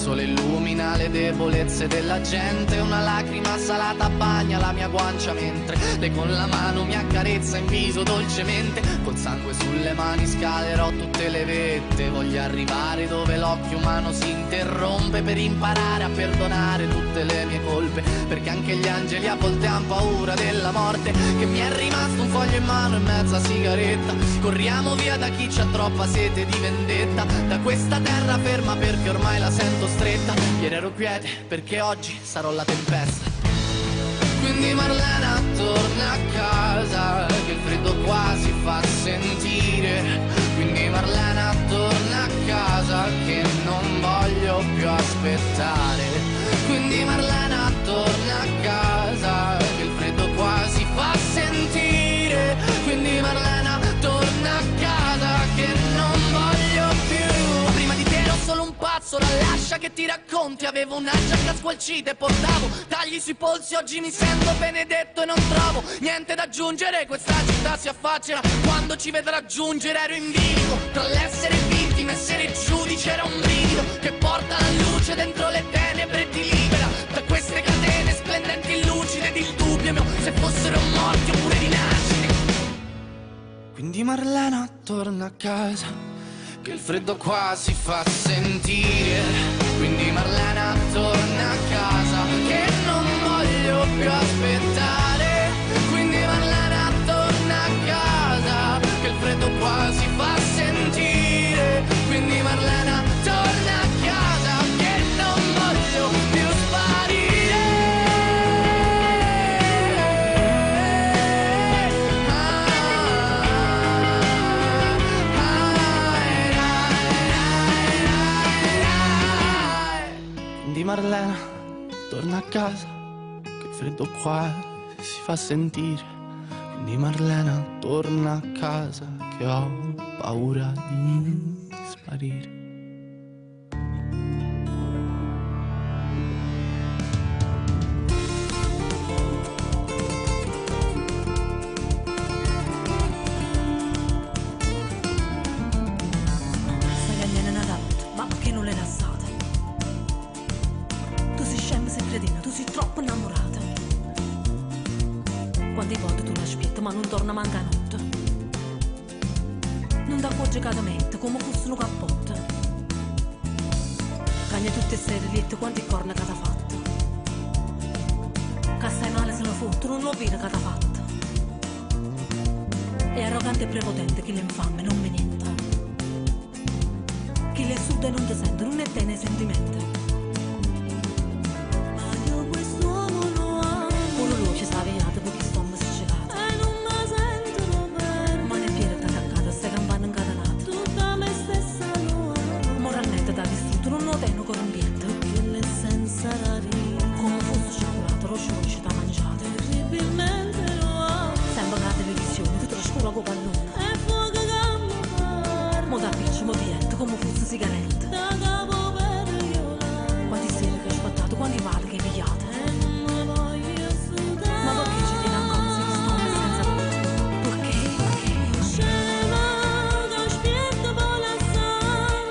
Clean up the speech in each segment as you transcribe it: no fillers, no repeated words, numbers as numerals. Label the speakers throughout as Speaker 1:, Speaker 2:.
Speaker 1: sole illumina le debolezze della gente. Una lacrima salata bagna la mia guancia mentre lei con la mano mi accarezza in viso dolcemente. Col sangue sulle mani scalerò tutte le vette. Voglio arrivare dove l'occhio umano si interrompe per imparare a perdonare tutte le mie colpe, perché anche gli angeli a volte han paura della morte. Che mi è rimasto un foglio in mano e mezza sigaretta. Corriamo via da chi c'ha troppa sete di vendetta, da questa terra ferma perché ormai la sento stretta. Ieri ero quiete perché oggi sarò la tempesta. Quindi Marlena torna a casa, che il freddo qua si fa sentire. Quindi Marlena torna a casa, che non voglio più aspettare. Quindi Marlena torna a casa, che il freddo qua si fa sentire. Quindi Marlena torna a casa, che non voglio più. Prima di te ero solo un pazzo, la lascia che ti racconti. Avevo una giacca squalcita e portavo tagli sui polsi. Oggi mi sento benedetto e non trovo niente da aggiungere. Questa città si affaccia quando ci vedrà giungere. Ero in bilico tra l'essere vittima e essere giudice. Era un brivido che porta la luce dentro le tenebre e ti libera da queste catene splendenti e lucide. Ed il dubbio mio se fossero morti oppure rinascite. Quindi Marlena torna a casa, che il freddo qua si fa sentire. Quindi Marlena torna a casa, che non voglio più aspettare. Quindi Marlena torna a casa, che il freddo qua si fa sentire. Quindi Marlena torna a casa, che non voglio più sparire. Quindi Marlena torna a casa, che il freddo qua si fa sentire. Quindi Marlena torna a casa, che ho paura di sparire.
Speaker 2: Stai andando nella notte, ma perché non l'hai lassata? Tu sei scema, sei cretino, tu sei troppo innamorata. Quante volte tu l'aspetti ma non torna manca notte. Non ti accorgi che ti mette come fosse un cappotto. Cagna tutte le sere liette quante corna che ti ha fatto. Che stai male se lo fotte, non lo vede che ti ha fatto. È arrogante e prepotente chi l'infame non me niente. Chi le suda e non ti sente, non è te nei sentimenti. Ci sta avviato perché sto masticata e non mi sento bene. Ma ne fiera attaccata, stai campando incatenata. Tutta me stessa no. Moralmente da distrutto, non lo tengo con ambiente. Che l'essenza rari come fosse cioccolato, rosso da mangiato. Terribilmente no. Sembra che la televisione ti trascura con pallone. E fuoco che mi pare. Mo da piccio, mo dietro, come fosse sigaretta. Da capo per io. Quanti sere che ho spattato, quanti vale che pigliate. Ma perché ci tiene ancora se sto senza perché? Scema che aspetto per la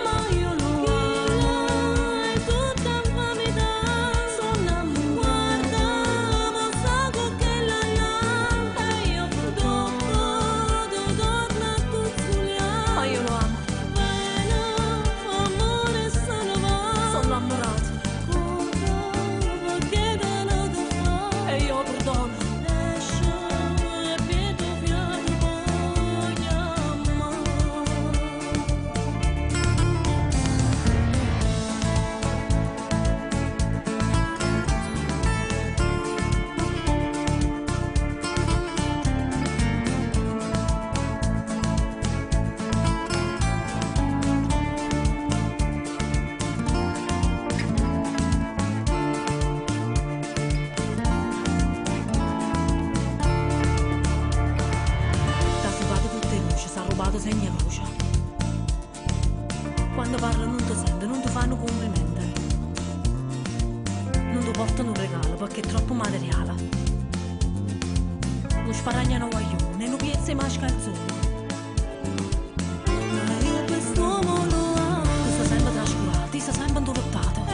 Speaker 2: ma io non è tutta infamità. Sono guarda ma sa che la e io purtroppo tu torna a tuzzulare. Ma io lo amo bene, amore salva. Sono innamorato perché te lo do e io perdono. Segna voce. Quando parlo non ti sento, non ti fanno complimenti. Non ti portano un regalo perché è troppo materiale. Non sparagnano guaglione, non piezza mai scalzone. Ma io quest'uomo lo amo. Tu stai sempre trascurato, ti stai sempre intortato.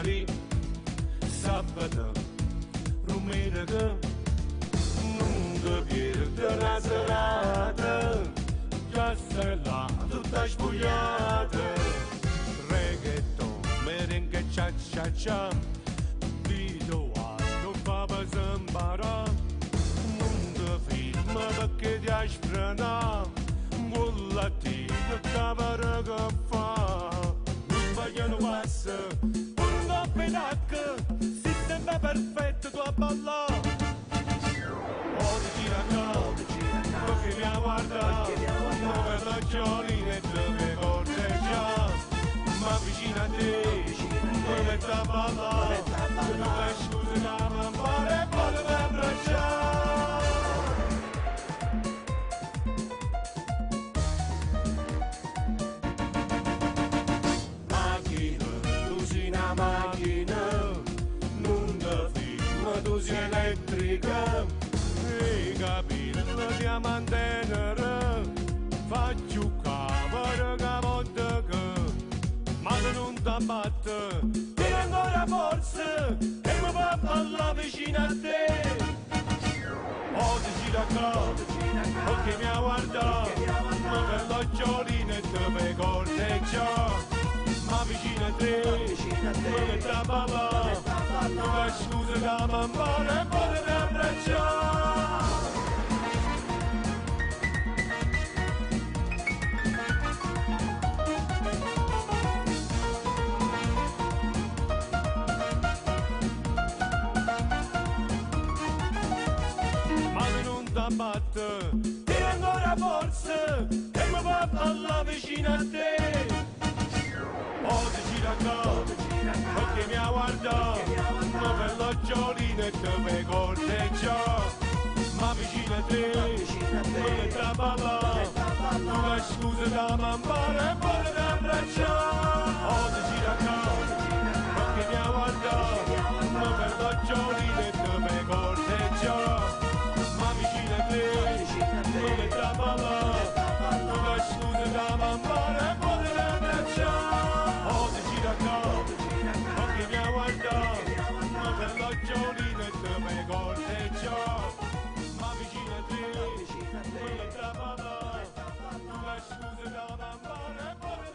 Speaker 3: venerdì, sabato, domenica, non ti pierde una serata, già sei là, tutta spogliata. Reggaeton, merengue, cha cha cha, video non fa per sembrare, non ti filma perché ti hai spranato, vuoi ti capire che fa. Non passa, un doppelacco, si sembra perfetto tu a ballare. Oh, ti gira qua, perché mi guarda, come la giornina e dove corteggia. Ma vicino a te, come sta a ballare, tu fai scusa da mampare e poi ti abbracciare. Macchina, non ti filma, tu sei elettrica, e capirla di mantenere, faccio capire che volta che, ma se non ti abbatte, tieni ancora forza, e mi fa ballare vicino a te. Oh, ti gira qua, perché mi guarda, ma per la giornina e te mi corteggia. Ma vicino a te, come sta papà, tu fai scusa da mampare e poi ti abbracciare. Ma se non ti abbatte, tieni ancora forza, e mi fa ballare vicino a te. Oh, ti gira qua, perché mi guarda, ma per la giornina e te mi corteggia. Ma vicino a te, come sta papà, tu fai scusa da mampare e poi ti abbracciare. Oh, ti gira qua, perché mi guarda, ma per la giornina e te mi corteggia. Ma vicino a te, come sta papà, tu fai scusa da mampare e poi ti abbracciare. Oh, ti gira qua, perché mi guarda, ma per la giornina e te mi corteggia. Ma vicino a te, come sta papà, tu fai scusa da mampare e poi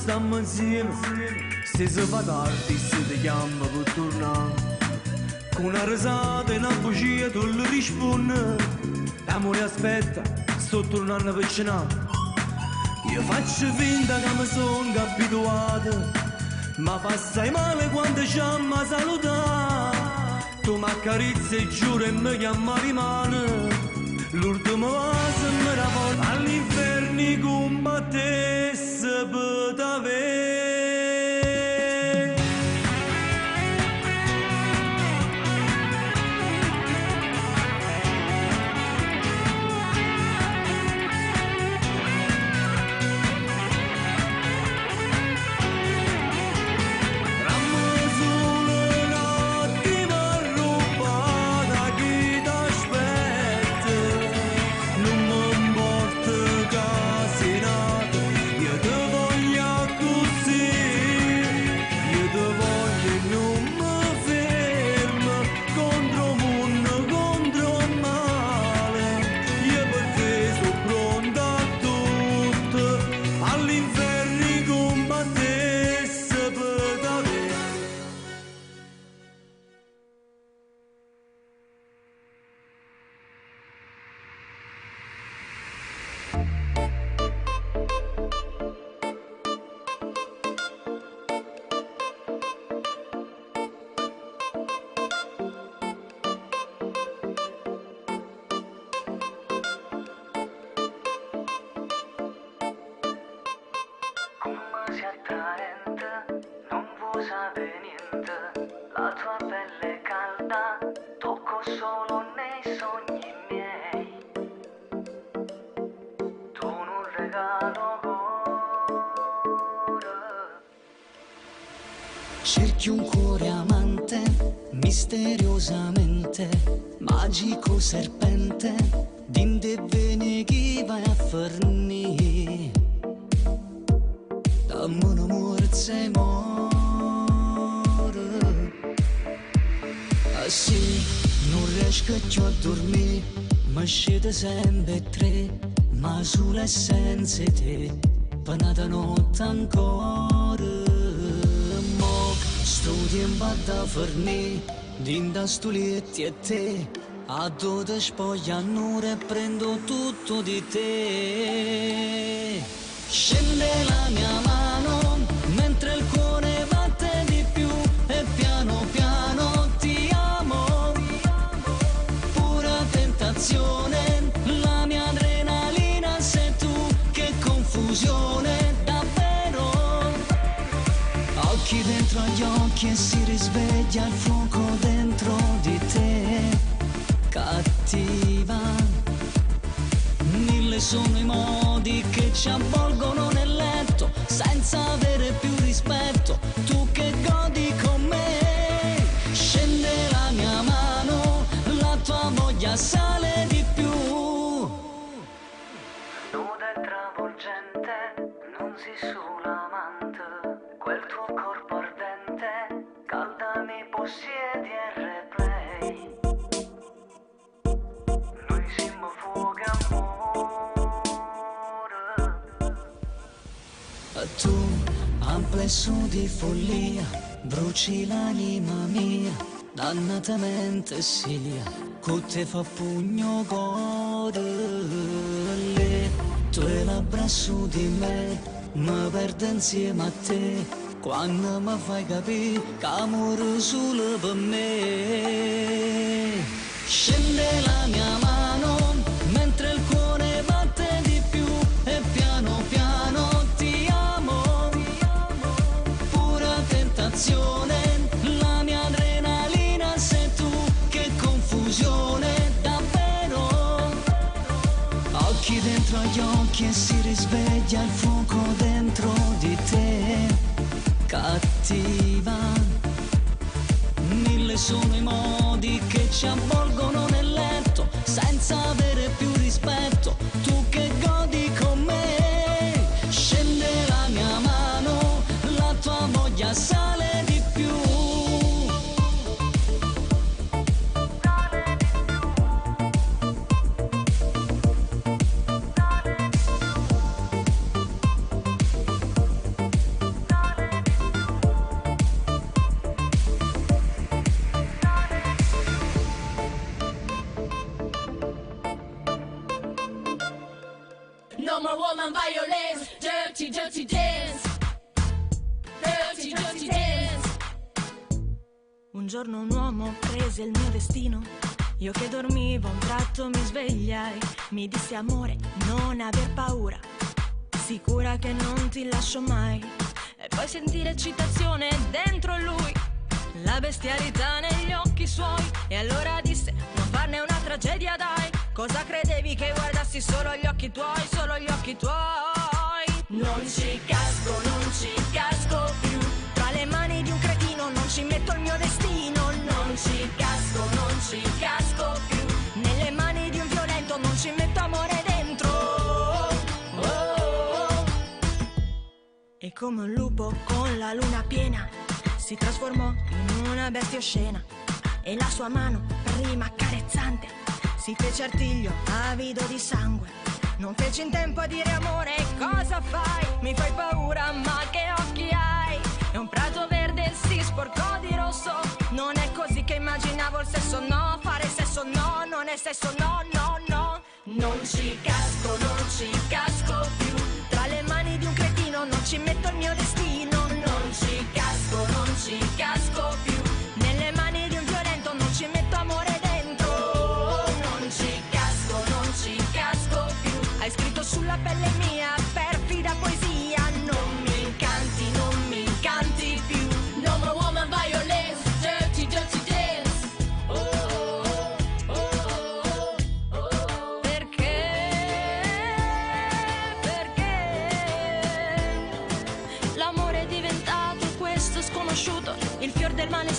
Speaker 3: stiamo insieme, se si fa tardi se ti chiama per tornare. Con una risata e una bugia tu le rispondi, l'amore aspetta, sto tornando per cenare. Io faccio finta che mi sono abituato, ma passai male quando ci amma salutare. Tu mi accarezzi e giuro e mi chiama mano, l'ultimo vaso mi rapporta all'inferno combattesse per t'avere.
Speaker 4: Cerchi un cuore amante, misteriosamente, magico serpente, dinde bene chi vai a fornire. Dammi un amore se muore. Ah sì, non riesco più a dormire, ma scende sempre tre, ma sulle essenze te, panata notte ancora. Sto tempo da fornire, dinda stulietti e te, a dove spogliano e prendo tutto di te. Scende la mia mano, mentre il cuore batte di più, e piano piano ti amo. Pura tentazione, la mia adrenalina sei tu, che confusione. Occhi dentro agli occhi e si risveglia il fuoco dentro di te. Cattiva, mille sono i modi che ci avvolgono nel letto, senza avere più rispetto, tu che godi con me. Scende la mia mano, la tua voglia sale di più. Nuda e travolgente, non si sull'amante, quel tuo corpo ardente, calda mi possiedi e replay. Noi siamo fuoco e amore. Tu, amplesso di follia, bruci l'anima mia, dannatamente sia, che te fa pugno cuore. Le tue labbra su di me, mi perdo insieme a te, quando mi fai capire che amore solo per me. Scende la mia mano, mentre il cuore batte di più, e piano piano ti amo. Pura tentazione, la mia adrenalina sei tu, che confusione davvero. Occhi dentro agli occhi e si risveglia il fuoco dentro di te. Cattiva, mille sono i modi che ci avvolgono nel letto, senza avere più rispetto, tu che godi con me. Scende la mia mano, la tua voglia sale di più.
Speaker 2: No more woman violence, dirty, dirty dance. Dirty, dirty dance.
Speaker 5: Un giorno un uomo prese il mio destino. Io che dormivo a un tratto mi svegliai. Mi disse amore, non aver paura, sicura che non ti lascio mai. E poi sentii l'eccitazione dentro lui, la bestialità negli occhi suoi. E allora disse, non farne una tragedia dai. Cosa credevi che guardassi solo gli occhi tuoi, solo gli occhi tuoi? Non ci casco più. Tra le mani di un cretino non ci metto il mio destino. Non ci casco più. Nelle mani di un violento non ci metto amore dentro. Oh, oh, oh. E come un lupo con la luna piena si trasformò in una bestia oscena. E la sua mano, prima accarezzante, si fece artiglio avido di sangue. Non fece in tempo a dire amore, cosa fai? Mi fai paura, ma che occhi hai? E un prato verde si sporcò di rosso. Non è così che immaginavo il sesso, no. Fare sesso no, non è sesso, no, no, no. Non ci casco più. Tra le mani di un cretino non ci metto il mio destino. Non ci casco più. Nelle mani di un violento non ci metto amore dentro. Non ci casco più. Hai scritto sulla pelle mia perfida poesia. Non mi incanti più.
Speaker 2: No more woman violence, dirty, dirty dance. Oh, oh, oh, oh, oh.
Speaker 5: Perché l'amore è diventato questo sconosciuto. Il fior del male è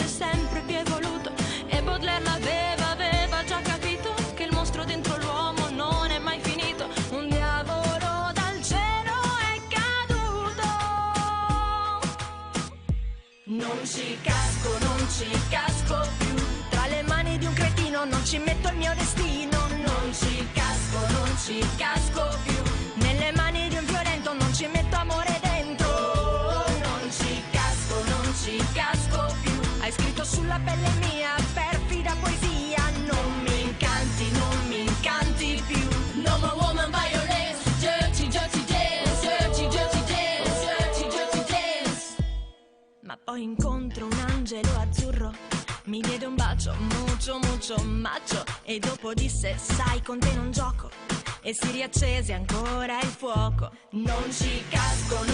Speaker 5: sempre più evoluto. E Baudelaire aveva già capito che il mostro dentro l'uomo non è mai finito. Un diavolo dal cielo è caduto.
Speaker 2: Non ci casco più.
Speaker 5: Tra le mani di un cretino non ci metto il mio destino.
Speaker 2: Non ci casco più.
Speaker 5: Nelle mani di un violento non ci metto amore dentro.
Speaker 2: Non ci casco più.
Speaker 5: Hai scritto sulla pelle mia perfida poesia. Non mi incanti più.
Speaker 2: No more woman violence, dirty, dirty dance. Dirty, dirty dance. Dirty, dirty dance.
Speaker 5: Ma poi incontro un angelo azzurro, mi diede un bacio, mucho macho. E dopo disse, sai con te non gioco. E si riaccese ancora il fuoco.
Speaker 2: Non ci casco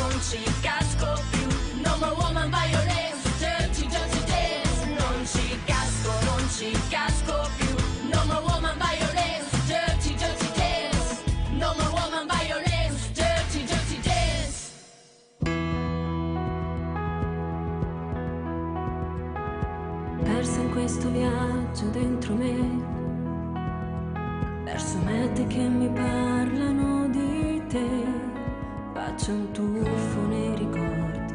Speaker 2: più. No more woman violence, dirty, dirty dance. Non ci casco più. No more woman violence, dirty, dirty dance. No more woman violence, dirty, dirty dance.
Speaker 6: Persa in questo viaggio dentro me, verso mete che mi parlano di te. Faccio un tuffo nei ricordi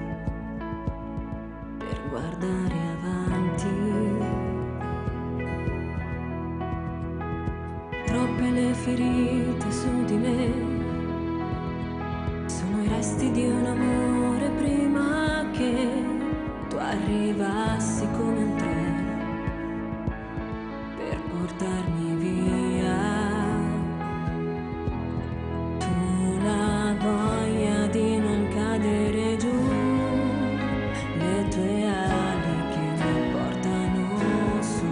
Speaker 6: per guardare avanti. Troppe le ferite su di me, sono i resti di un amore prima che tu arrivassi come un treno per portarmi via. Tu la voglia di non cadere giù, le tue ali che mi portano su,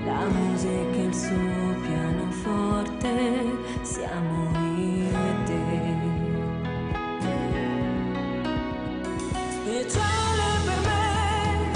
Speaker 6: la musica e il suo pianoforte, siamo io e te. E cielo per me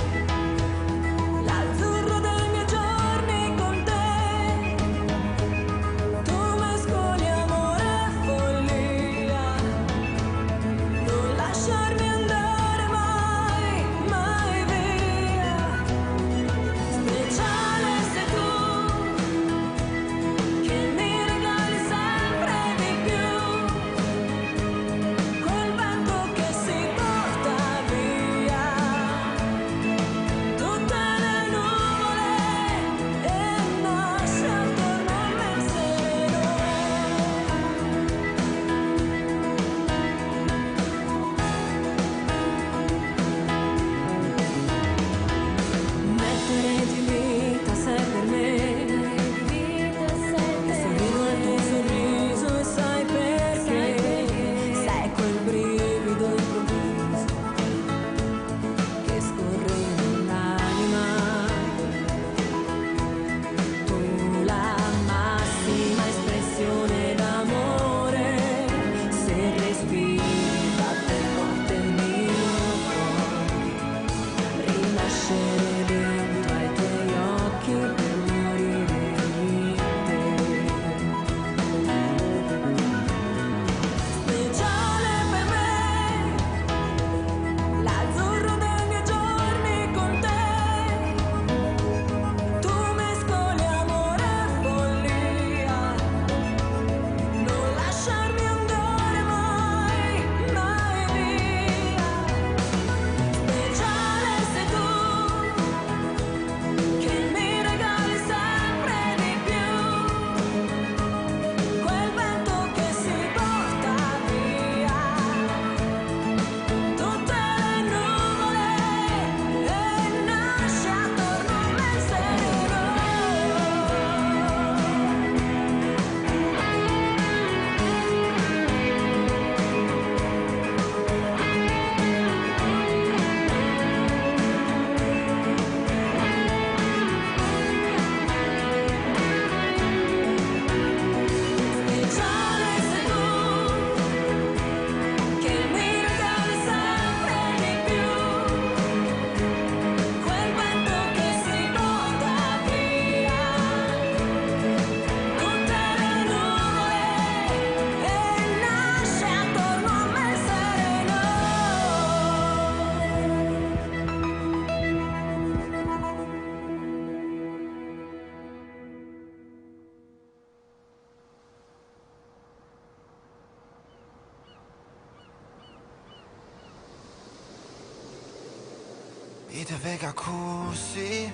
Speaker 7: te vega così,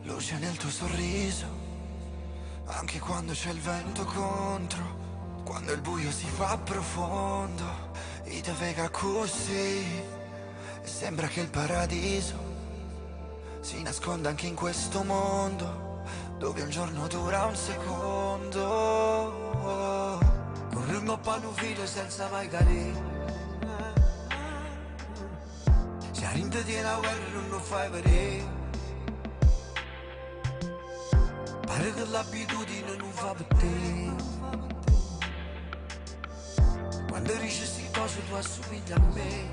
Speaker 7: luce nel tuo sorriso, anche quando c'è il vento contro, quando il buio si fa profondo, e te vega così, e sembra che il paradiso si nasconda anche in questo mondo, dove un giorno dura un secondo, correndo a panufile senza mai cadere. Se a rinde di una guerra non lo fai vedere, pare che l'abitudine non fa per te. Quando dici sti cose tu assomigli a me,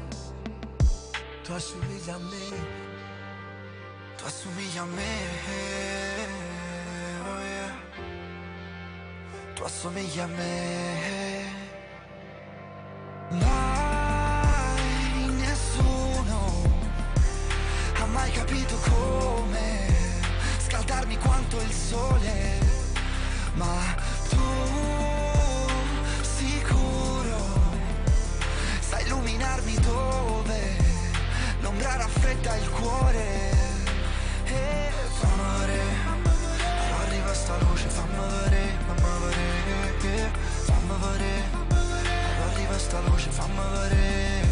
Speaker 7: tu assomigli a me, tu assomigli a me, oh yeah. Tu assomigli a me. Mai nessuno ha mai capito come scaldarmi quanto il sole, ma tu sicuro sai illuminarmi dove l'ombra raffredda il cuore. E fammi vedere, allora arriva sta luce, fammi vedere, fammi vedere, fammi vedere, allora arriva sta luce, fammi vedere,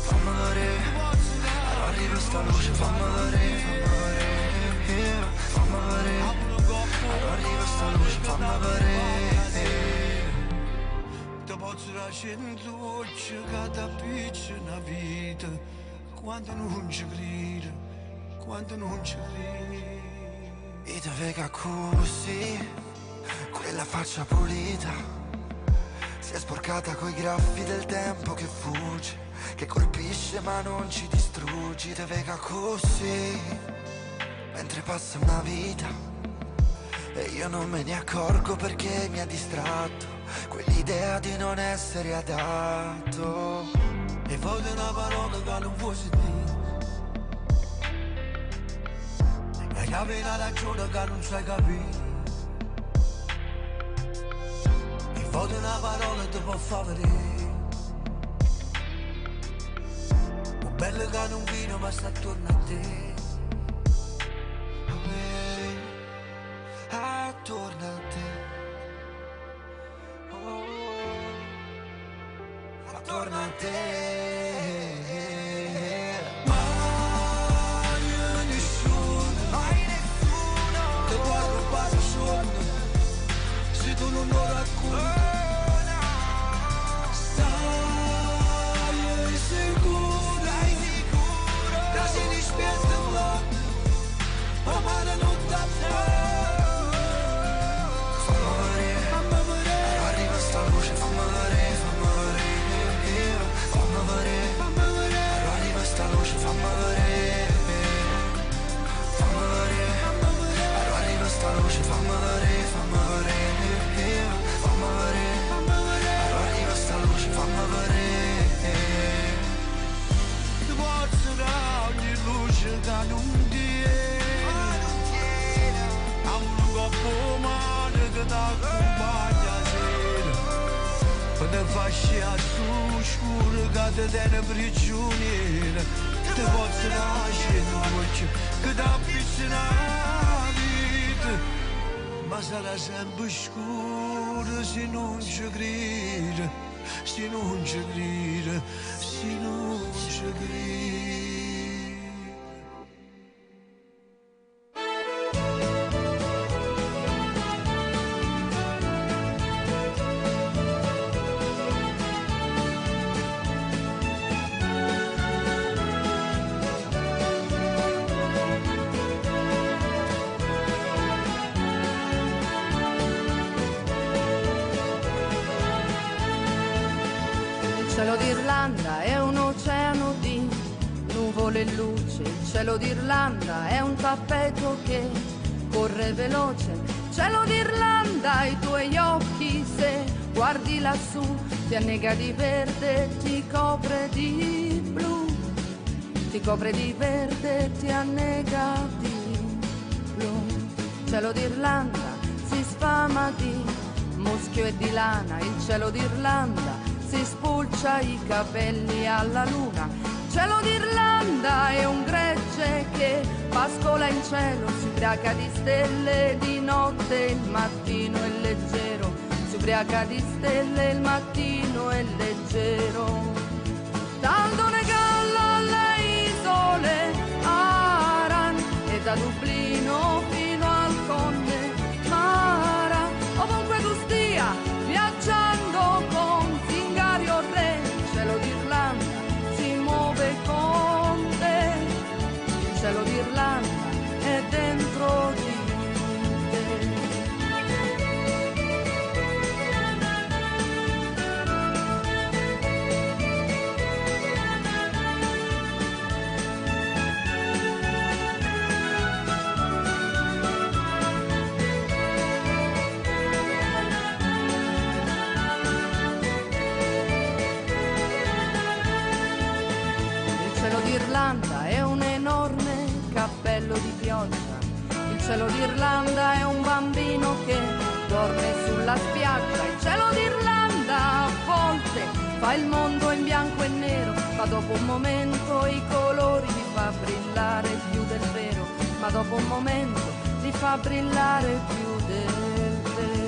Speaker 7: fammi vedere, allora arriva sta luce, fammi vedere, fammi vedere, allora arriva sta luce, fammi vedere. Te posso lasciare in luce che ti appiccia una vita, quando non ci credi, quando non ci credi. E te vega così, quella faccia pulita si è sporcata coi graffi del tempo che fugge, che colpisce ma non ci distruggi. Te vega così, mentre passa una vita e io non me ne accorgo perché mi ha distratto quell'idea di non essere adatto. E voglio una parola che non vuoi sentire, e avevi la ragione che non sai capire. E voglio una parola che ti può far vedere, un bello che non vino ma sta attorno a te. Attorno a te, oh, attorno a te. Mai nessuno ti può rubare il sonno se tu non lo racconti. Stai sicuro, da si dispiace ma male non t'ha fatto. Fascia su scurgate delle prigioniere, te posso lasciare in voce che da piscina vita, ma sarà sempre scuro se non ci crede, se non ci crede, se non ci crede.
Speaker 8: Il cielo d'Irlanda è un tappeto che corre veloce, cielo d'Irlanda, i tuoi occhi se guardi lassù ti annega di verde, ti copre di blu, ti copre di verde, ti annega di blu. Cielo d'Irlanda si sfama di muschio e di lana, il cielo d'Irlanda si spulcia i capelli alla luna. cielo d'Irlanda è un gregge che pascola in cielo, si ubriaca di stelle di notte, il mattino è leggero, si ubriaca di stelle, il mattino è leggero. Daldone galla alle isole Aran e da Dublino fino al Conne Mara, ovunque tu stia viaggiando con Zingario Re, il cielo d'Irlanda si muove con te, il cielo d'Irlanda è dentro di te. L'Irlanda è un enorme cappello di pioggia, il cielo d'Irlanda è un bambino che dorme sulla spiaggia, il cielo d'Irlanda a volte fa il mondo in bianco e nero, ma dopo un momento i colori li fa brillare più del vero, ma dopo un momento li fa brillare più del vero.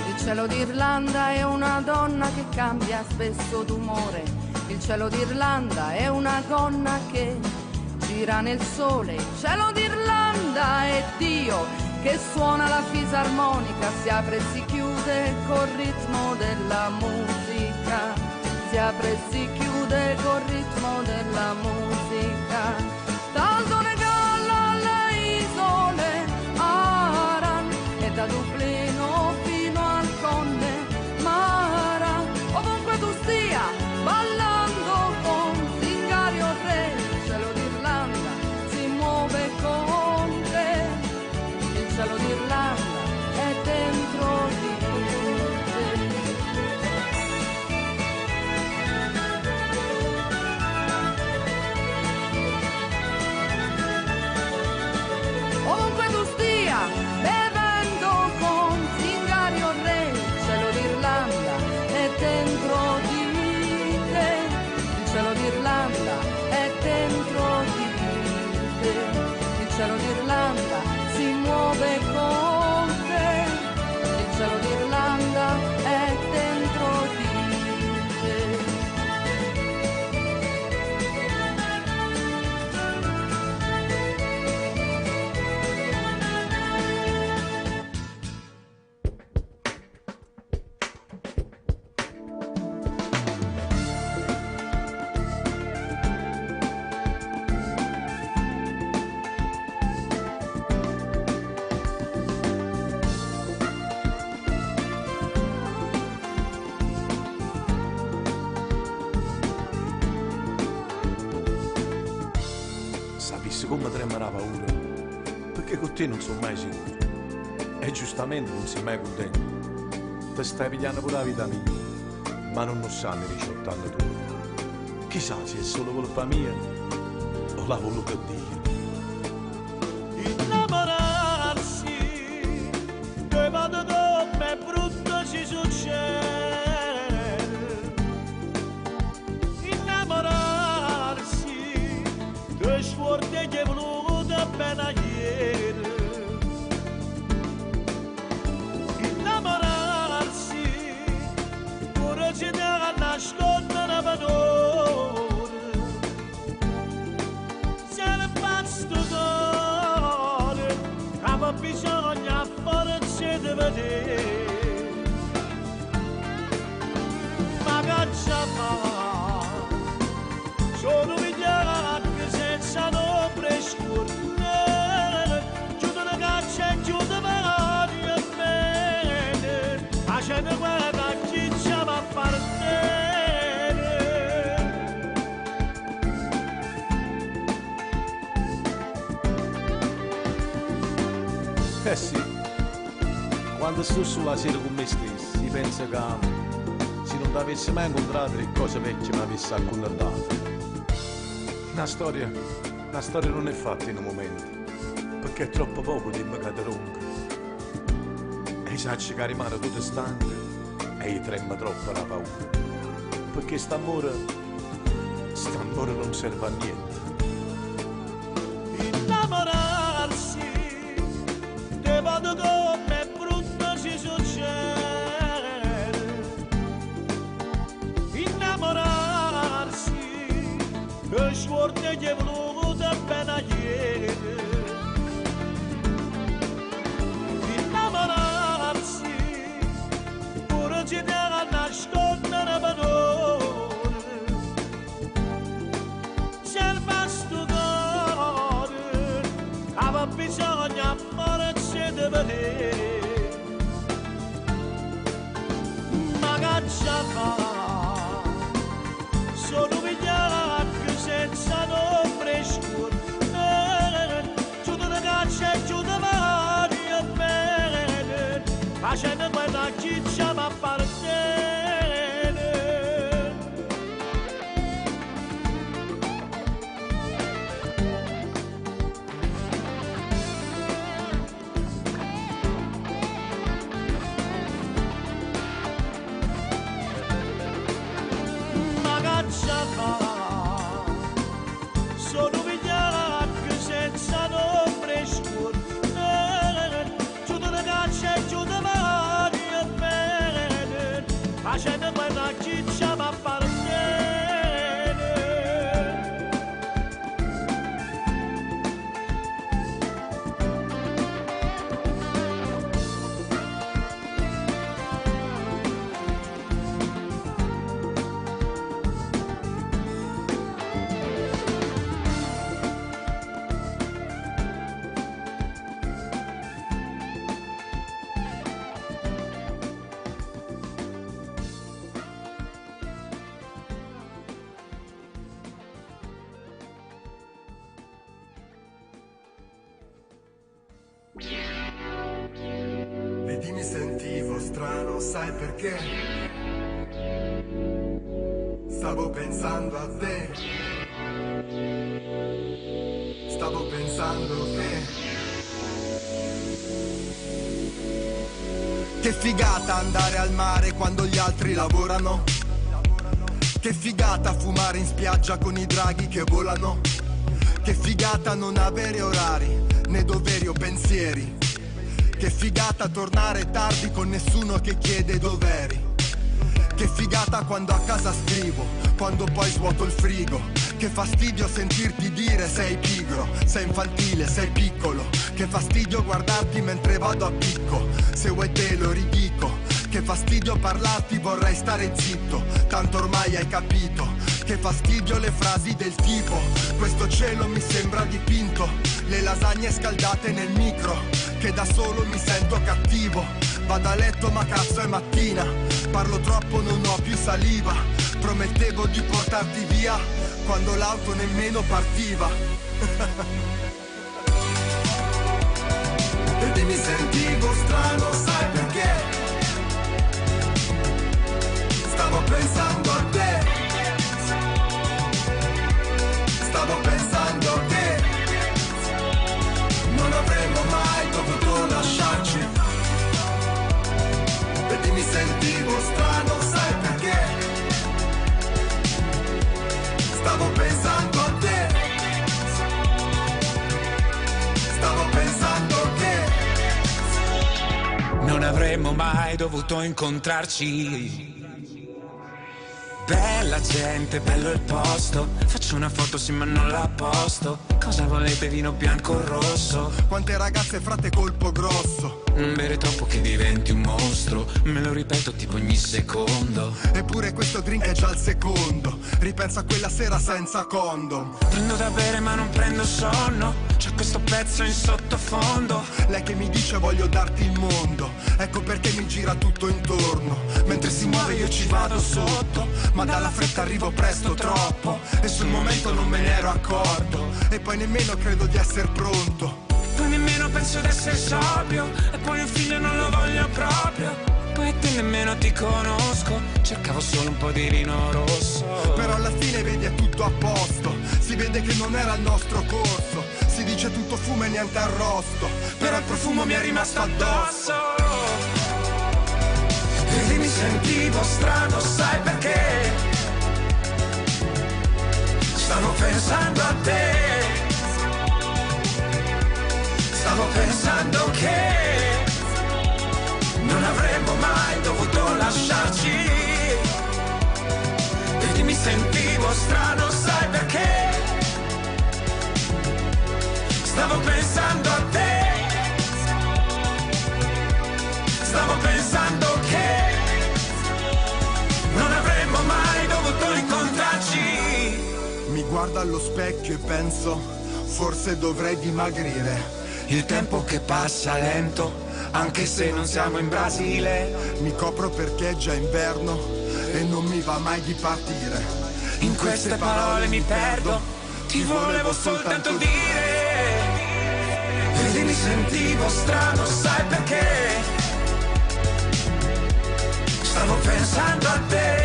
Speaker 8: Il cielo d'Irlanda è una donna che cambia spesso d'umore, il cielo d'Irlanda è una donna che gira nel sole, il cielo d'Irlanda è Dio che suona la fisarmonica, si apre e si chiude col ritmo della musica, si apre e si chiude col ritmo della musica. Daldone galla alle isole Aran e da Dublino fino al Conne Mara, ovunque tu stia ballando con Zingario Re, il cielo d'Irlanda si muove con te, il cielo d'Irlanda è dentro di te. Ovunque tu stia bevendo con Zingario Re, il cielo d'Irlanda è dentro di te, il cielo d'Irlanda è dentro di te, il cielo d'Irlanda si muove con te, il cielo d'Irlanda è dentro di te.
Speaker 3: Sapessi come tremava paura, perché con te non sono mai sicuro. E giustamente non sei mai contento. Ti stai pigliando pure la vita mia, ma non lo sanno i 18 anni tu. Chissà se è solo colpa mia o l'ha voluto Dio.
Speaker 9: Innamorarsi, due vado come brutto ci succede. Innamorarsi, due sforte che è voluto appena ieri. Innamorarsi, pure ci dà nascondere una valore. Se ne basta d'ore, ma bisogna forse di vedere. Ma caccia fa, sono migliaia senza nombre scurne, chiudo la caccia e chiudo mani a bene, facendo guerra chi ci va a partire.
Speaker 3: Eh sì, Quando sto sulla sera con me stesso, si pensa che se non ti avessi mai incontrato le cose vecchie mi avessi accontentato. Una storia non è fatta in un momento, perché è troppo poco tempo che ti ronca. E sa che rimane tutto stanco e gli trema troppo la paura, perché st'amore non serve a niente.
Speaker 9: Innamorarsi, te vado come brutto si succede. Innamorarsi, che sforte che è voluto appena ieri. Innamorarsi, pure ci deve nascondere padrone. Serva sto cuore, aveva bisogno amore c'è da vedere. Ma che c'è fa? Sono vigliacco senza nombre scuro. Giudo da caccia e giudo mani e bene, facendo quella chiccia mi appartiene. Ma caccia fa? Sono vigliacco senza nombre scuro. Giudo da caccia e giudo mani e bene, facendo quella chiccia mi appartiene.
Speaker 10: Vedi, mi sentivo strano, sai perché? Stavo pensando a te. Stavo pensando che figata andare al mare quando gli altri lavorano. Che figata fumare in spiaggia con i draghi che volano. Che figata non avere orari, né doveri o pensieri. Che figata tornare tardi con nessuno che chiede dov'eri. Che figata quando a casa scrivo, quando poi svuoto il frigo. Che fastidio sentirti dire sei pigro, sei infantile, sei piccolo. Che fastidio guardarti mentre vado a picco, se vuoi te lo ridico. Che fastidio parlarti, vorrei stare zitto, tanto ormai hai capito. Che fastidio le frasi del tipo, questo cielo mi sembra dipinto. Le lasagne scaldate nel micro, che da solo mi sento cattivo. Vado a letto ma cazzo è mattina, parlo troppo non ho più saliva. Promettevo di portarti via, quando l'auto nemmeno partiva. Vedi, mi sentivo strano, sai perché? Stavo pensando a te. Stavo pensando che non avremmo mai dovuto lasciarci. Vedi, mi sentivo strano, sai perché? Stavo pensando a te. Stavo pensando che
Speaker 11: non avremmo mai dovuto incontrarci. Bella gente, bello il posto. Faccio una foto sì ma non la posto. Cosa volete, vino bianco o rosso?
Speaker 10: Quante ragazze frate colpo grosso.
Speaker 11: Non bere troppo che diventi un mostro. Me lo ripeto tipo ogni secondo.
Speaker 10: Eppure questo drink è già il secondo. Ripensa a quella sera senza condom.
Speaker 11: Prendo da bere ma non prendo sonno. C'è questo pezzo in sottofondo.
Speaker 10: Lei che mi dice voglio darti il mondo. Ecco perché mi gira tutto intorno. Mentre si muove io ci vado sotto. Ma dalla fretta arrivo presto troppo. E sul momento non me ne ero accorto. E poi nemmeno credo di essere pronto.
Speaker 11: Poi nemmeno nemmeno penso d'essere sobrio. E poi un figlio non lo voglio proprio. Poi te nemmeno ti conosco, cercavo solo un po' di vino rosso.
Speaker 10: Però alla fine vedi è tutto a posto, si vede che non era il nostro corso. Si dice tutto fumo e niente arrosto, però il profumo mi è rimasto addosso.
Speaker 11: Vedi mi sentivo strano, sai perché? Stavo pensando a te. Stavo pensando che non avremmo mai dovuto lasciarci. Vedi mi sentivo strano, sai perché? Stavo pensando a te. Stavo pensando che non avremmo mai dovuto incontrarci.
Speaker 10: Mi guardo allo specchio e penso, forse dovrei dimagrire.
Speaker 11: Il tempo che passa lento, anche se non siamo in Brasile.
Speaker 10: Mi copro perché è già inverno e non mi va mai di partire.
Speaker 11: In queste parole mi perdo, ti volevo soltanto dire. Vedi mi sentivo strano, sai perché? Stavo pensando a te.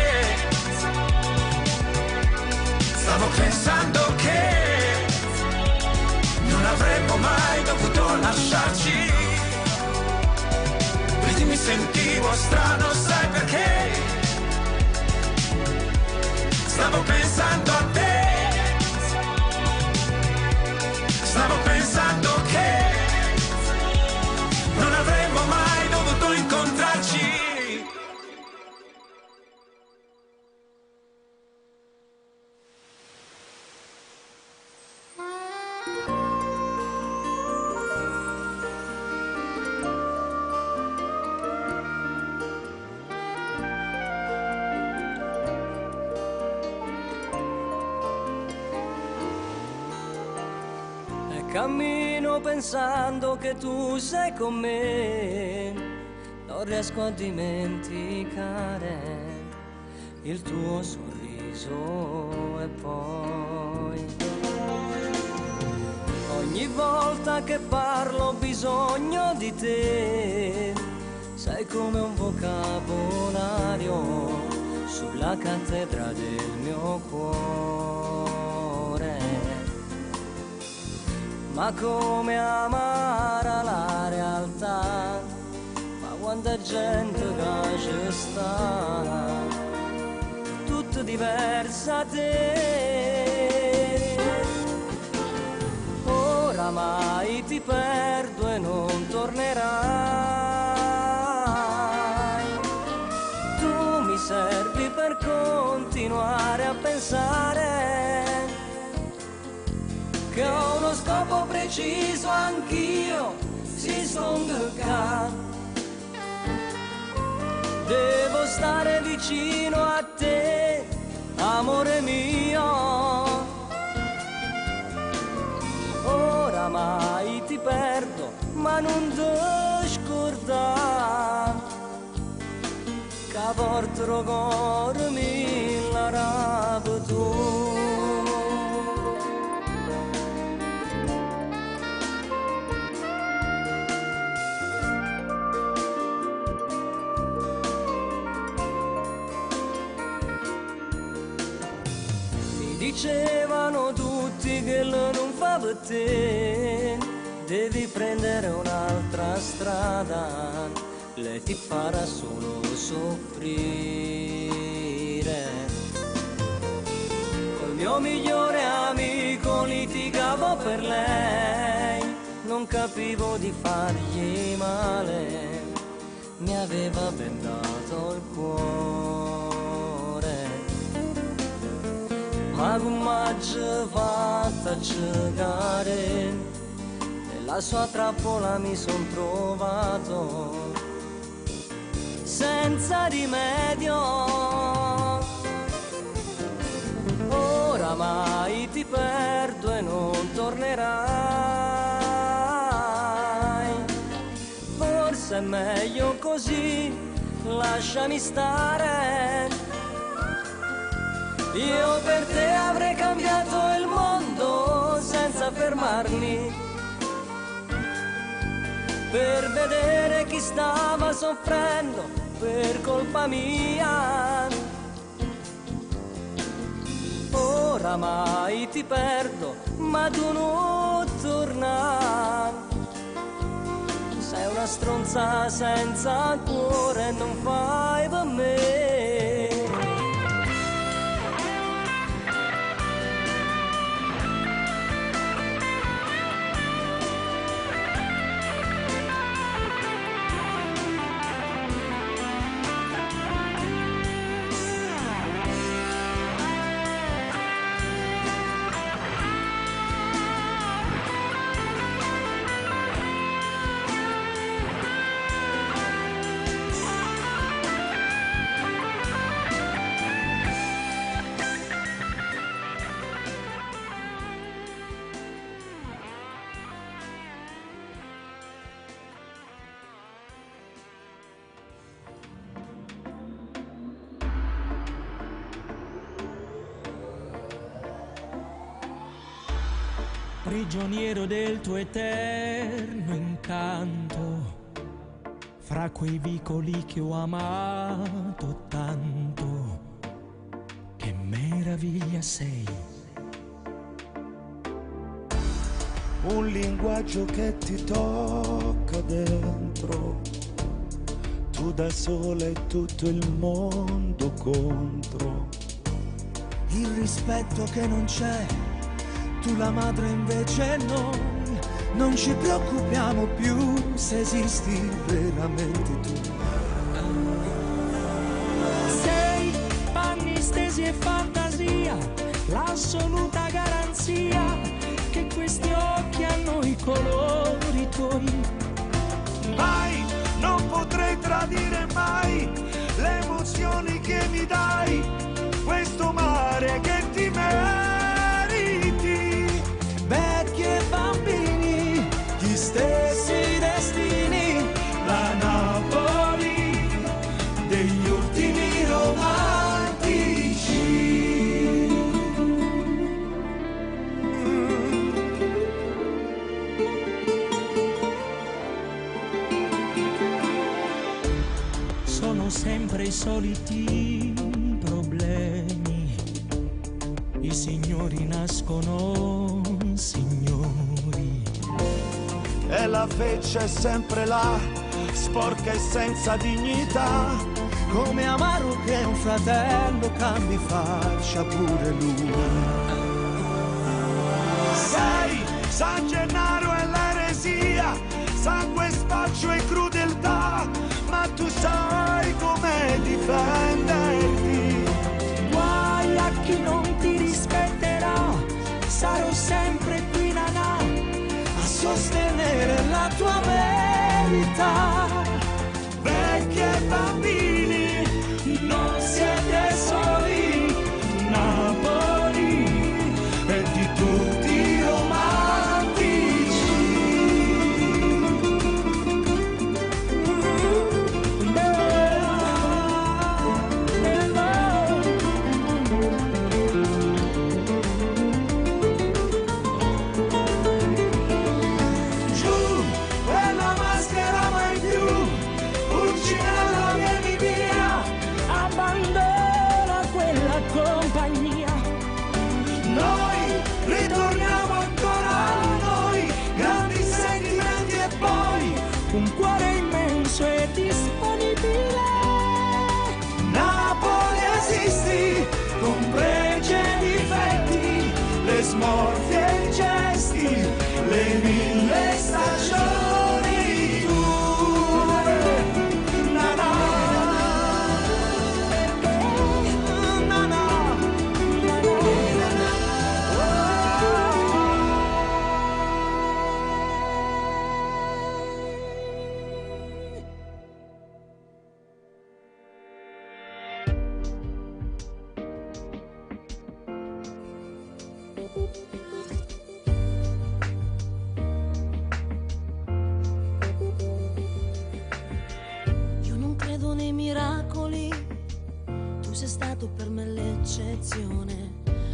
Speaker 11: Stavo pensando che non avremmo mai dovuto lasciarci. Vedi mi sentivo strano, sai perché? Stavo pensando a te. Stavo pensando che non avremmo mai dovuto incontrarci.
Speaker 12: Cammino pensando che tu sei con me, non riesco a dimenticare il tuo sorriso. E poi ogni volta che parlo ho bisogno di te, sei come un vocabolario sulla cattedra del mio cuore. Ma come amara la realtà, ma quanta gente che ci sta, tutto diversa da te. Oramai ti perdo e non tornerai. Tu mi servi per continuare a pensare che ho uno scopo preciso, anch'io si stonca. Devo stare vicino a te, amore mio. Oramai ti perdo, ma non ti scordare che a porto cuore mi la ravi tu. Dicevano tutti che non fa per te, devi prendere un'altra strada, lei ti farà solo soffrire. Col mio migliore amico litigavo per lei, non capivo di fargli male, mi aveva bendato il cuore. Ma come ci fatta giocare, nella sua trappola mi son trovato senza rimedio. Oramai ti perdo e non tornerai, forse è meglio così, lasciami stare. Io per te avrei cambiato il mondo senza fermarmi. per vedere chi stava soffrendo per colpa mia. Oramai ti perdo, ma tu non torna. Sei una stronza senza cuore e non fai per me.
Speaker 9: Prigioniero del tuo eterno incanto, fra quei vicoli che ho amato tanto, che meraviglia sei.
Speaker 3: Un linguaggio che ti tocca dentro, tu da sola e tutto il mondo contro.
Speaker 13: Il rispetto che non c'è, tu la madre invece noi, non ci preoccupiamo più se esisti veramente tu.
Speaker 9: Sei panni stesi e fantasia, l'assoluta garanzia che questi occhi hanno i colori tuoi.
Speaker 3: Mai, non potrei tradire mai le emozioni che mi dai, questo mare che ti meriti.
Speaker 13: Vecchi e bambini, gli stessi destini,
Speaker 3: La Napoli degli ultimi romantici.
Speaker 9: Sono sempre i soliti problemi, i signori nascono signori.
Speaker 3: E la feccia è sempre là, sporca e senza dignità,
Speaker 13: come Amaro che un fratello cambi faccia pure lui.
Speaker 3: Sei San Gennaro e l'eresia, sangue, spaccio e crudeltà, ma tu sai come difenderti.
Speaker 9: Guai a chi non ti rispetterà, sarò sempre qui nanà
Speaker 13: A sostenere la tua verità.
Speaker 3: Vecchi e bambini, non siete soli, Napoli è di tutti i romantici.
Speaker 13: Giù, quella maschera mai più, Pulcinella vieni via,
Speaker 9: abbandona quella compagnia.
Speaker 13: noi ritorniamo ancora a noi, grandi sentimenti e poi
Speaker 9: Un cuore immenso e disponibile.
Speaker 13: Napoli esisti, con pregi e difetti, le smorfie e i gesti, le 1000 stagioni tue. Na na, na na,
Speaker 2: Io non credo nei miracoli, tu sei stato per me l'eccezione,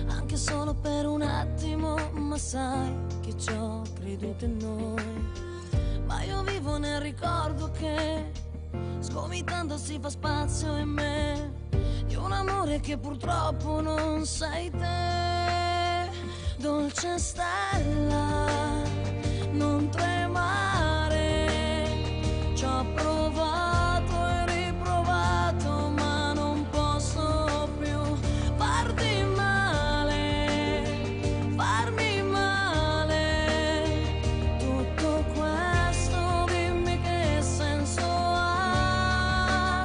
Speaker 2: anche solo per un attimo, ma sai che ci ho creduto in noi. ma io vivo nel ricordo che sgomitando si fa spazio in me di un amore che purtroppo non sei te. Dolce stella, non tremare, ci ho provato e riprovato, ma non posso più farti male, farmi male. Tutto questo dimmi che senso ha.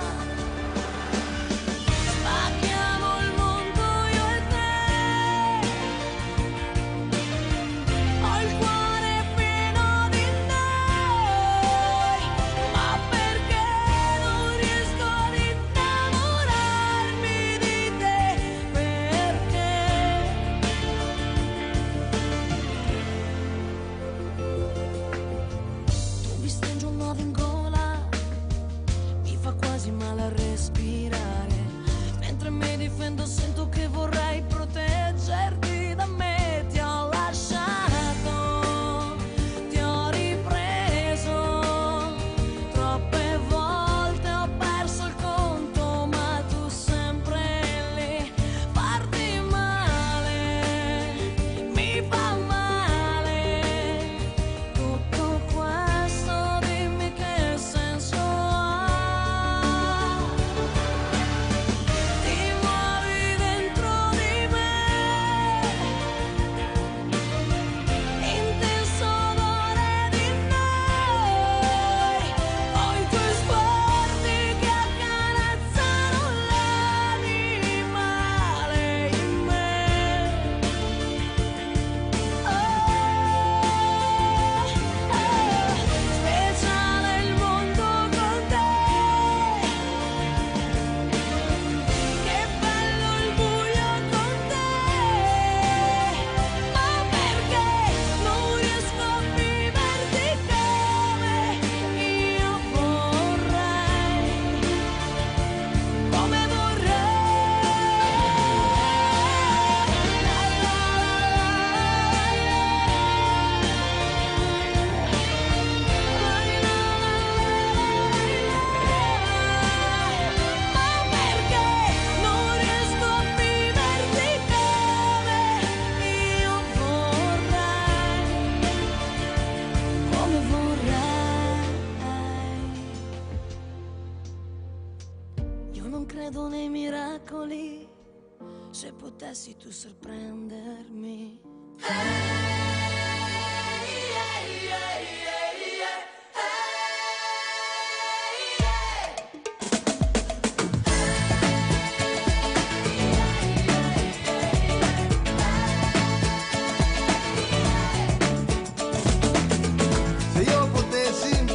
Speaker 2: Spacchiamo il mondo io e te, ho il cuore pieno di noi, ma perché non riesco ad innamorarmi di te? Perché tu mi stringi un nodo in gola, mi fa quasi male a respirare, mentre mi difendo sento che vorrei proteggerti da me. Ti ho lasciato, ti ho ripreso, troppe volte ho perso il conto, ma tu sempre lì, farti male, mi fa male. Tutto questo dimmi che senso ha. Ti muovi dentro di me, intenso odore di noi, ho i tuoi sguardi che accarezzano l'animale in me. Speciale il mondo con te, che bello il buio con te, ma perché non riesco a viverti come io vorrei, come io non credo nei miracoli, se potessi tu sorprendermi.
Speaker 10: Se io potessi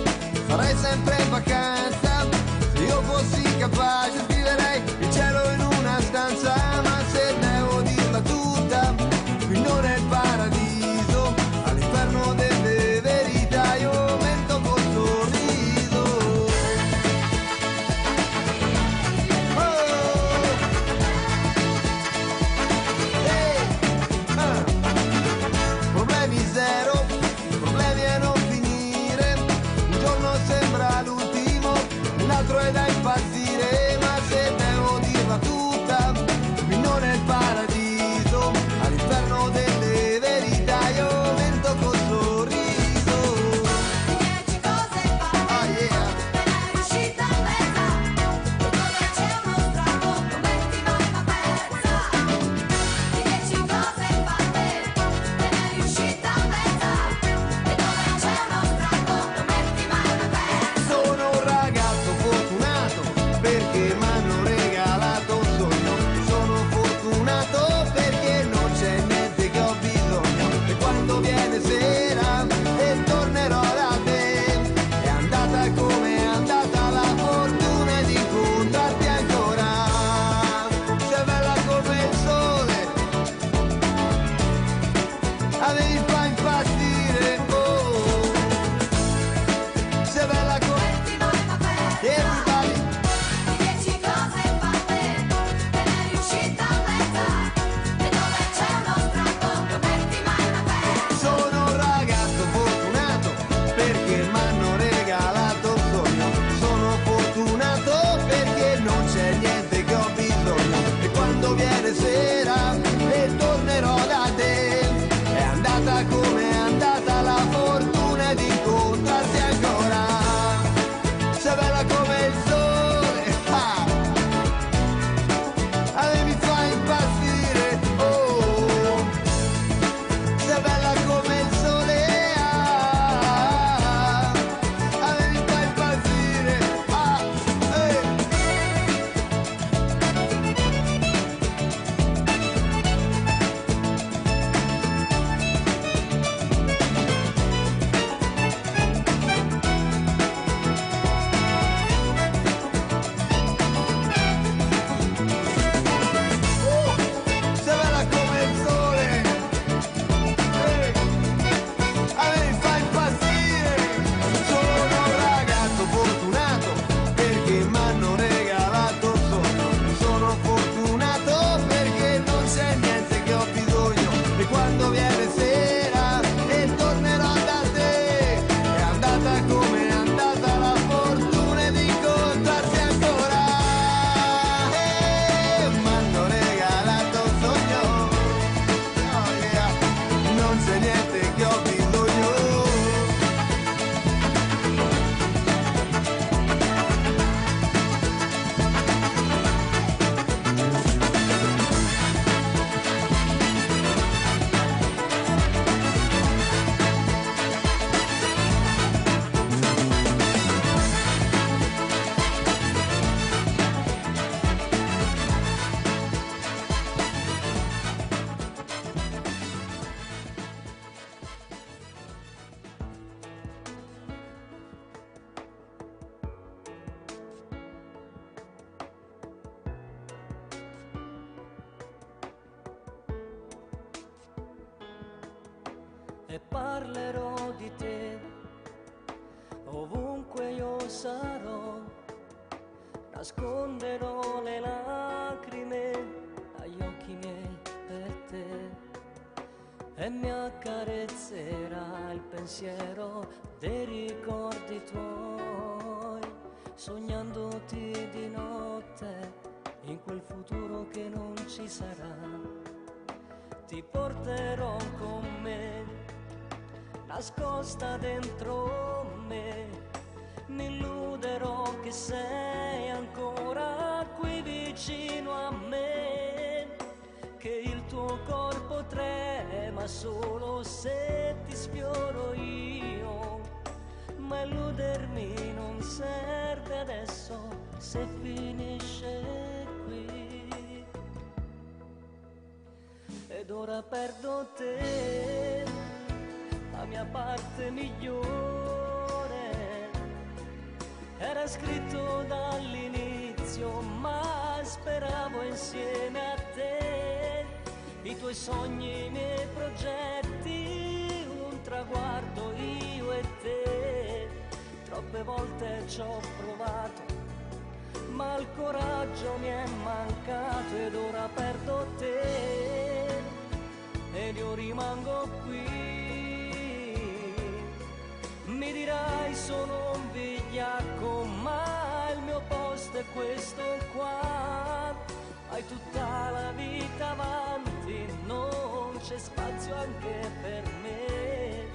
Speaker 10: farei sempre vacanza, se io fossi capace scriverei il cielo in una stanza, ma se devo dirla tutta
Speaker 12: e parlerò di te ovunque io sarò, nasconderò le lacrime agli occhi miei per te e mi accarezzerà il pensiero dei ricordi tuoi, sognandoti di notte in quel futuro che non ci sarà. Ti porterò con me, nascosta dentro me, mi illuderò che sei ancora qui vicino a me, che il tuo corpo trema solo se ti sfioro io, ma illudermi non serve adesso se finisce qui. Ed ora perdo te, la mia parte migliore, era scritto dall'inizio, ma speravo insieme a te, i tuoi sogni, i miei progetti, un traguardo io e te. Troppe volte ci ho provato, ma il coraggio mi è mancato ed ora perdo te ed io rimango qui. Mi dirai sono un vigliacco, ma il mio posto è questo qua. Hai tutta la vita avanti, non c'è spazio anche per me.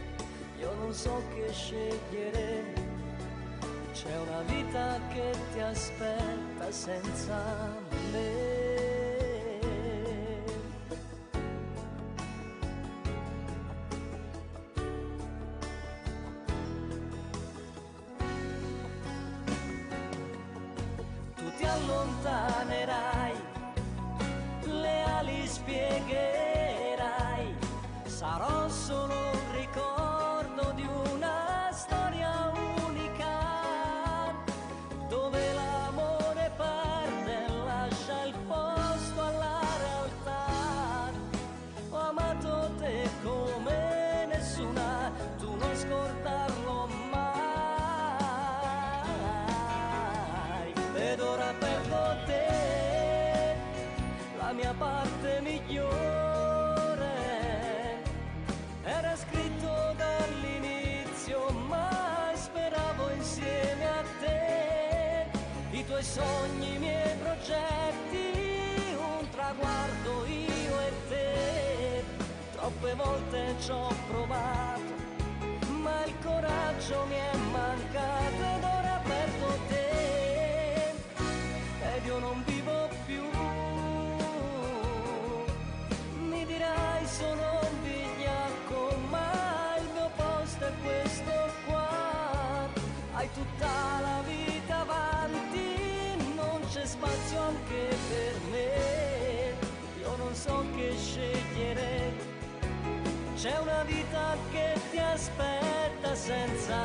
Speaker 12: Io non so che scegliere, c'è una vita che ti aspetta senza me. Allontanerai, le ali spiegherai, sarò solo un ricordo di una storia unica, dove l'amore parte e lascia il posto alla realtà. Ho amato te come nessuna, tu non scordarlo mai. Ed ora perdo te, la mia parte migliore, era scritto dall'inizio, ma speravo insieme a te, i tuoi sogni, i miei progetti, un traguardo io e te. Troppe volte ci ho provato, ma il coraggio mi è mancato ed ora perdo te. Ed io non vivo più, mi dirai sono un vigliacco, ma il mio posto è questo qua. Hai tutta la vita avanti, non c'è spazio anche per me. Io non so che scegliere, c'è una vita che ti aspetta senza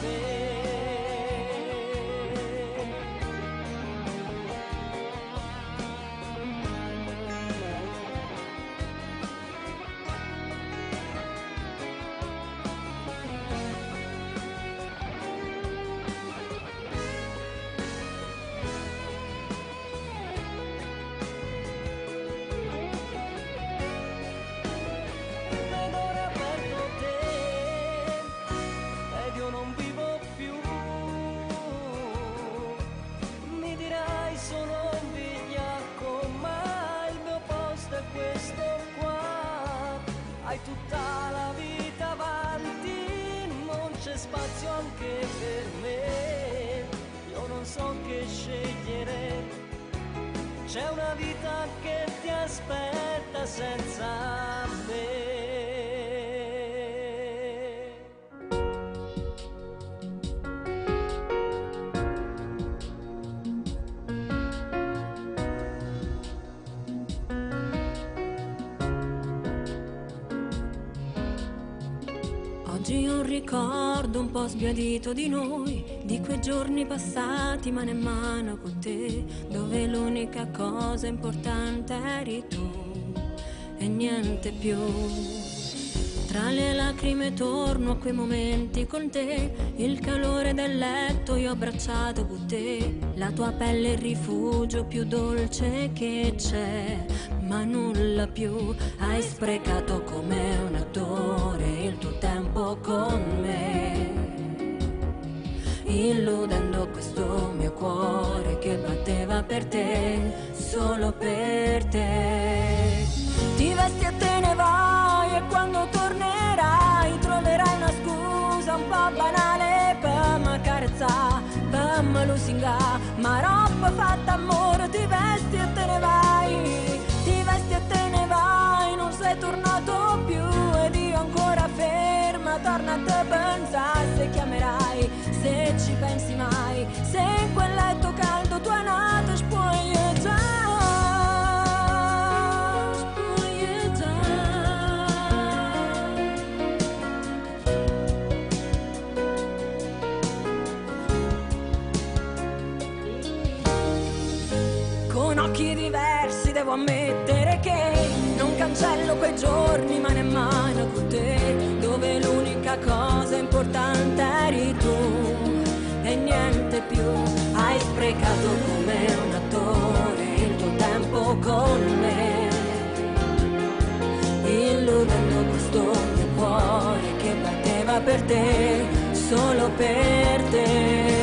Speaker 12: me. Hai tutta la vita avanti, non c'è spazio anche per me. Io non so che scegliere, c'è una vita che ti aspetta senza me.
Speaker 6: Oggi ho un ricordo un po' sbiadito di noi, di quei giorni passati mano in mano con te, dove l'unica cosa importante eri tu e niente più. Tra le lacrime torno a quei momenti con te, il calore del letto io ho abbracciato con te, la tua pelle è il rifugio più dolce che c'è, ma nulla più, hai sprecato come un attore il tuo tempo con me, illudendo questo mio cuore che batteva per te, solo per te. Ti vesti e te ne vai e quando tornerai troverai una scusa un po' banale per m'accarezzare, per me lusingare, ma roba fatta amore. Ti vesti e te ne vai, ti vesti e te ne vai, non sei tornato più ed io ancora ferma, torna a te pensare se chiamerai, se ci pensi mai, se in quel letto caldo tu hai nato e spoglieggiare. Con occhi diversi devo ammettere che non cancello quei giorni ma nemmeno con te, dove l'unica cosa importante eri tu e niente più, hai sprecato come un attore il tuo tempo con me, illudendo questo mio cuore che batteva per te, solo per te.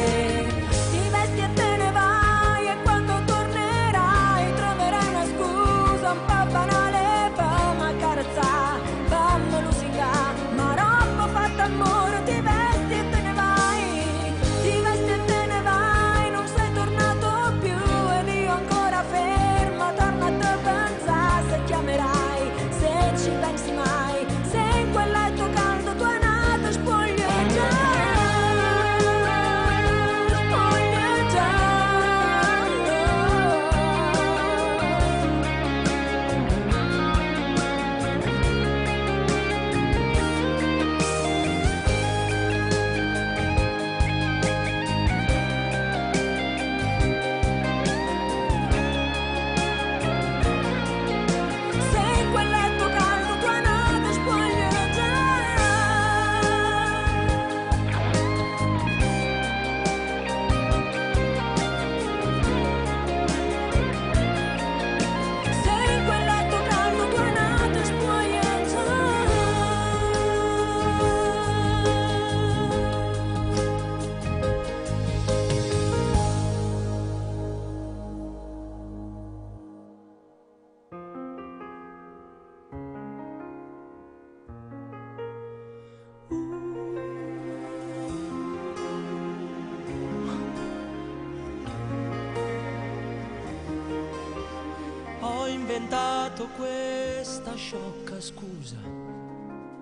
Speaker 12: Inventato questa sciocca scusa,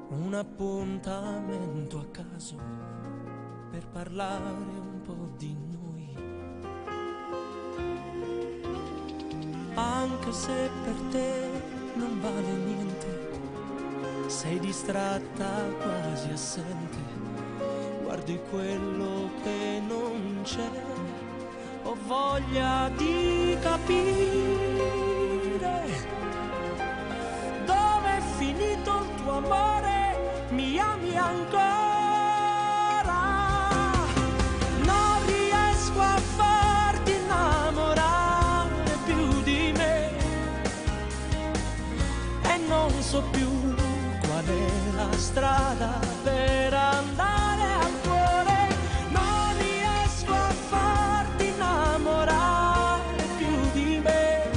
Speaker 12: un appuntamento a caso per parlare un po' di noi, anche se per te non vale niente, sei distratta, quasi assente, guardi quello che non c'è, ho voglia di capire dove è finito il tuo amore, mi ami ancora, non riesco a farti innamorare più di me e non so più qual è la strada per andare al cuore, non riesco a farti innamorare più di me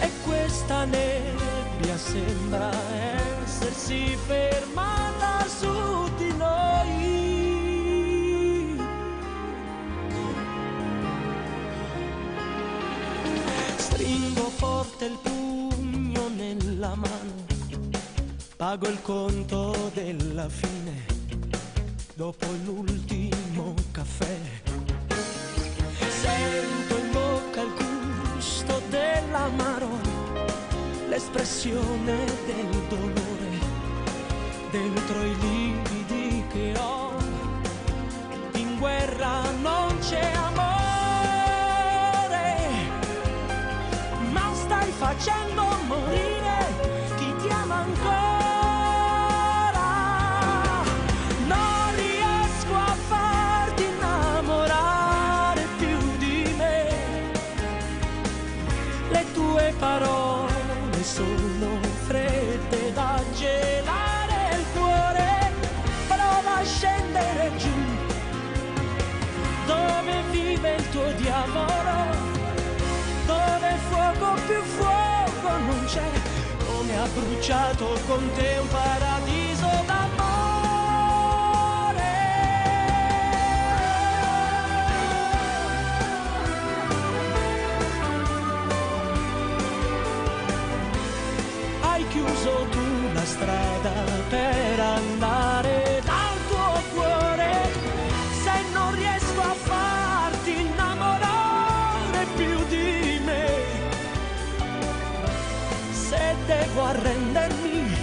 Speaker 12: e questa nebbia sembra essersi fermata su di noi. Stringo forte il pugno nella mano, pago il conto della fine, dopo l'ultimo caffè. Sento in bocca il gusto dell'amaro, l'espressione del dolore, dentro i lividi che ho, in guerra non c'è amore, ma stai facendo morire chi ti ama ancora.
Speaker 9: bruciato con te un paradiso d'amore. Hai chiuso tu la strada per andare dal tuo cuore, se non riesco a farti innamorare più di me, se devo arrendermi,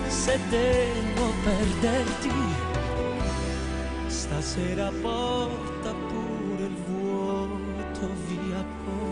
Speaker 9: se devo perderti, stasera porta pure il vuoto via con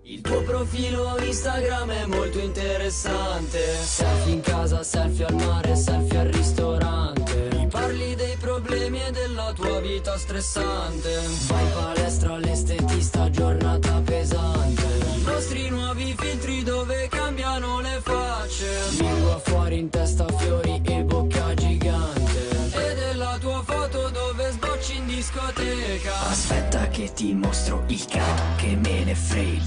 Speaker 12: Il tuo profilo Instagram è molto interessante. Selfie in casa, selfie al mare, selfie al ristorante. Mi parli dei problemi e della tua vita stressante. Vai in palestra all'estetista, giornata pesante. I nostri nuovi filtri dove cambiano le facce. Lingua fuori, in testa fiori e bocca gigante. E della tua foto dove sbocci in discoteca. Aspetta che ti mostro il cavo, che me ne frega.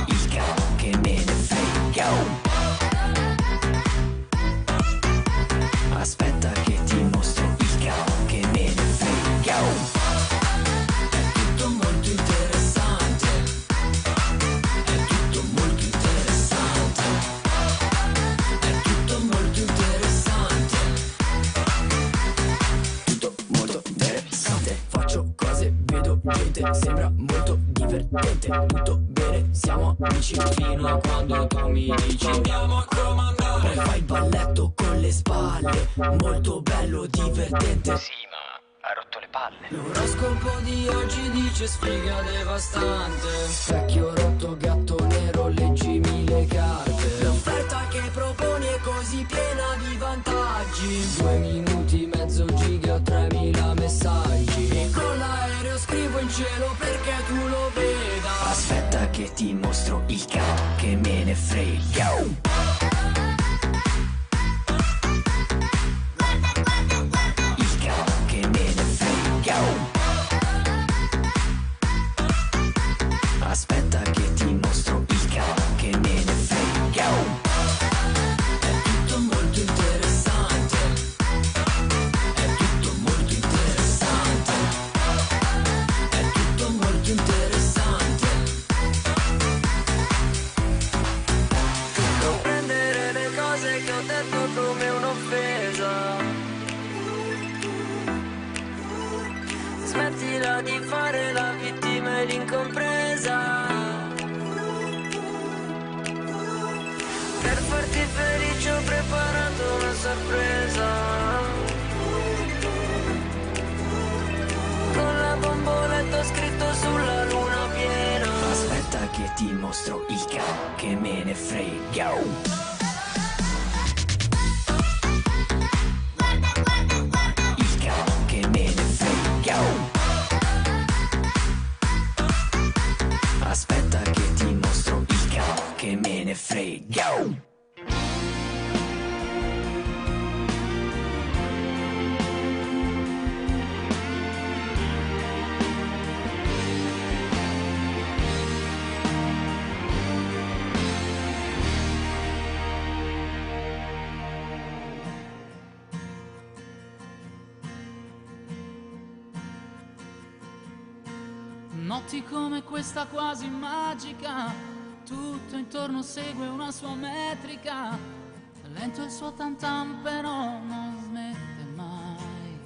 Speaker 12: Il cavo che me ne frega. Aspetta che ti mostro il cavo, che me ne frega. È tutto molto interessante. È tutto molto interessante. È tutto molto interessante. Tutto molto interessante. Faccio cose, vedo gente, sembra molto divertente. Tutto bene, siamo amici fino a quando tu mi dici andiamo a comandare. Poi fai il balletto con le spalle, molto bello, divertente. Sì, ma ha rotto le palle. L'oroscopo di oggi dice sfiga devastante. Specchio rotto, gatto nero, leggimi le carte. L'offerta che proponi è così piena di vantaggi. 2 minuti, mezzo giga, 3000 messaggi. E con l'aereo scrivo in cielo perché tu lo veda. Aspetta che ti mostro il cavo, che me ne frega. Aspetta che ti mostro il cavo, che me ne frega. È tutto molto interessante. È tutto molto interessante. È tutto molto interessante. Non prendere le cose che ho detto come un'offesa. Smettila di fare la vittima e l'incompresa. Per farti felice ho preparato una sorpresa. Con la bomboletta ho scritto sulla luna piena. Aspetta che ti mostro il cavo, che me ne frega. Aspetta che ti mostro il cavo, che me ne frega.
Speaker 1: Notti come questa quasi magica, tutto intorno segue una sua metrica. Lento il suo tam tam però non smette mai.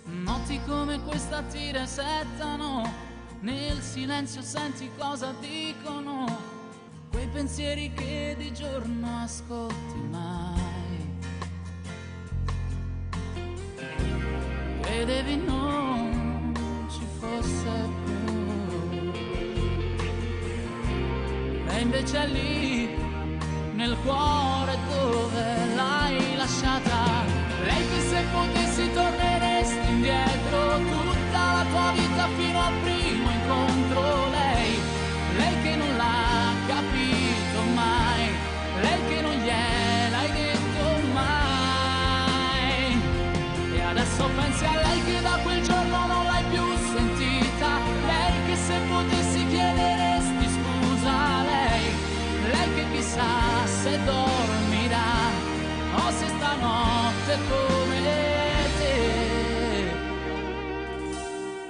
Speaker 1: Notti come questa ti resettano, nel silenzio senti cosa dicono, quei pensieri che di giorno ascolti mai. Credevi non ci fosse più, e invece è lì nel cuore dove l'hai lasciata. Lei che se potessi torneresti indietro tutta la tua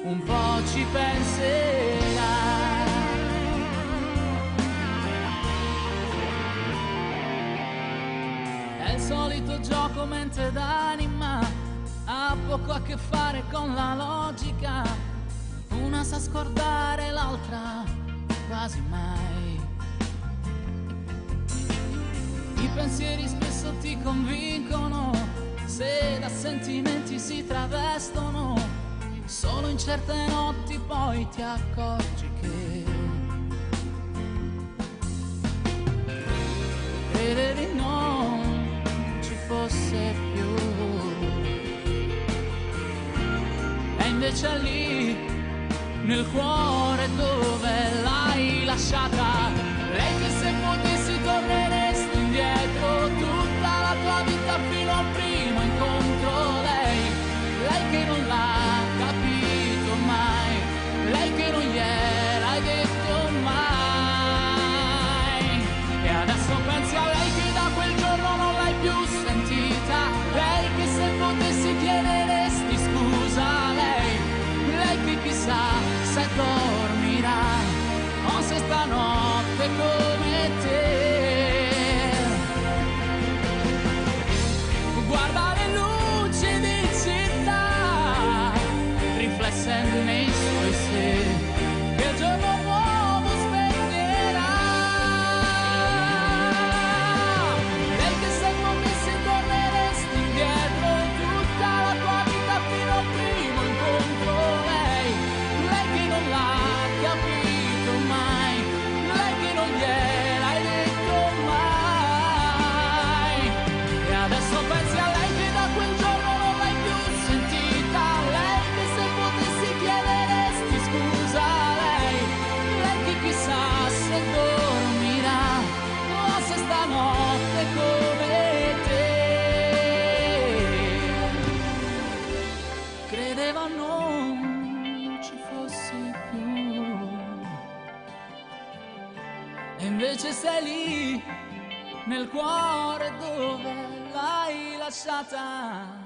Speaker 1: un po' ci penserai. È il solito gioco mente d'anima, ha poco a che fare con la logica, una sa scordare l'altra quasi mai. I pensieri spesso ti convincono, se da sentimenti si travestono, solo in certe notti poi ti accorgi che credevi non ci fosse più, e invece è lì nel cuore dove l'hai lasciata. Lei che se potessi torneresti indietro tutta la tua vita fino al primo incontro. Lei che non l'ha capito mai, lei che non gli era detto mai. E adesso pensi a lei che da quel giorno non l'hai più sentita, lei che se potessi chiederesti scusa, lei che chissà se dormirà o se stanotte come te. Guarda le luci di città riflesse nei suoi sé, che il giorno nuovo spegnerà. Lei che se potessi torneresti indietro tutta la tua vita fino al primo incontro. Lei che non l'ha capito mai, lei che non gliel'hai detto mai. E adesso pensi a lei che da quel giorno non l'hai più sentita, lei che se potessi chiederesti scusa, lei che chissà se dormirà o se stanotte come te. Credeva non ci fossi più, e invece sei lì nel cuore dove l'hai lasciata.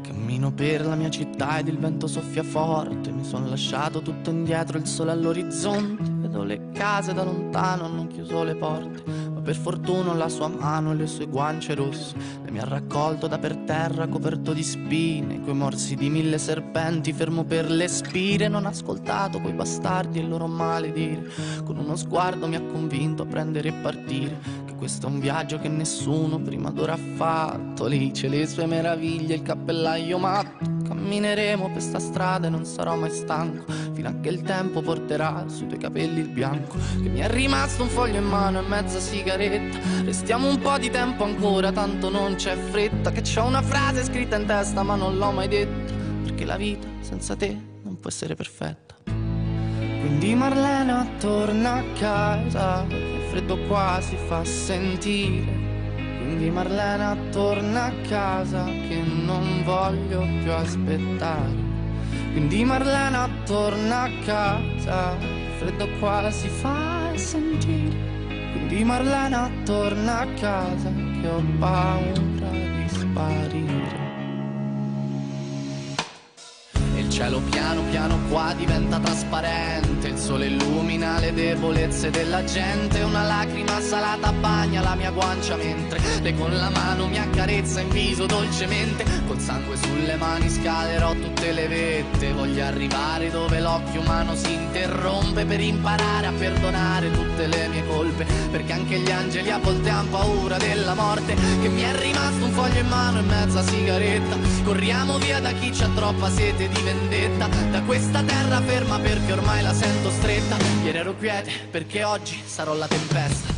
Speaker 1: Cammino per la mia città ed il vento soffia forte, mi sono lasciato tutto indietro, il sole all'orizzonte, vedo le case da lontano, hanno chiuso le porte, ma per fortuna la sua mano e le sue guance rosse, lei mi ha raccolto da per terra coperto di spine, coi morsi di 1000 serpenti, fermo per le spire, non ho ascoltato quei bastardi e il loro maledire, con uno sguardo mi ha convinto a prendere e partire, che questo è un viaggio che nessuno prima d'ora ha fatto, lì c'è le sue meraviglie, il cappellaio matto, cammineremo per sta strada e non sarò mai stanco, fino a che il tempo porterà sui tuoi capelli il bianco, che mi è rimasto un foglio in mano e mezza sigaretta, restiamo un po' di tempo ancora, tanto non c'è fretta, che c'ho una frase scritta in testa ma non l'ho mai detta, perché la vita senza te non può essere perfetta. Quindi Marlena torna a casa, il freddo qua si fa sentire. Quindi Marlena torna a casa che non voglio più aspettare. Quindi Marlena torna a casa, il freddo qua si fa sentire. Quindi Marlena torna a casa che ho paura di sparire. Il cielo piano piano qua diventa trasparente, il sole illumina le debolezze della gente, una lacrima salata bagna la mia guancia mentre lei con la mano mi accarezza in viso dolcemente, col sangue sulle mani scalerò tutte le vette, voglio arrivare dove l'occhio umano si interrompe per imparare a perdonare tutte le mie colpe, perché anche gli angeli a volte han paura della morte, che mi è rimasto un foglio in mano e mezza sigaretta, corriamo via da chi c'ha troppa sete di vendetta, da questa terra ferma perché ormai la sento stretta, ieri ero quiete perché oggi sarò la tempesta.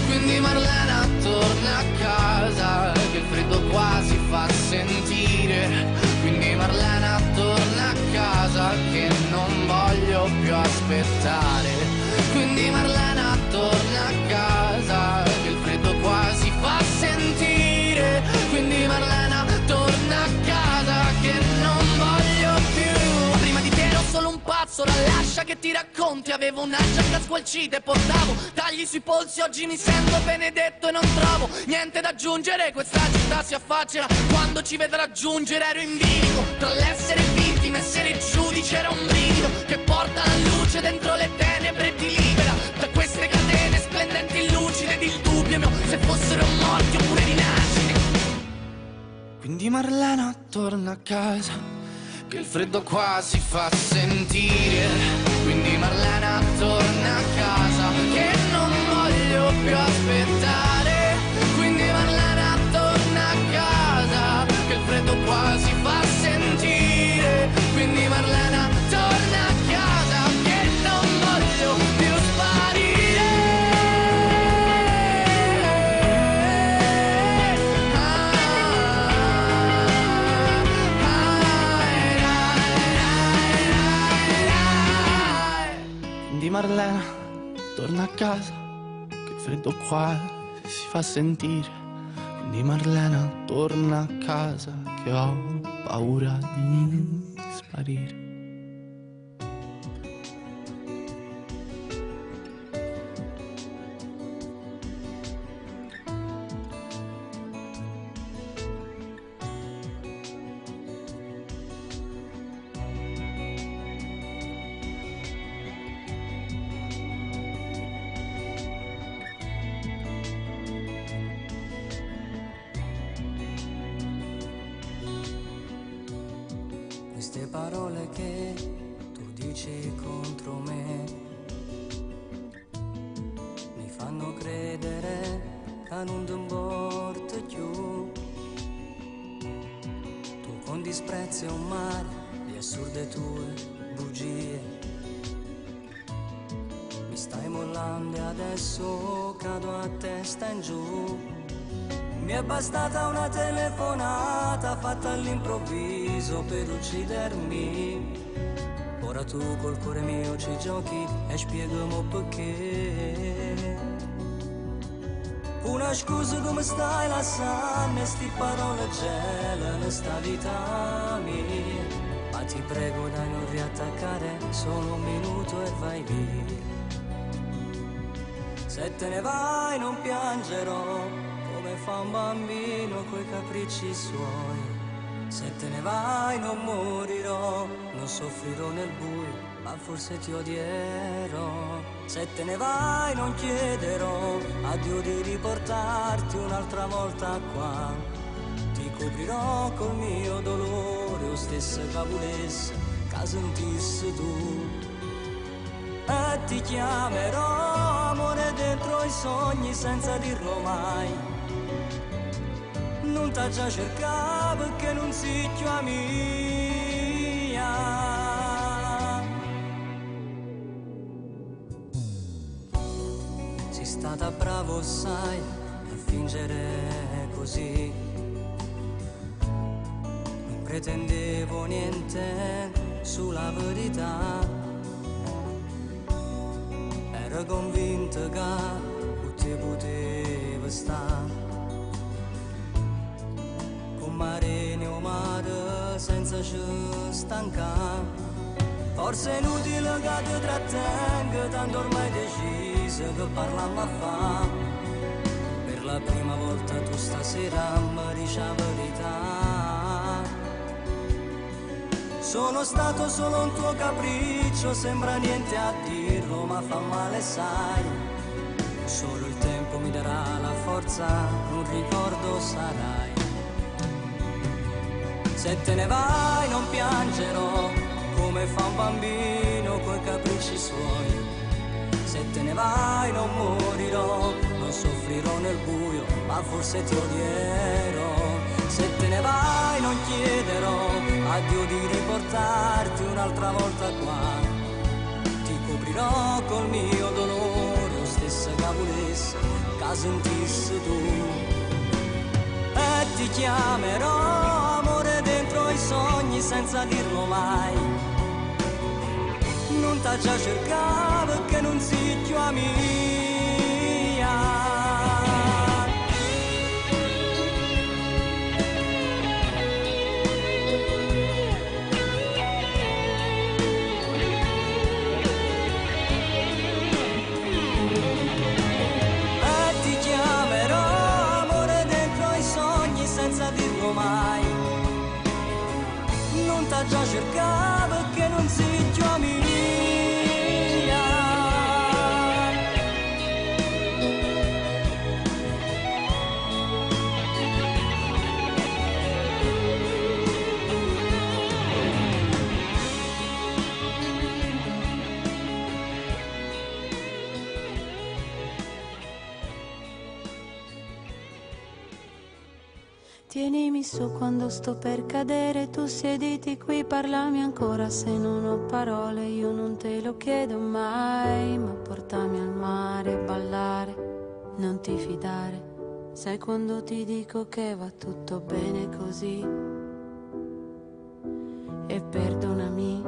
Speaker 1: Quindi Marlena torna a casa che il freddo qua si fa sentire, quindi Marlena torna a casa che non voglio più aspettare, quindi Marlena torna a casa che il freddo qua si fa sentire, quindi Marlena torna pazzo, la lascia che ti racconti. Avevo una giacca squalcita e portavo tagli sui polsi. Oggi mi sento benedetto e non trovo niente da aggiungere. Questa città si affaccerà quando ci vedrà giungere. Ero in bilico tra l'essere vittima e essere giudice. Era un brivido che porta la luce dentro le tenebre e ti libera da queste catene splendenti e lucide. Ed il dubbio mio se fossero morti oppure rinascite. Quindi Marlena torna a casa, che il freddo qua si fa sentire. Quindi Marlena torna a casa, che non voglio più aspettare. Quindi Marlena torna a casa, che il freddo qua si fa sentire. Quindi Marlena torna a casa, che non voglio più sparire. Quindi Marlena torna a casa, che il freddo qua si fa sentire. Quindi Marlena torna a casa, che ho paura di sparire.
Speaker 12: Queste parole che tu dici contro me mi fanno credere che non ti importa più. Tu con disprezzo e un mare di assurde tue bugie mi stai mollando e adesso cado a testa in giù. Mi è bastata una telefonata fatta all'improvviso per uccidermi. Ora tu col cuore mio ci giochi e spiegami perché. Una scusa come stai lasciando sti parole gelano sta vita mia. Ma ti prego dai non riattaccare solo un minuto e vai via. Se te ne vai non piangerò come fa un bambino coi capricci suoi. Se te ne vai non morirò, non soffrirò nel buio, ma forse ti odierò. Se te ne vai non chiederò a Dio di riportarti un'altra volta qua. Ti coprirò col mio dolore, o stessa che volesse che sentissi tu. E ti chiamerò amore dentro i sogni senza dirlo mai. Non t'ha già cercato perché non si chiama mia. Sei stata bravo, sai, a fingere così. Non pretendevo niente sulla verità. Ero convinto che con te potevo stare. Mare o mare senza ci stancare. Forse è inutile che ti trattenga, tanto ormai deciso che parliamo a fa. Per la prima volta tu stasera mi dici la verità. Sono stato solo un tuo capriccio, sembra niente a dirlo ma fa male sai. Solo il tempo mi darà la forza, un ricordo sarai. Se te ne vai non piangerò come fa un bambino coi capricci suoi. Se te ne vai non morirò, non soffrirò nel buio, ma forse ti odierò. Se te ne vai non chiederò a Dio di riportarti un'altra volta qua. Ti coprirò col mio dolore, o stessa che volesse che sentissi tu. E ti chiamerò dentro i sogni senza dirlo mai. Non t'ha già cercato perché non si chiama mia. non t'ha già cercato e che non si chiami.
Speaker 14: Tienimi su quando sto per cadere, tu siediti qui, parlami ancora se non ho parole, io non te lo chiedo mai, ma portami al mare a ballare, non ti fidare, sai quando ti dico che va tutto bene così, e perdonami,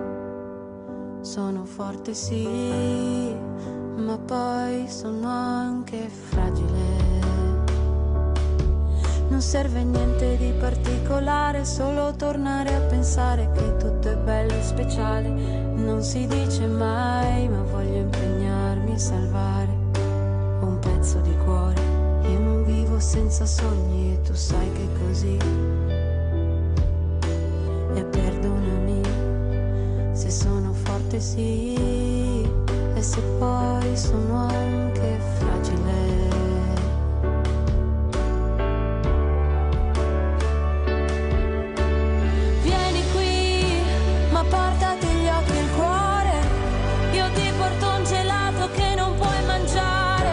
Speaker 14: sono forte sì, ma poi sono anche fragile. Non serve niente di particolare, solo tornare a pensare che tutto è bello e speciale. Non si dice mai, ma voglio impegnarmi a salvare un pezzo di cuore. Io non vivo senza sogni e tu sai che è così. E perdonami se sono forte sì, e se poi sono anche fragile. Portati gli occhi e il cuore, io ti porto un gelato che non puoi mangiare,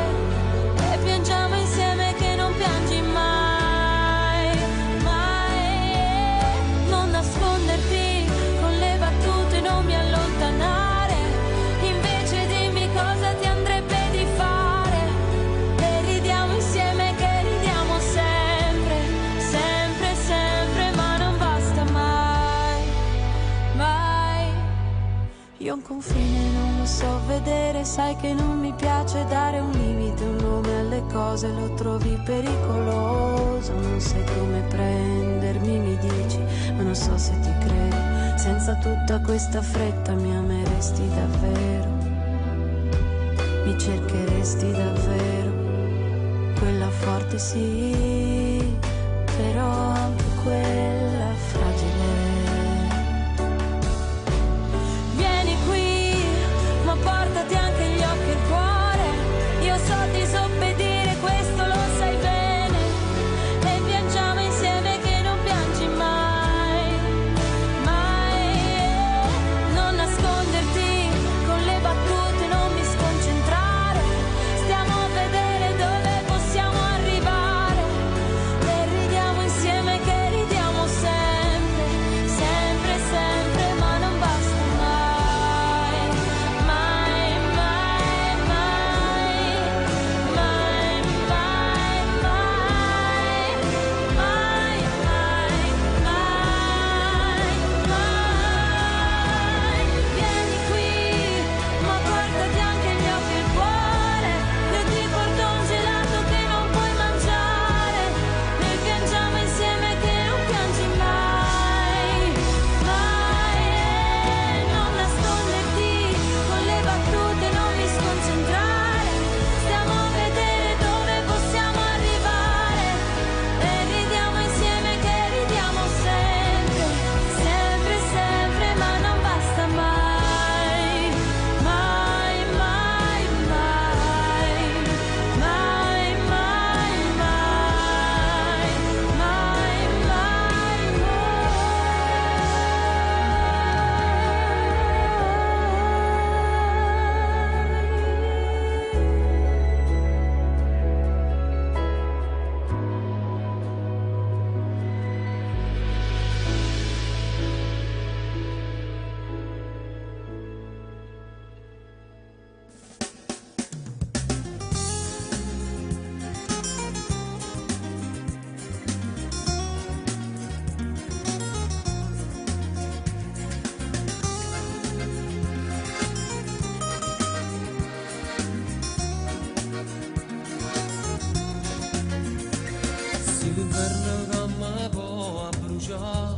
Speaker 14: e piangiamo insieme che non piangi mai, mai. Non nasconderti con le battute, non mi allontanare, invece dimmi cosa ti andrebbe di fare, e ridiamo insieme che ridiamo sempre, sempre, sempre, ma non basta mai, mai. Io un confine non lo so vedere, sai che non mi piace dare un limite, un nome alle cose, lo trovi pericoloso, non sai come prendermi, mi dici, ma non so se ti credo, senza tutta questa fretta mi ameresti davvero, mi cercheresti davvero, quella forte sì, però anche quella fragile. Portati anche gli occhi e il cuore, io so disobbedire, questo lo sai bene, e piangiamo insieme che non piangi mai, mai. Non nasconderti con le battute, non mi sconcentrare, stiamo a vedere dove possiamo arrivare, e ridiamo insieme che ridiamo sempre, sempre, sempre, ma non basta mai.
Speaker 15: l'inverno che mi può bruciare,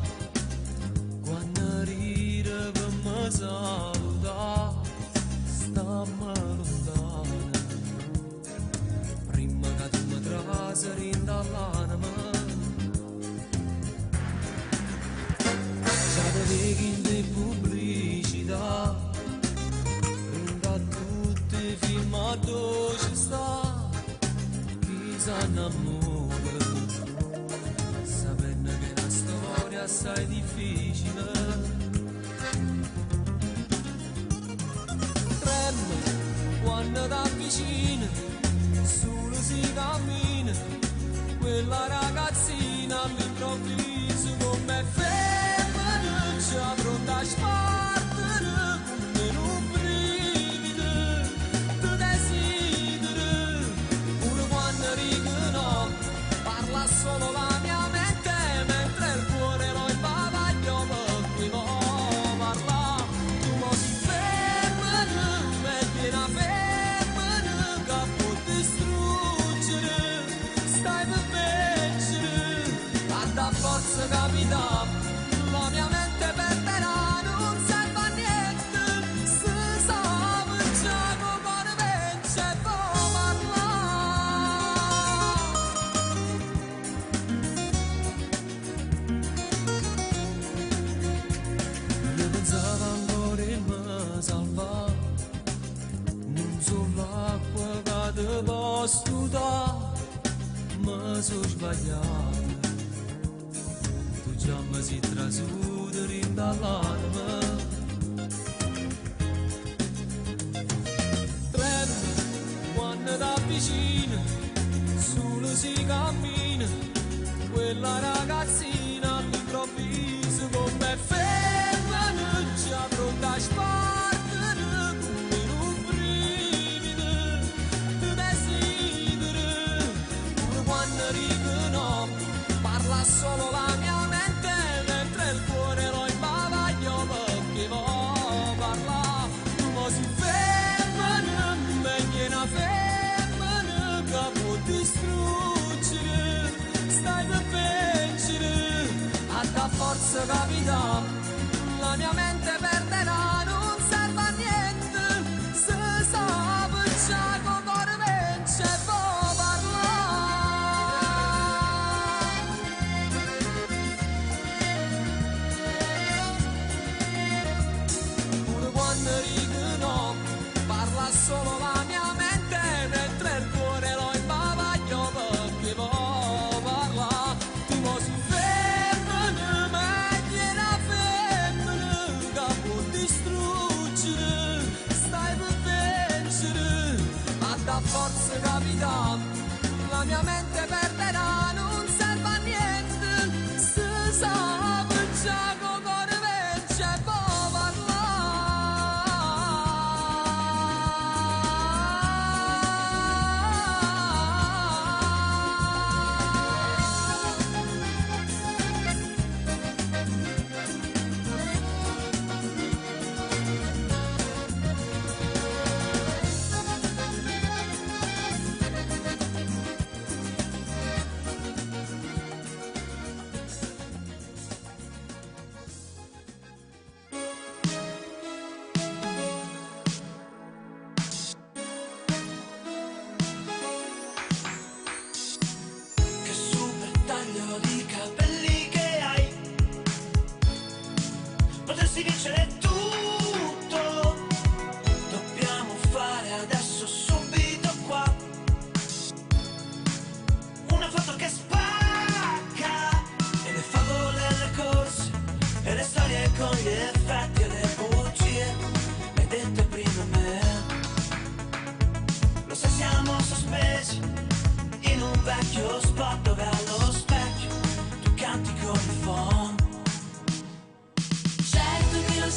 Speaker 15: quando ride per me saluta, stammi lontana, prima che tu mi traseri dall'anima. Sa te assai difficile. Tremmo quando t'avvicini, solo si cammina, quella ragazzina all'improvviso come femminuccia pronta a spartere come in un brivido ti desideri, pure quando dico no, parla solo la mia mente mentre il cuore lo imbavaglio perché no parla, tu mo si femmina, è piena femmina che può distruggere, stai per vincere, tanta forza capita, la mia mente perderà, non serve a niente, se sa già come vence può parlare. Io pensavo ancora in me salva, non so l'acqua che ti posso dare, ma sono sbagliato. Tu già mi sei trasuto dall'anima. Tremmo quando t'avvicini, solo si cammina, quella ragazzina all'improvviso come femminuccia pronta a spartere come in un brivido ti desideri, pure quando dico no, parla solo la mia mente mentre il cuore lo imbavaglio perché vo parla, tu mo si femmina, è una femmina che può distruggere, stai per vincere, a da forza capita, la mia mente perderà, non serve a niente, se sa già come vence può parlare. Pure quando dico no, parla solo la mia mente mentre il cuore lo imbavaglio perché vo parla, tu mo si femmina, meglio una femmina che può distruggere, stai per vincere, ma da forza capita, la mia mente perderà, non serve a niente, se sa già come vence può parlare.
Speaker 16: Che super taglio di capelli che hai, potresti vincere tutto, dobbiamo fare adesso subito qua una foto che spacca, e le favole, le corse e le storie con gli effetti e le bugie, le hai dette prima me, lo sai siamo sospesi in un vecchio spot dove allo specchio tu canti con il phone.
Speaker 14: Certo che lo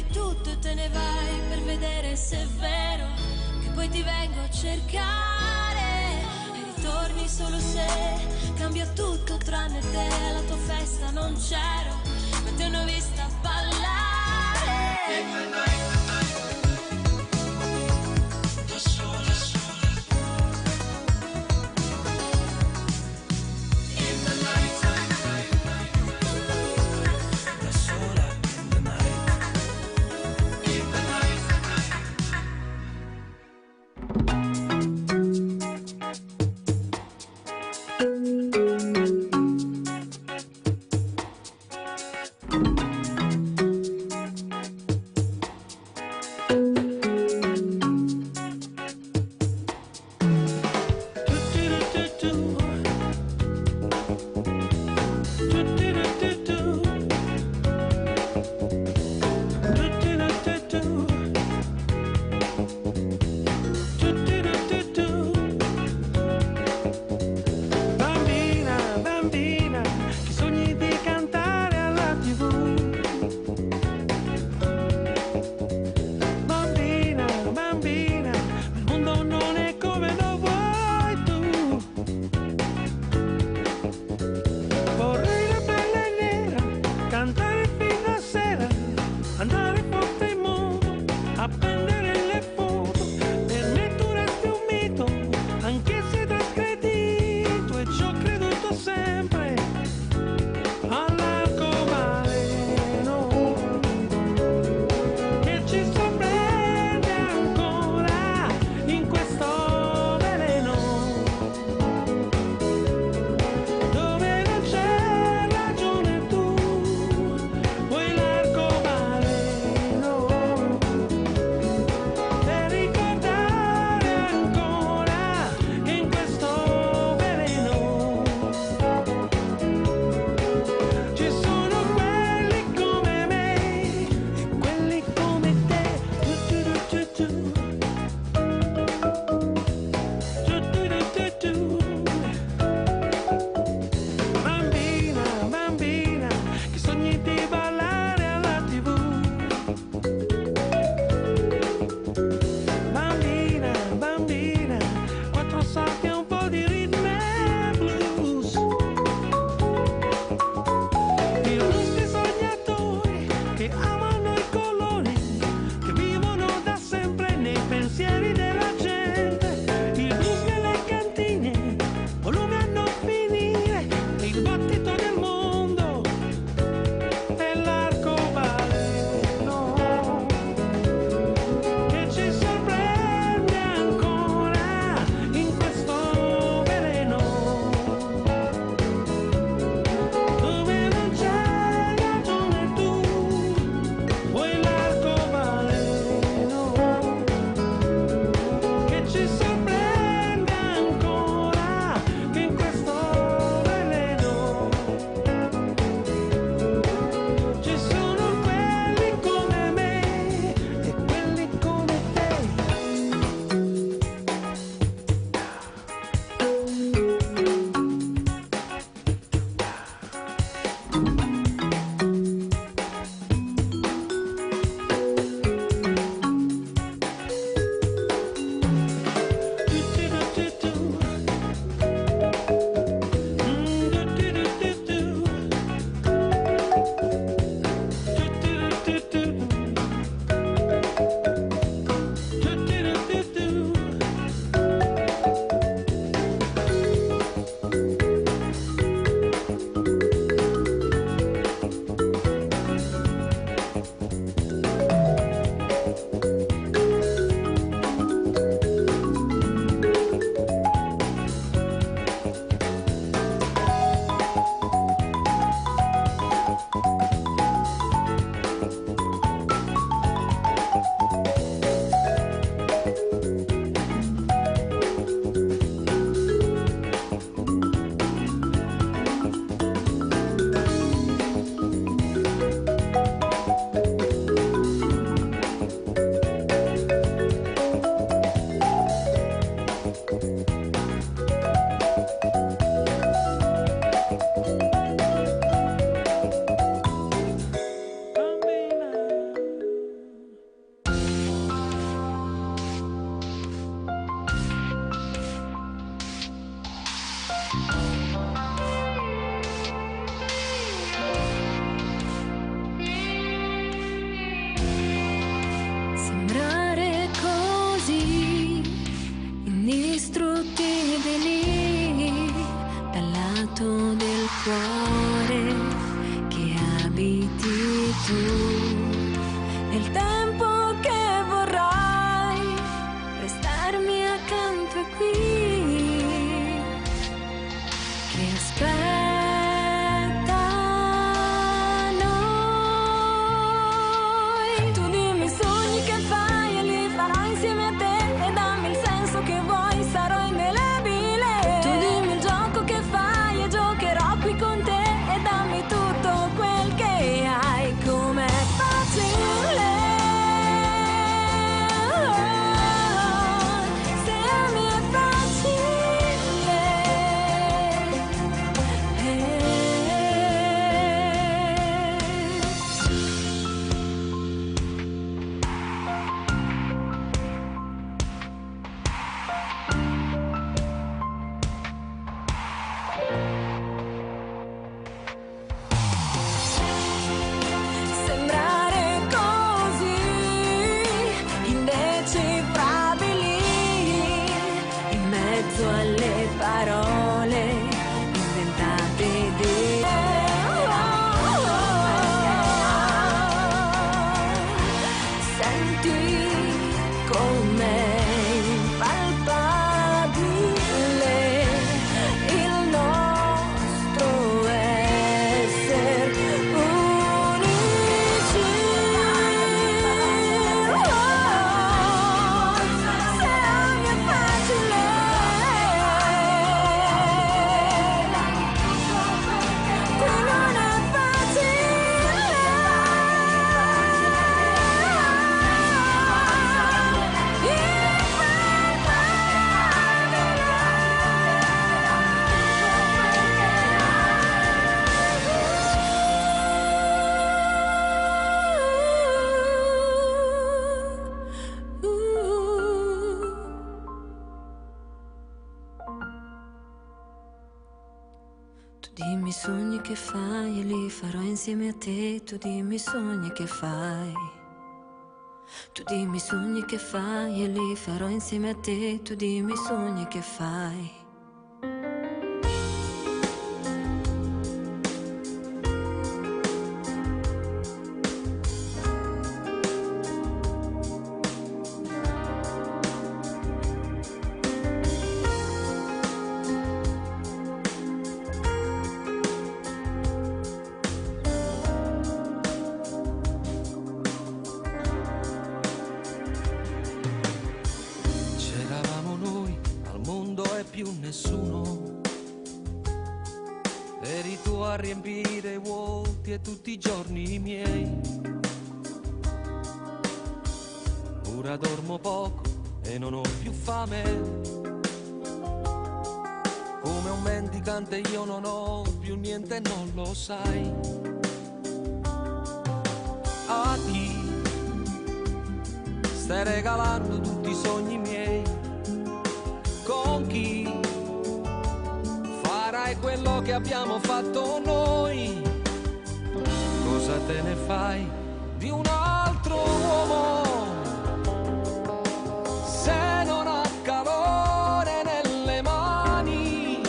Speaker 14: perdi tutto e te ne vai per vedere se è vero che poi ti vengo a cercare e ritorni solo se cambia tutto tranne te. Alla tua festa non c'ero, ma ti hanno vista ballare.
Speaker 6: meriti tu. È il tempo che vorrai restarmi accanto qui, che aspetta noi. Tu dimmi i sogni che fai e li farò insieme a te, e dammi il senso che vuoi, sarò indelebile. Tu dimmi il gioco che fai e giocherò qui con te, e dammi tutto quel che hai. Com'è facile se mi è facile, sembrare così indecifrabili in mezzo alle parole inventate di senti com'è impalpabile il nostro essere unici. Se ogni è facile, qui non è Tu dimmi i sogni che fai e li farò insieme a te. Tu dimmi i sogni che fai. Tu dimmi i sogni che fai e li farò insieme a te. Tu dimmi i sogni che fai.
Speaker 17: C'eravamo noi, al mondo e più nessuno. Eri tu a riempire i vuoti e tutti i giorni miei. Ora dormo poco e non ho più fame. Come un mendicante io non ho più niente e non lo sai. A chi stai regalando tutti i sogni miei? Con chi farai quello che abbiamo fatto noi? Cosa te ne fai di un altro uomo se non ha calore nelle mani,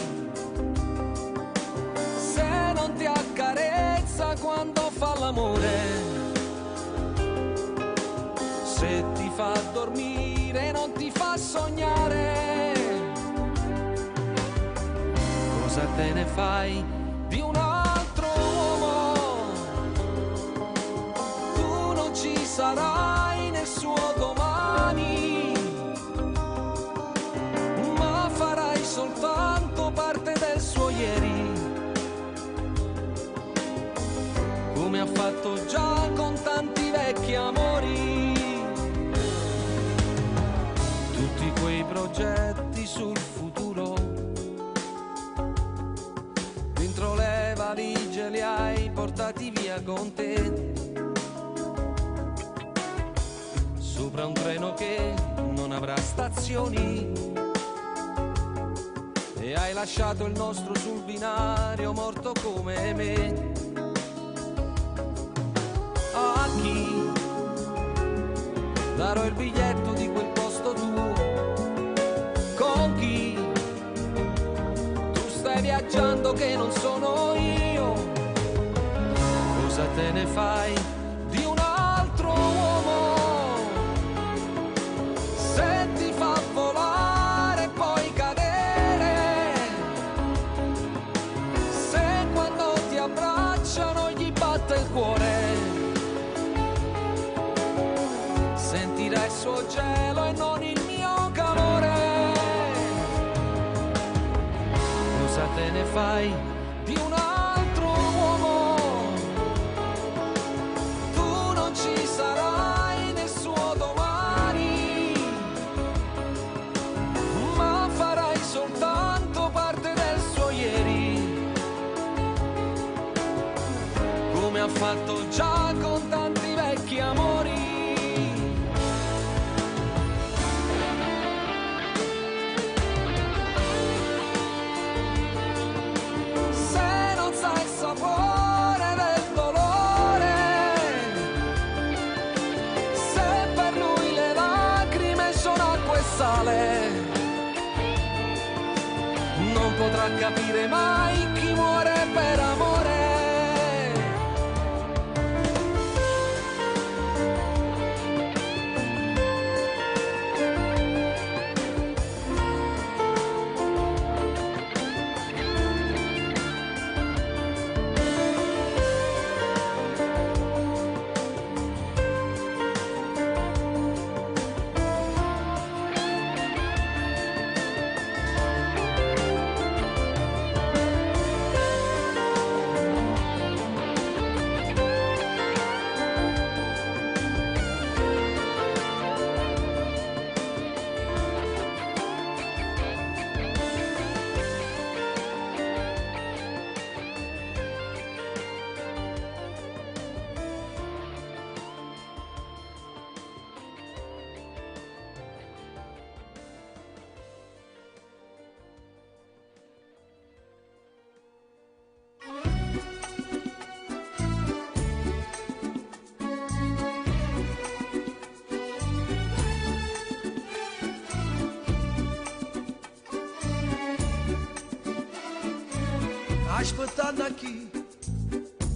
Speaker 17: se non ti accarezza quando fa l'amore, se ti fa dormire non ti fa sognare? Cosa te ne fai di un altro uomo? Tu non ci sarai nel suo domani, ma farai soltanto parte del suo ieri, come ha fatto già con tanti vecchi amori. Tutti quei progetti sul futuro, dentro le valigie li hai portati via con te, sopra un treno che non avrà stazioni, e hai lasciato il nostro sul binario morto come me. A chi darò il biglietto di quel posto tuo? Con chi tu stai viaggiando che non sono io? Cosa te ne fai di un altro uomo? Se ti fa volare poi cadere, se quando ti abbracciano gli batte il cuore, sentirai il suo gelo e non il mio calore. Cosa te ne fai di un altro uomo? Tu non ci sarai nel suo domani, ma farai soltanto parte del suo ieri, come ha fatto già con tanti vecchi amori. Non potrà capire mai chi muore per amore.
Speaker 18: Aspettando qui,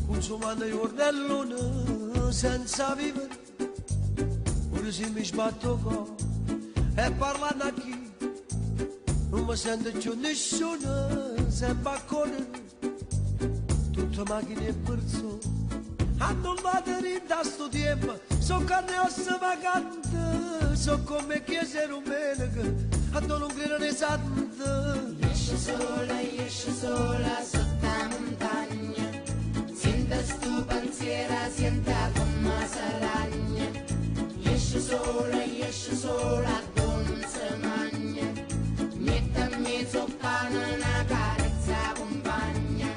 Speaker 18: consumando i ornelloni senza vivere, ora se mi sbatto il cuore e parlando qui, non mi sento più nessuno, sembra a correre, tutte macchine e persone, hanno in da sto tempo, so carne e ossa vagante, so come chiese rumeniche, hanno non credo ne sante. Esce sola sotto la montagna, senta sto pensiero, senta come si ragna. Esce sola, non si magna, mette a mezzo pane una carezza compagna.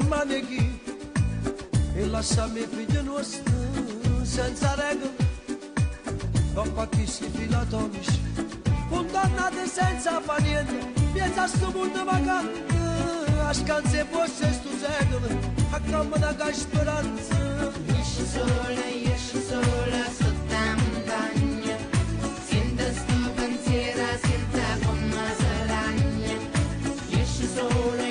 Speaker 18: Manichi e lasciami figlia nostra senza regole, dopo a chi si fila atomici, condannati senza fare niente, piazza a sto mondo vacante, a scanse fosse sto secolo, a campo da speranza. Esce sola sotto la montagna, sente sto pensiero, sente come si ragna. Esce sola,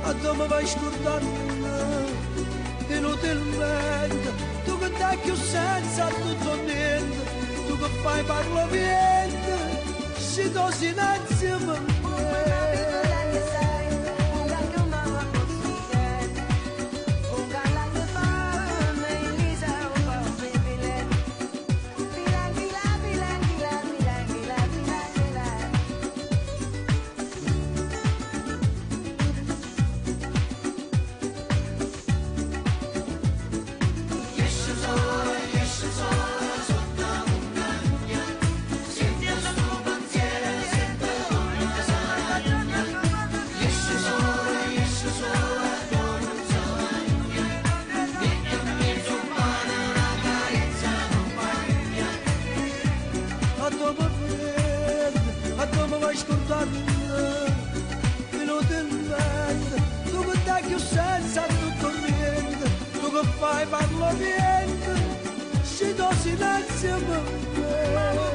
Speaker 18: a dove vai scordando inutilmente, tu che dai più senza tutto niente, tu che fai parlo niente, si do silenzio per me. scordato minuto in mente, tu che dai più senza tutto niente, tu che fai parlo niente, se do silenzio per me.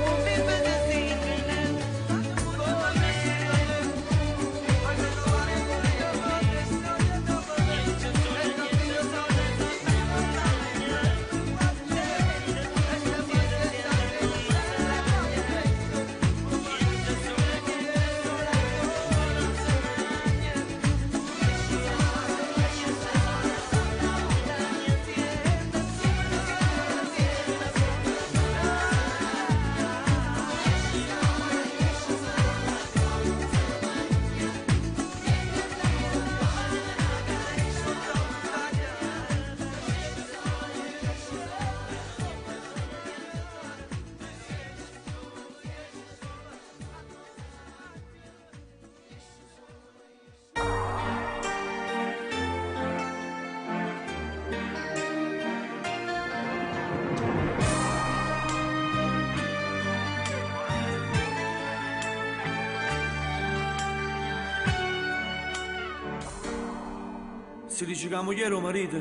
Speaker 3: Si dice che la moglie o marito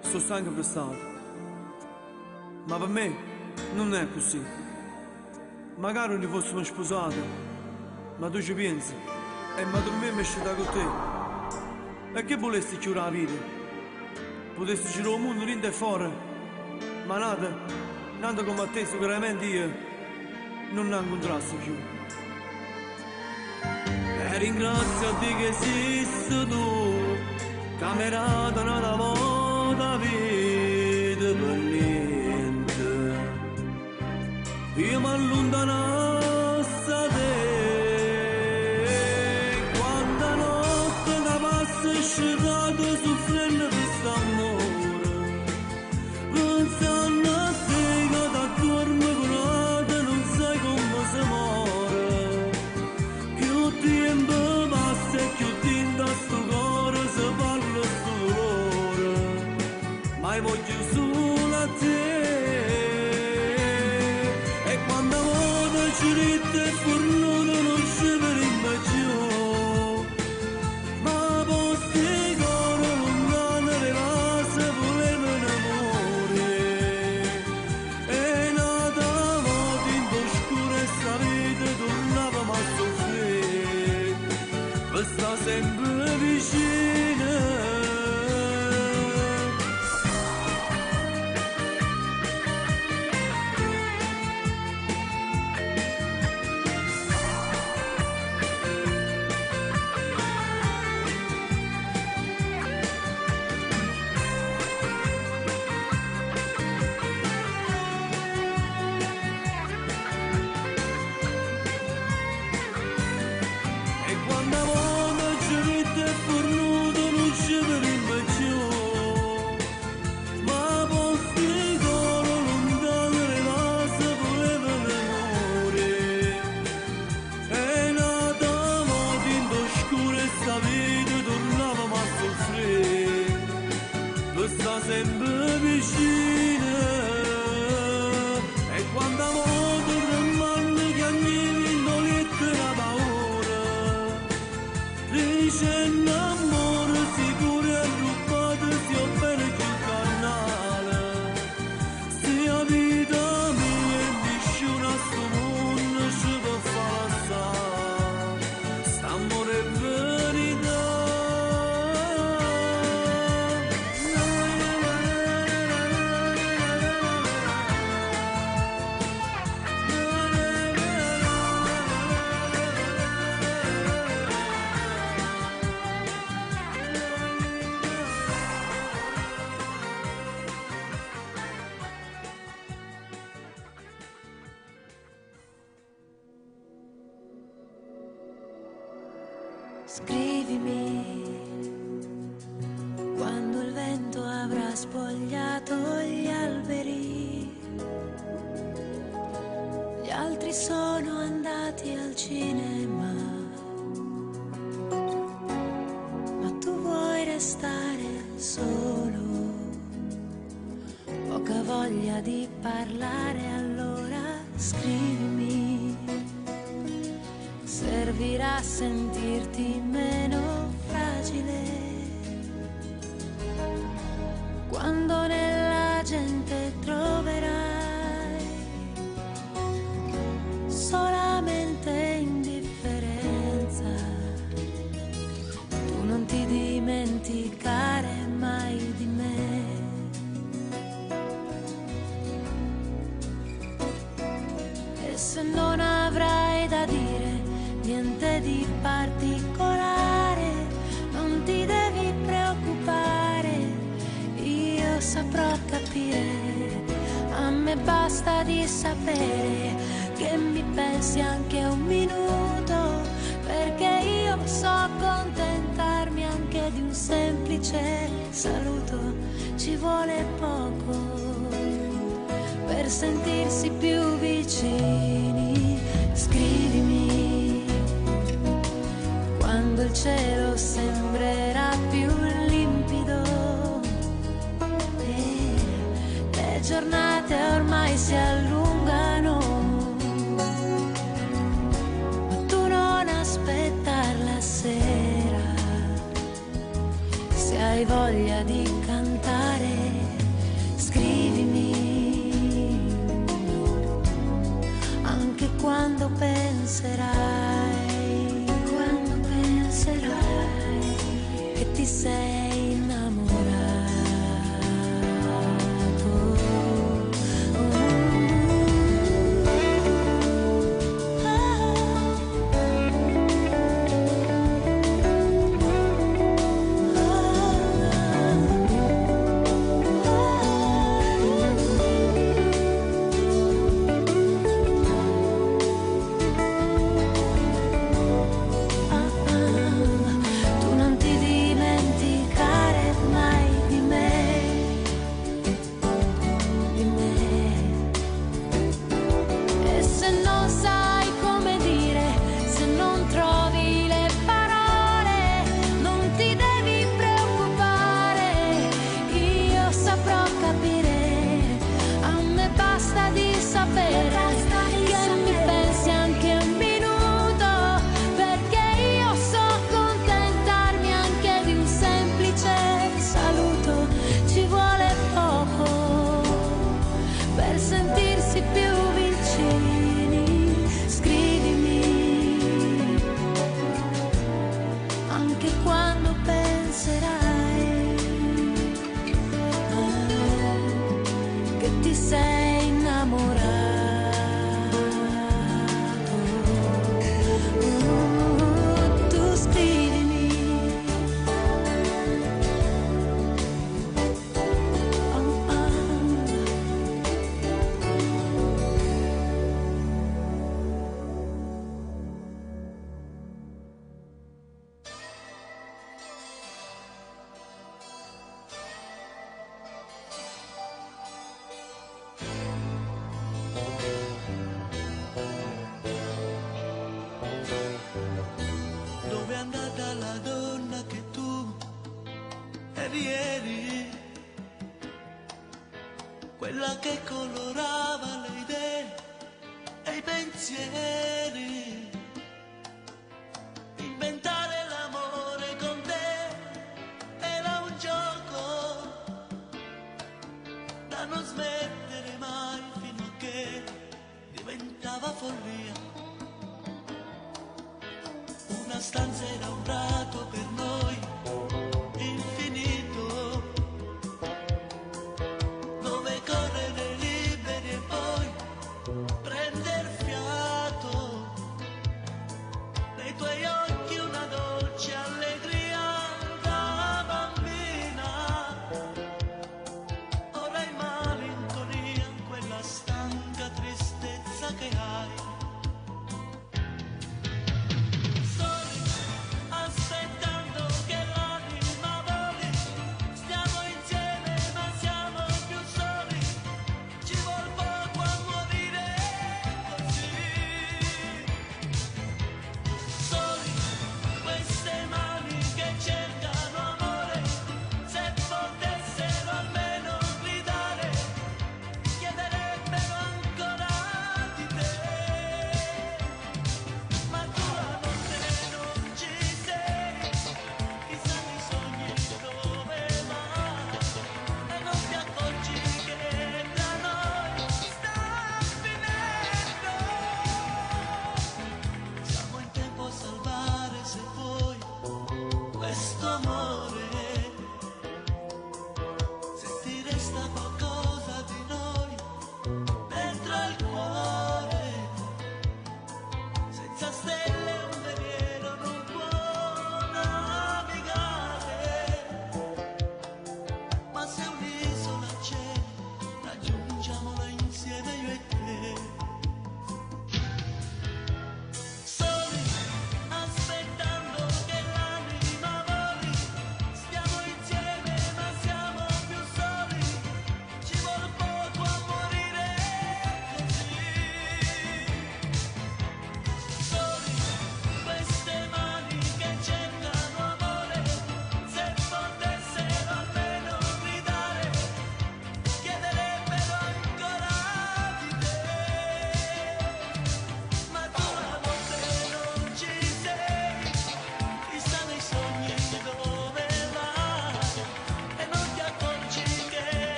Speaker 3: sono stanco prestato, ma per me non è così. Magari non fossimo sposati, ma tu ci pensi e ma tu me mi scelta con te. E che volessi chiudere la vita? Potessi girare il mondo dentro e fuori, ma nata come a te sicuramente io non ne incontrassi più. E ringrazio a te che esisti tu, camerata nata volta vita per niente. Io mi allontanassi da te, quanta notte da passa scerrato soffrendo per st'amore, pensando a te che da dorme curata non sai come si muore. Più tempo passa e più tinta sto cuore si parla sto dolore, ma voglio solo a te. E quando voto ci rite e fornuto non ci verimmo più, ma posti coro lontano le vase volevano amore. E nata volta in oscura e sta vita tornava a soffrire, per sta sempre vicina. E quando voto ci rite e fornuto non ci verimmo più, ma posti coro lontano le vase volevano amore. E nata volta in oscura e sta vita tornavamo a soffrire, per sta sempre vicina. E quando voto tremando che annivi in dolette la paura, dicendo amore sicuro e rubato sia bene che il canale, sia vita mia e nessuno a sto mondo ci può far stare, st'amore è verità.
Speaker 14: Scrivimi quando il vento avrà spogliato gli alberi, gli altri sono andati al cinema, ma tu vuoi restare solo, poca voglia di parlare, allora scrivimi. Se servirà a sentirti meno fragile. Quando nella gente troverai solamente indifferenza, tu non ti dimenticare mai di me. E se non avrai da dire niente di particolare, non ti devi preoccupare, io saprò capire. A me basta di sapere che mi pensi anche un minuto, perché io so accontentarmi anche di un semplice saluto. Ci vuole poco per sentirsi più vicini. Scrivimi quando il cielo sembrerà più limpido e le giornate ormai si allungano, ma tu non aspettar la sera. Se hai voglia di cantare, scrivimi anche quando penserai che ti sei innamorato.
Speaker 16: Dove è andata la donna che tu eri ieri? Quella che colorava le idee e i pensieri. Inventare l'amore con te era un gioco da non smettere mai, fino a che diventava follia. Una stanza era un prato per noi, infinito, dove correre liberi e poi prender fiato. Nei tuoi occhi una dolce allegria da bambina, ora in malinconia quella stanca tristezza che hai. Chiederebbero ancora di te.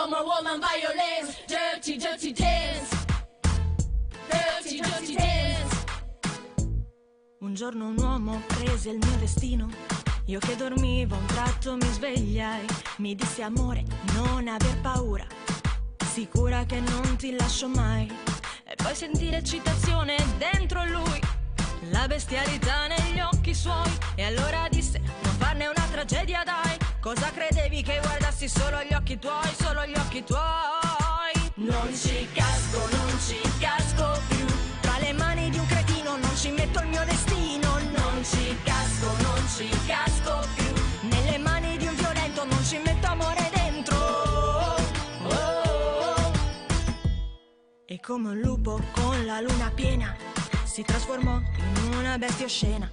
Speaker 14: No more woman violence. Dirty, dirty dance. Dirty, dirty dance.
Speaker 5: Un giorno un uomo prese il mio destino. Io che dormivo, a un tratto mi svegliai. Mi disse amore, non aver paura. Sicura che non ti lascio mai. E poi sentii l'eccitazione dentro lui, la bestialità negli occhi suoi. E allora disse, non farne una tragedia dai. Cosa credevi che guardassi solo gli occhi tuoi, solo gli occhi tuoi? Non ci casco più. Tra le mani di un cretino non ci metto il mio destino. Non ci casco più. Nelle mani di un violento non ci metto amore dentro. E come un lupo con la luna piena si trasformò in una bestia oscena.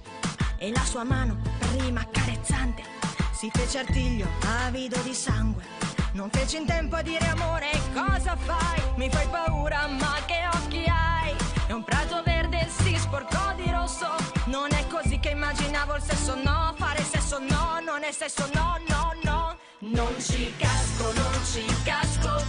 Speaker 5: E la sua mano, prima accarezzante, si fece artiglio avido di sangue. Non fece in tempo a dire amore, cosa fai? Mi fai paura, ma che occhi hai? E un prato verde si sporcò di rosso. Non è così che immaginavo il sesso, no. Fare sesso no, non è sesso, no, no, no. Non ci casco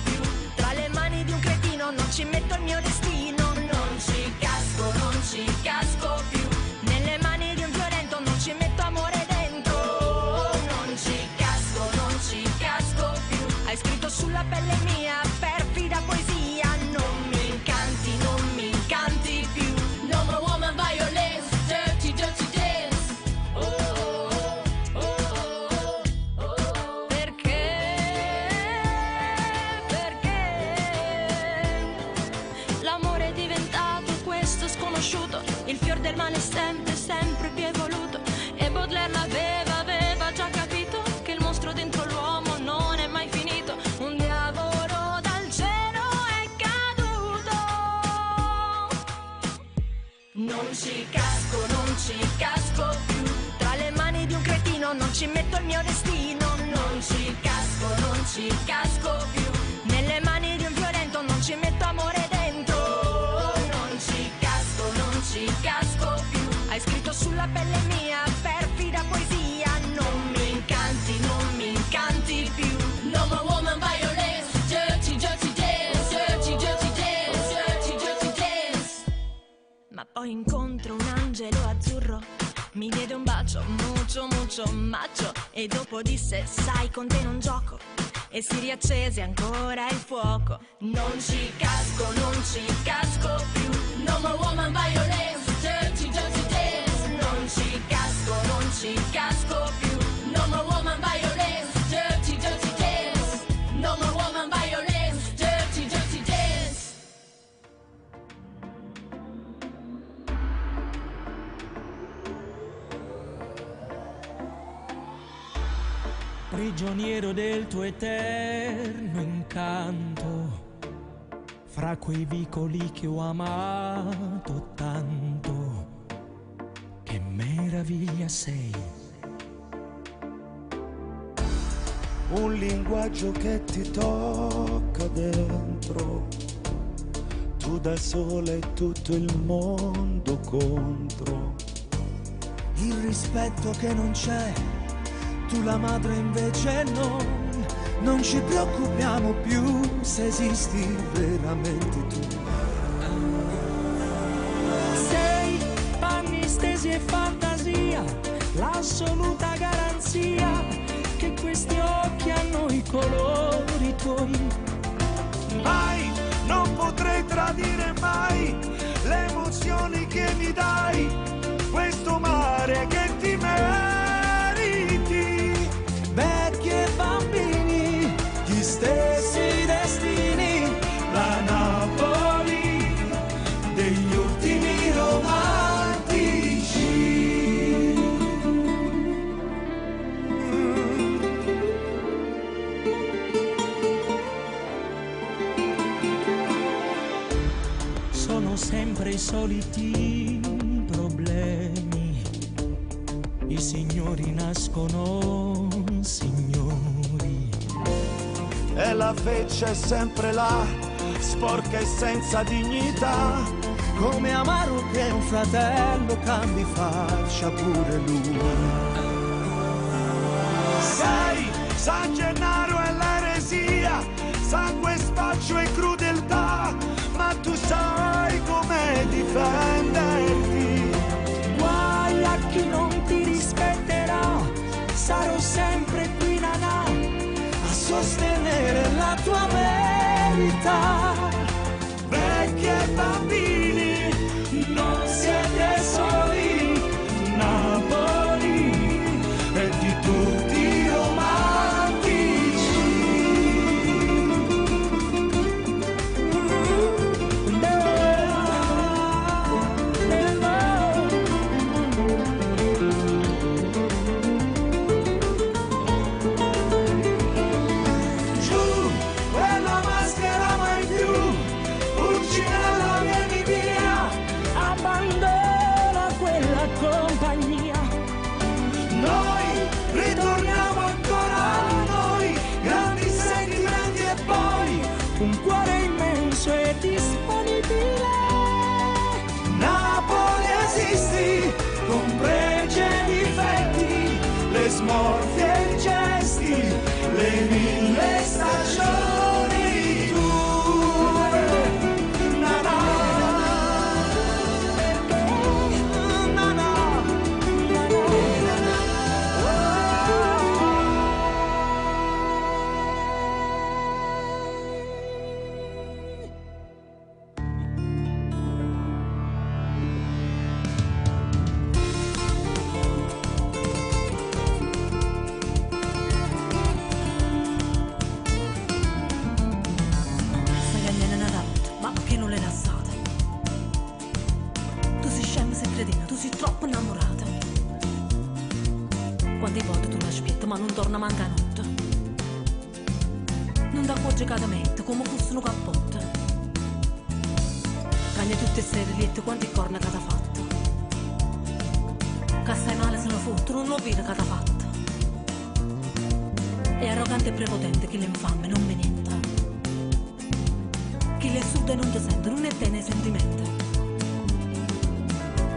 Speaker 5: più. Tra le mani di un cretino non ci metto il mio destino. Non ci casco più. Nelle mani di un violento non ci metto amore dentro. Non ci casco più. Hai scritto sulla pelle mia perfida poesia. Non mi incanti più.
Speaker 14: No more woman violence. Dirty, dirty dance.
Speaker 5: L'amore è diventato questo sconosciuto. Il fior del male è sempre, sempre più evoluto. E Baudelaire aveva già capito che il mostro dentro l'uomo non è mai finito. Un diavolo dal cielo è caduto.
Speaker 14: Non ci casco più.
Speaker 5: Tra le mani di un cretino non ci metto il mio destino.
Speaker 14: Non ci casco più.
Speaker 5: Nelle mani di un violento non ci metto amore dentro.
Speaker 14: Non ci casco più.
Speaker 5: Hai scritto sulla pelle mia perfida poesia. Non mi incanti più.
Speaker 14: No more woman violence. Dirty, dirty dance. Dirty, dirty dance. Dirty, dirty dance.
Speaker 5: Ma poi incontro un angelo azzurro. Mi diede un bacio, mucho macio. E dopo disse, sai con te non gioco. E si riaccese ancora il fuoco.
Speaker 14: Non ci casco più. No more woman violence. Dirty, dirty dance. Non ci casco più. No more woman violence. Dirty, dirty dance. No more woman violence. Dirty, dirty dance.
Speaker 9: Prigioniero del tuo eterno incanto, fra quei vicoli che ho amato tanto, che meraviglia sei.
Speaker 13: Un linguaggio che ti tocca dentro, tu da sola e tutto il mondo contro. Il rispetto che non c'è, tu la madre invece non ci preoccupiamo più se esisti veramente tu.
Speaker 9: Sei panni stesi e fantasia, l'assoluta garanzia che questi occhi hanno i colori tuoi.
Speaker 13: Mai, non potrei tradire mai le emozioni che mi dai, questo mare che ti meriti. Vecchi e bambini, gli stessi destini, la Napoli degli ultimi romantici.
Speaker 9: Sono sempre i soliti problemi, i signori nascono signori.
Speaker 13: E la feccia è sempre là, sporca e senza dignità, come amaro che un fratello cambi faccia pure lui. Sai, San Gennaro è l'eresia,
Speaker 3: sangue, spaccio e crudeltà, ma tu sai come difenderti.
Speaker 13: Guai a chi non ti rispetterà, sarò sempre qui nanà a sostenere la tua verità.
Speaker 3: Vecchi e bambini, non siete soli, Napoli è di tutti i romantici.
Speaker 13: Giù, quella maschera mai più, Pulcinella vieni via, abbandona quella compagnia.
Speaker 3: Noi ritorniamo ancora a noi, grandi sentimenti e poi
Speaker 13: un cuore immenso e disponibile.
Speaker 3: Napoli esisti, con pregi e difetti, le smorfie e i gesti, le 1000 stagioni tue. Na na, na na,
Speaker 2: Sai che ne è una notte, ma che non l'hai lassata. Tu sei scema, sei cretina, tu sei troppo innamorata. Quante volte tu l'aspetti, ma non torna manca notte. Non ti accorgi che ti mette come fosse un cappotto. Cagna tutte sere liette quante corna che ti ha fatto. Che stai male se ne fotte, non lo vede che ti ha fatto. È arrogante e prepotente che l'infame non me niente. Chi le suda e non ti sente, non è te nei sentimenti.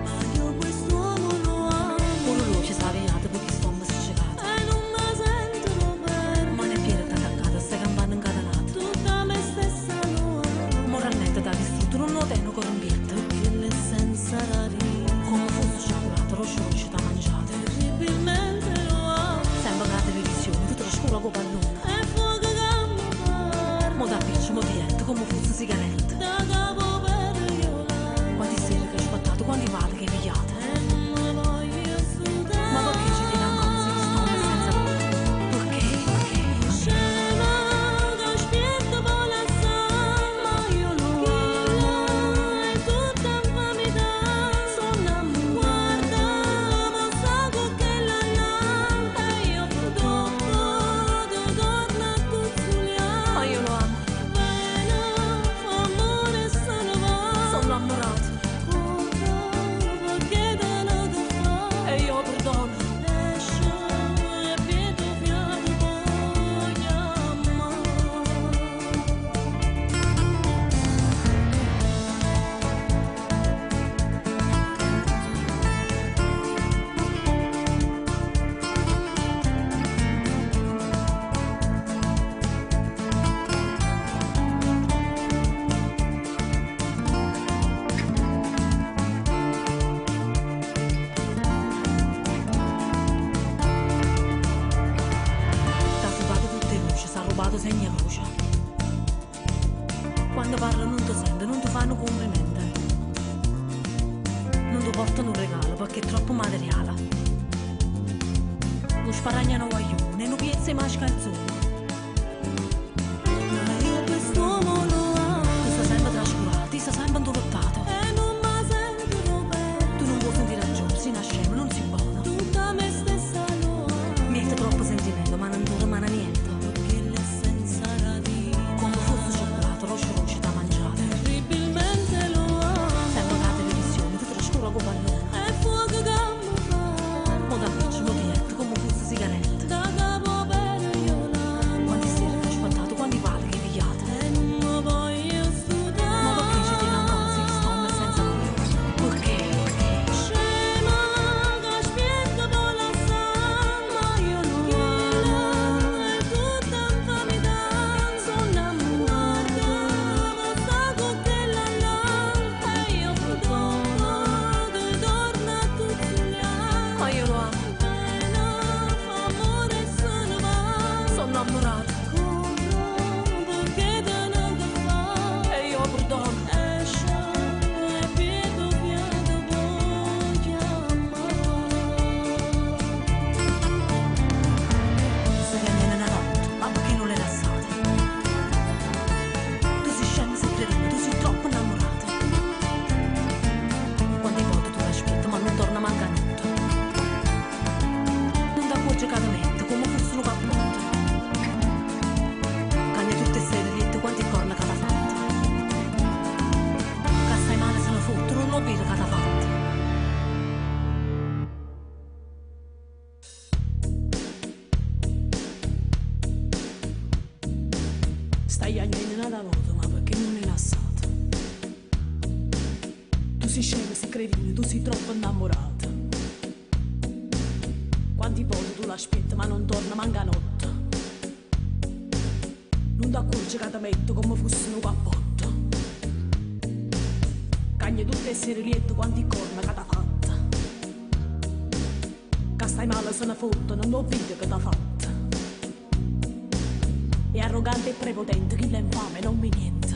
Speaker 2: Ma io quest'uomo lo amo. Pure lui ci sta avviato perché stomma si celato. E non mi sento bene. Ma ne piede attaccata, stai campando incatenata. Tutta me stessa lo amo. Moralmente da distrutto, non lo tengo corrompiente. Perché l'essenza rari. Come fosse sciacquolato, lo sciolci da mangiato. Terribilmente lo amo. Sembra che la televisione ti trascura con pallone. E fuoco che mi pare. Mo da piccio, mo dietro, come fosse sigarette. Da capo per violare. Quanti sere che ho aspettato, quanti vale che pigliate. E non mi voglio sudare. Ma perché ci tiene ancora se stomma senza voi? Perché? Perché? Scema che aspetto per la sala. Ma io lo amo. È tutta infamità. Sono guarda, ma sa che la lampa. E io dopo ti torno a cuzzuliare. Ma io lo amo. Amore sono innamorato. Perché te lo devo fare? E io perdono. Lascio e vedo fiato poi amare. T'ha rubato tutte le luci, s'ha rubato segna croce. Quando parla non ti sente, non ti fanno complimenti. Non ti portano un regalo perché è troppo materiale. Non sparagnano guaglione, non piezza i maschi calzoni. Ma io quest'uomo lo amo. Ti sta sempre trascurato, ti sta sempre intortato. E non mi sento bene. Tu non puoi sentire ragione, si nasce scemo, non si buono. Tutta me stessa lo amo. Niente troppo sentimento, ma non ti rimane niente. Perché l'essenza radica. Come fosse cioccolato, lo sciolci da mangiare. Terribilmente lo amo. Sembra la televisione, ti trascura con pallone. E fuoco che mi fa. Mo da piccio, mo dietro, come fosse sigarette. Da capo per violare. Stai agnendo una volta, ma perché non è lasciata? Tu sei scema, sei cretino, tu sei troppo innamorata. Quanti volte tu l'aspetti, ma non torna manca notte. Non ti accorgi che ti metto come fosse un cappotto. Cagni tutte essere lieto quanti corna che t'ha fatta. Che stai male se ne fotte, non ho video che t'ha fatta. È arrogante e prepotente, chi l'è infame non mi niente.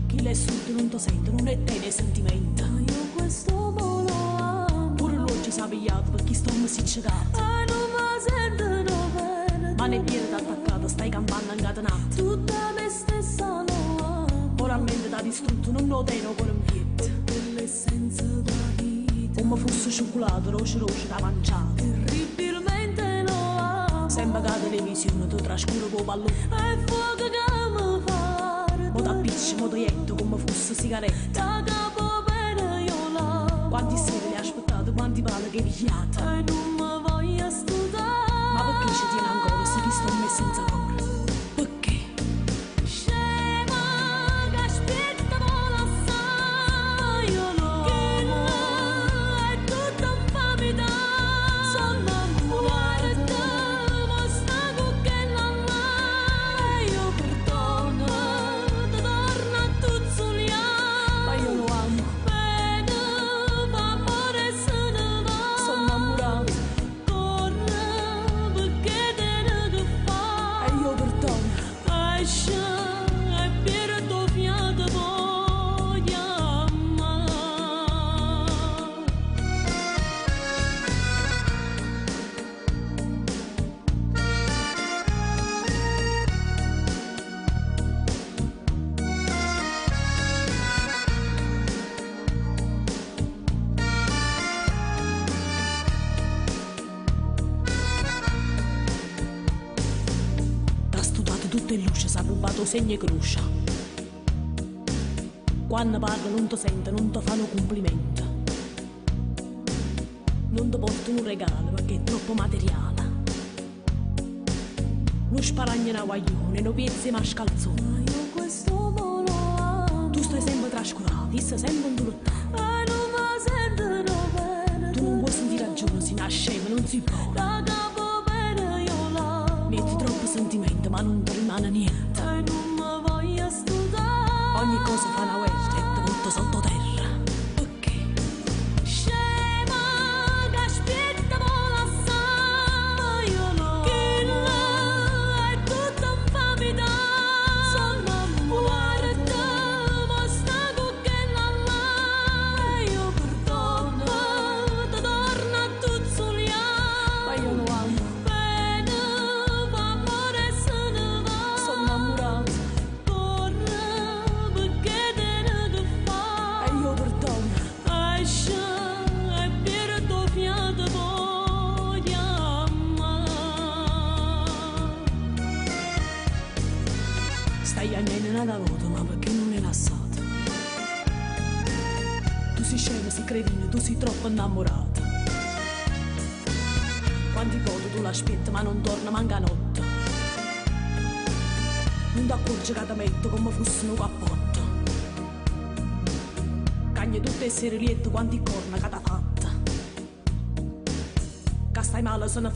Speaker 2: Chi l'è sotto non ti sente, non è te nei sentimenti. Io questo volo amo. Pure lui ci sa pigliato per chi sto mi si cegato. Non mi sentono bene. Ma ne piede attaccato, stai campando incatenato. Tutta me stessa lo amo. Moralmente da distrutto, non lo tengo con un piede. Dell'essenza da vita. Come fosse cioccolato, roce da mangiato. Terribilmente lo amo. Sembra che la televisione ti trascura con pallone. È fuoco che mi fa. Mo t'appicci, mo t'aietto come fosse sigaretta. Da capo bene io l'amo. Quanti sere li aspettate, quanti pale che pigliate. E non mi voglio studare. Ma perché ci tiene ancora se ti sto messo senza cuore? Perché? Scema che aspetta vola assai. Io lo amo. È tutta infamità. Sono innamorata. Ma sta con che la là. Io perdono. Ti torno a tuzzuliare. Ma io lo amo. Bene, ma amore se ne va. Sono innamorata. Corre perché te ne fa. E io perdono. Esce e pierde tuo fiato voglio amare. T'ha studiato tutto in luce, s'ha rubato segno e croce. Quando parla non ti sente, non ti fanno complimenti. Non ti portano un regalo perché è troppo materiale. Non sparagni una guaglione, non piezzi ma scalzone. Ma io questo volo amo. Tu stai sempre trascurato, stai sempre in lottare. E non mi sentono bene. Tu non puoi sentire ragione, si nasce ma non si può. Da capo bene io l'amo. Metti troppo sentimento ma non ti rimane niente. E non mi voglio studare. Ogni cosa fa una vuelta e ti butta sottoterra. Perché? Scema che aspetta vola assai. Io lo amo. È tutta infamità. Sono innamorata. Ma sta con che la là. Io perdono. Ti torno a tuzzuliare. Ma io lo amo. Bene, ma amore se ne va. Sono innamorata. Corre perché te ne fa. E io perdono. Esce e pierde tuo fiato voglio amare. Stai agnendo una volta, ma perché non è lasciata? Tu sei scema, sei cretino, tu sei troppo innamorata. Quanti volte tu l'aspetti, ma non torna manca notte. Non ti accorgi che ti metto come fosse un cappotto. Cagni tutte essere lieto quanti corna che t'ha fatta. Che stai male se ne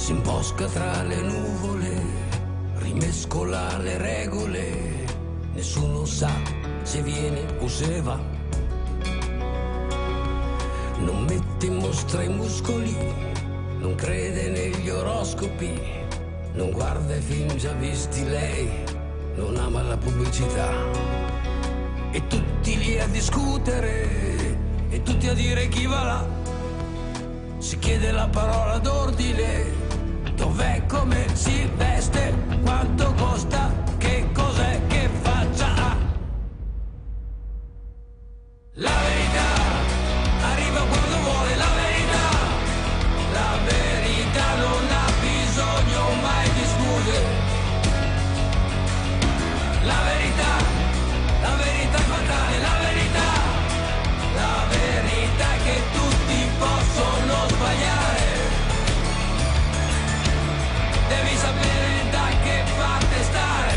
Speaker 19: si imbosca tra le nuvole, rimescola le regole, nessuno sa se viene o se va. Non mette in mostra i muscoli, non crede negli oroscopi, non guarda i film già visti lei, non ama la pubblicità. E tutti lì a discutere, e tutti a dire chi va là. Si chiede la parola d'ordine, dov'è, come si veste, quanto costa, che cos'è, che faccia ha. La verità arriva quando vuole, la verità non ha bisogno mai di scuse. La verità è fatale, la verità è che tutti possono sbagliare. Devi sapere da che parte stare.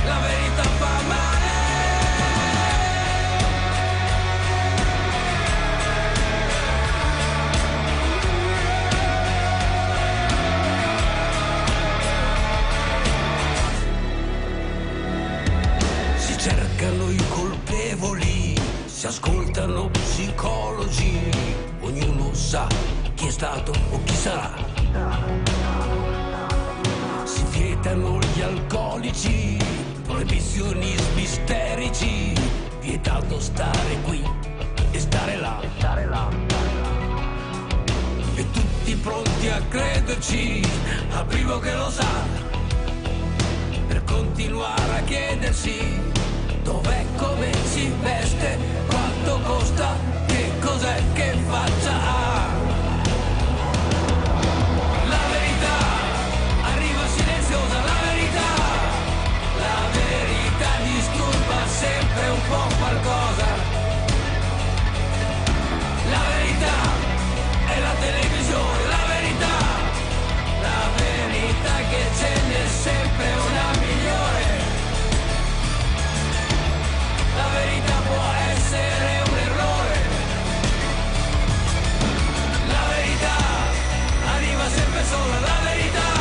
Speaker 19: La verità fa male. Si cercano i colpevoli, si ascoltano psicologi, ognuno sa chi è stato o chi sarà. Si vietano gli alcolici, proibizionismi isterici, vietato stare qui e stare là. E tutti pronti a crederci, al primo che lo sa, per continuare a chiedersi dov'è, come si veste, quanto costa, che cos'è, che faccia ha. La verità arriva silenziosa, la verità disturba sempre un po' qualcosa. La verità è la televisione, la verità che ce n'è sempre una migliore. La verità può essere un errore. La verità arriva sempre sola, la verità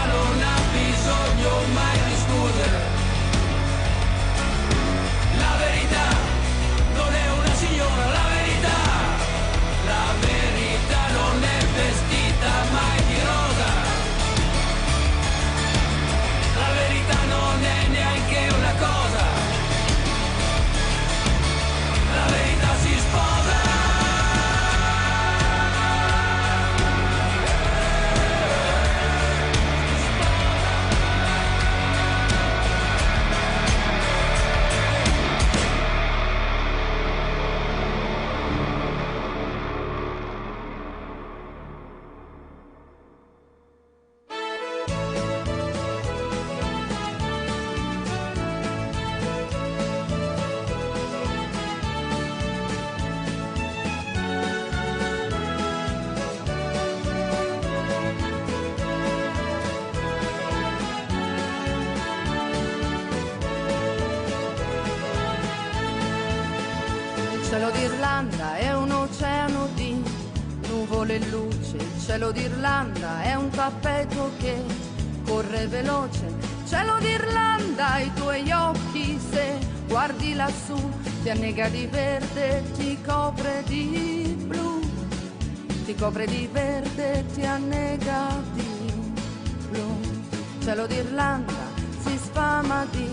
Speaker 19: non ha bisogno mai di scuse. La verità non è una signora, la verità non è vestita mai di rosa. La verità non è neanche una cosa. La verità si sposa.
Speaker 8: Il cielo d'Irlanda è un oceano di nuvole e luce. Il cielo d'Irlanda è un tappeto che corre veloce. Cielo d'Irlanda, i tuoi occhi, se guardi lassù, ti annega di verde, ti copre di blu. Ti copre di verde, ti annega di blu. Cielo d'Irlanda si sfama di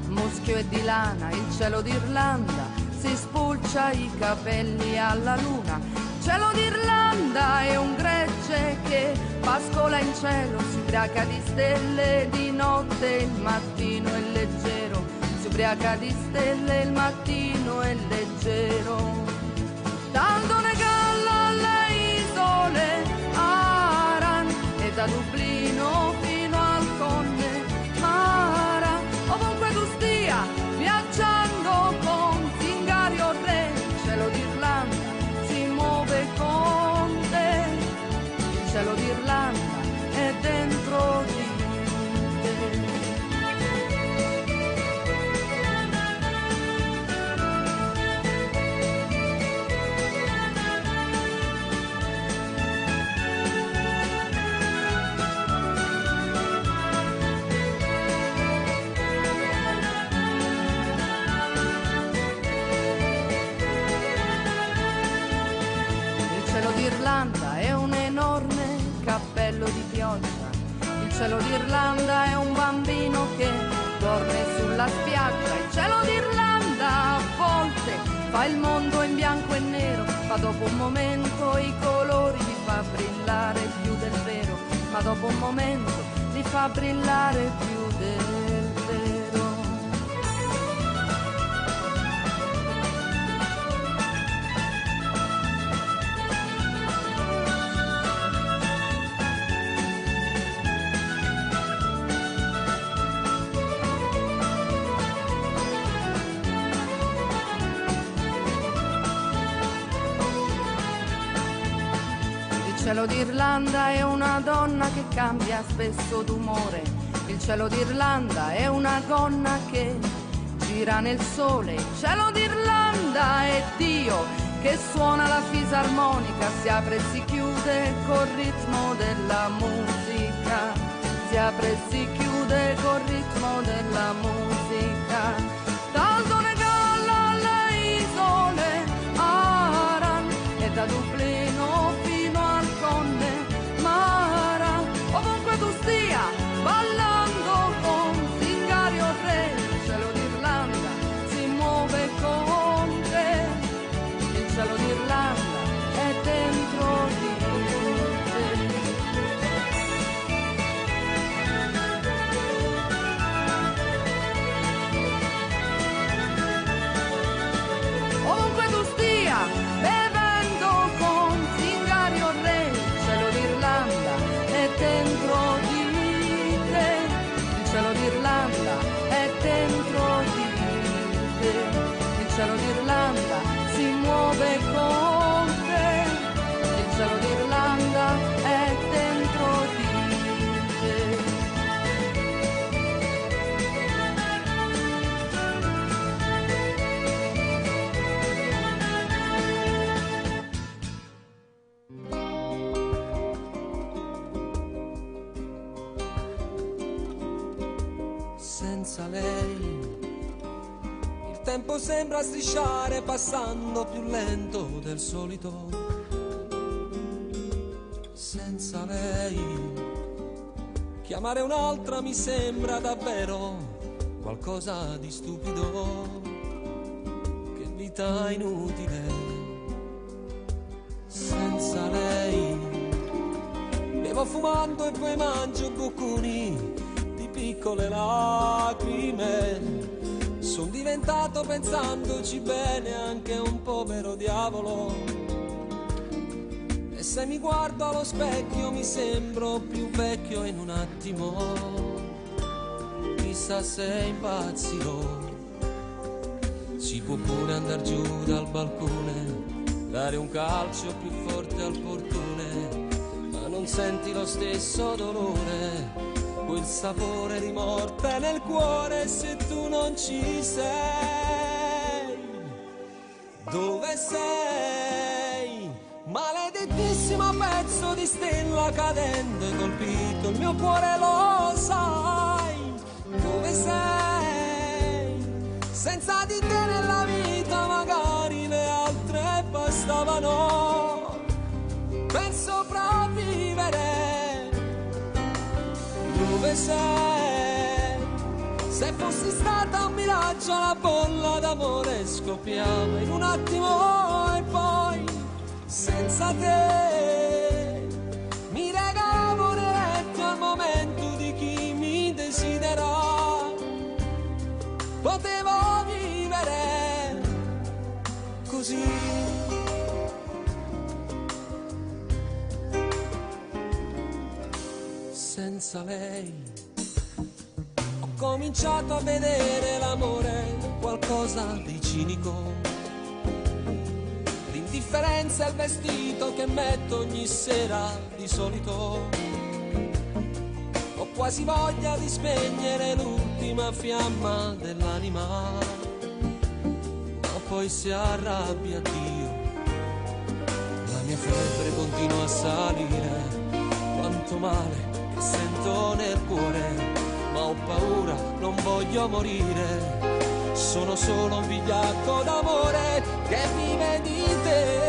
Speaker 8: muschio e di lana. Il cielo d'Irlanda si spulcia i capelli alla luna. Cielo d'Irlanda è un gregge che pascola in cielo, si ubriaca di stelle di notte, il mattino è leggero, si ubriaca di stelle, il mattino è leggero. Tanto ne galla alle isole Aran e da Dublino fino al Connemara, ovunque tu stia viaggiando con zingari o re, il cielo d'Irlanda si muove con te. Il cielo d'Irlanda è dentro di te. d'Irlanda è un enorme cappello di pioggia. Il cielo d'Irlanda è un bambino che dorme sulla spiaggia. Il cielo d'Irlanda a volte fa il mondo in bianco e nero, ma dopo un momento i colori li fa brillare più del vero, ma dopo un momento li fa brillare più del vero. Il cielo d'Irlanda è una donna che cambia spesso d'umore. Il cielo d'Irlanda è una gonna che gira nel sole. Il cielo d'Irlanda è Dio che suona la fisarmonica, si apre e si chiude col ritmo della musica, si apre e si chiude col ritmo della musica. Dal Donegal alle isole Aran e da Dublino fino al Connemara, ovunque tu stia ballando con zingari o re, il cielo d'Irlanda si muove con te, il cielo d'Irlanda è dentro di te. Ovunque tu stia bevendo con zingari o re, il cielo d'Irlanda è dentro di te, il cielo d'Irlanda è dentro di te, il cielo d'Irlanda si muove con te, il cielo d'Irlanda è dentro di te.
Speaker 17: Senza lei il tempo sembra strisciare passando più lento del solito. Senza lei chiamare un'altra mi sembra davvero qualcosa di stupido. Che vita inutile. Senza lei bevo fumando e poi mangio bocconi di piccole lacrime. Son diventato, pensandoci bene, anche un povero diavolo. E se mi guardo allo specchio mi sembro più vecchio in un attimo. Chissà se impazzirò. Si può pure andar giù dal balcone, dare un calcio più forte al portone, ma non senti lo stesso dolore, quel sapore di morte nel cuore se tu non ci sei. Dove sei? Maledettissimo pezzo di stella cadente, colpito il mio cuore, lo sai. Dove sei? Senza di te nella vita magari le altre bastavano per sopravvivere. Dove sei? Se fossi stata un miraggio la bolla d'amore scoppiava in un attimo e poi senza te mi regalavo diretto al momento di chi mi desidera. Potevo vivere così. Senza lei ho cominciato a vedere l'amore qualcosa di cinico. L'indifferenza è il vestito che metto ogni sera di solito. Ho quasi voglia di spegnere l'ultima fiamma dell'anima, ma poi si arrabbia Dio. La mia febbre continua a salire, quanto male che sento nel cuore, ma ho paura, non voglio morire. Sono solo un vigliacco d'amore che vive di te.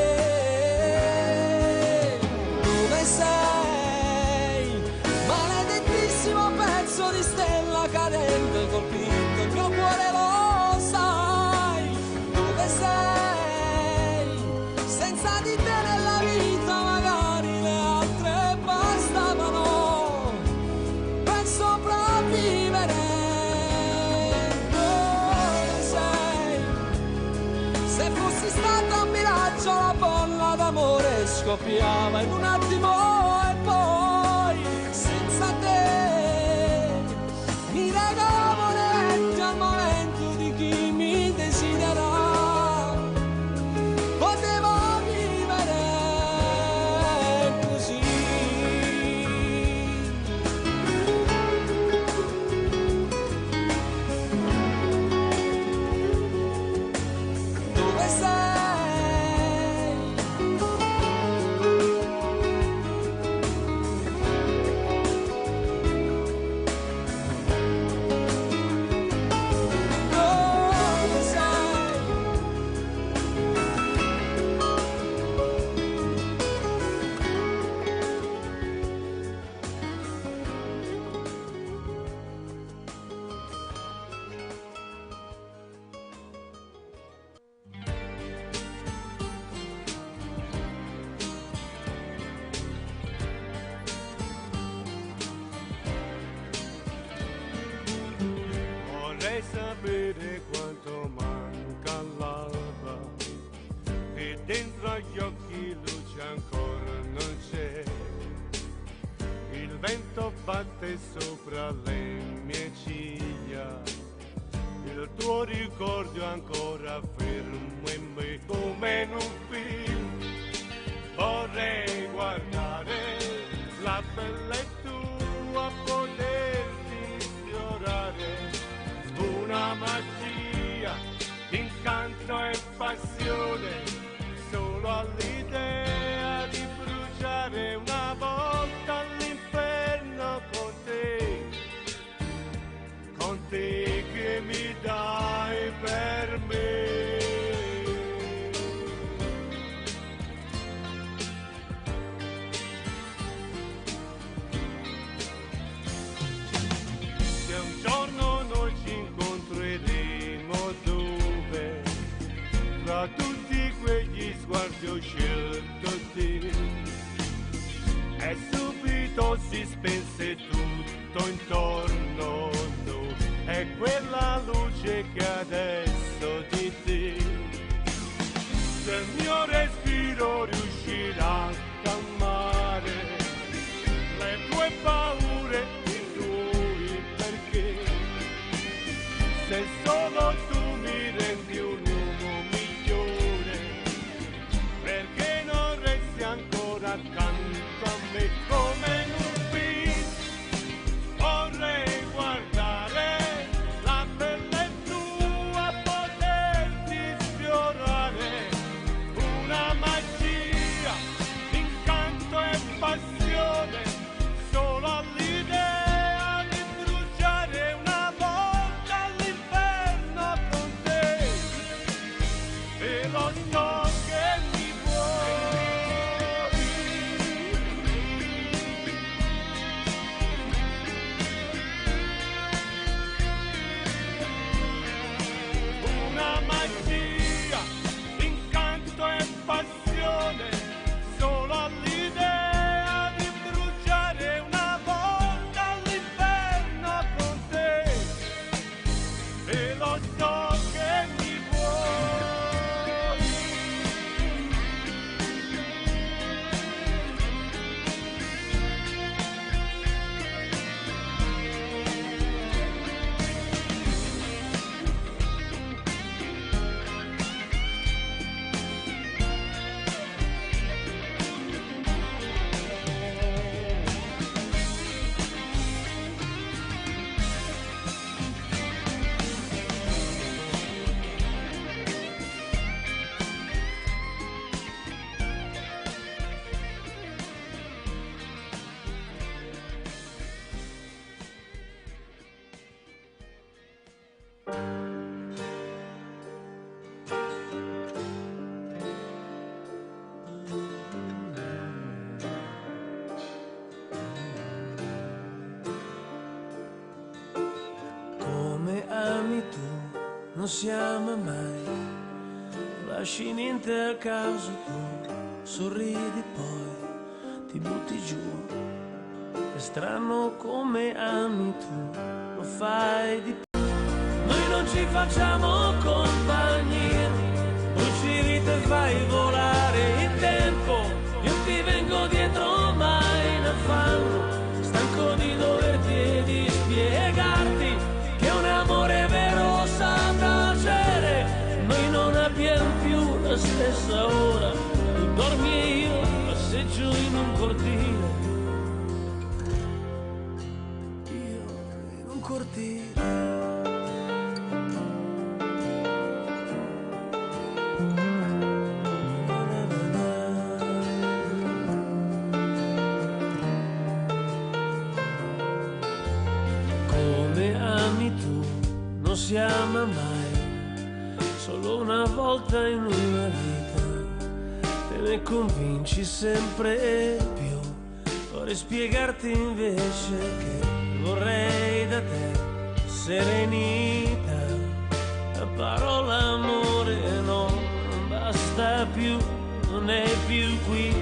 Speaker 17: prima di te nella vita magari le altre bastavano per sopravvivere. Dove sei? Se fossi stata un miraggio la bolla d'amore scoppiava in un attimo e poi senza te mi regalavo le vecchie al momento di chi mi desidera. Potevo vivere così. Dove sei? Dove sei?
Speaker 3: Vorrei sapere quanto manca l'alba e dentro agli occhi luce ancora non c'è. Il vento batte sopra le mie ciglia, il tuo ricordo è ancora fermo in me come in un film. Vorrei guardare la pelle tua, poterti sfiorare, una magia, incanto e passione, solo all'idea di bruciare una volta all'inferno con te che mi dai per me. Se un giorno noi ci incontreremo dove, tra tutti quegli sguardi ho scelto te, e subito si spense tutto intorno noi, è quella luce che adesso di te, se il mio respiro riuscirà a calmare le tue paure, i tuoi perché, se solo tu mi rendi un uomo migliore, perché non resti ancora accanto a me come in un film. Vorrei guardare la pelle tua, poterti sfiorare, una magia, incanto e passione, solo all'idea di bruciare una volta all'inferno con te, e lo so che mi vuoi. Una magia, incanto e passione, solo all'idea di bruciare una volta all'inferno con te, e lo so che mi vuoi.
Speaker 13: Come ami tu, non siamo mai
Speaker 9: lasci niente a caso tu, sorridi poi ti butti giù. È strano come ami tu, lo fai di più. Noi non ci facciamo compagnia, bruci vite e fai volare il tempo. Io ti vengo dietro mai in affanno, stanco di doverti e di spiegarti che un amore vero sa tacere. Noi non abbiamo più la stessa ora, tu dormi e io passeggio in un cortile. Come ami tu non si ama mai, solo una volta in una vita, te ne convinci sempre più. Vorrei spiegarti invece che vorrei da te serenità, la parola amore non basta più, non è più qui,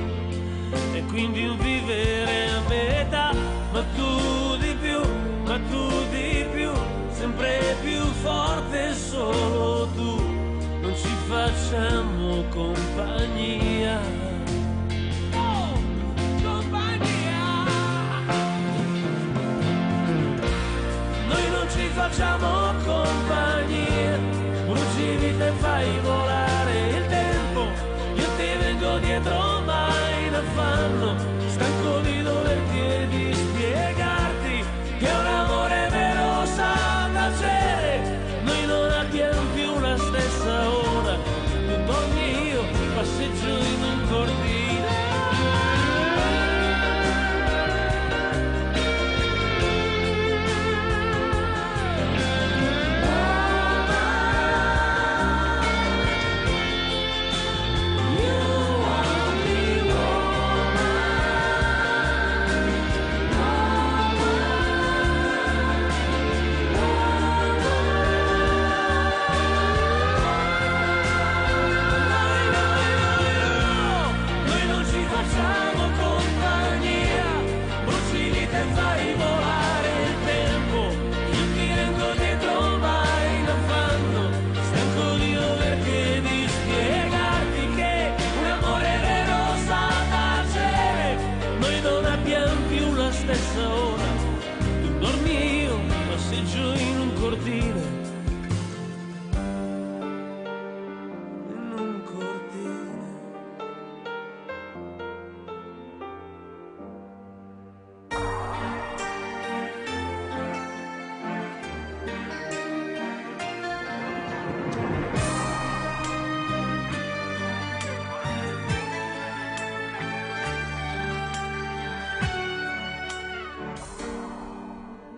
Speaker 9: e quindi un vivere a metà, ma tu di più, ma tu di più, sempre più forte solo tu, non ci facciamo compagnia. Facciamo compagnia, bruci vite e fai volare il tempo. Io ti vengo dietro mai in affanno, stanco di doverti e di spiegarti che un amore vero sa tacere. Noi non abbiamo più la stessa ora, tu dormi e io passeggio in un cortile.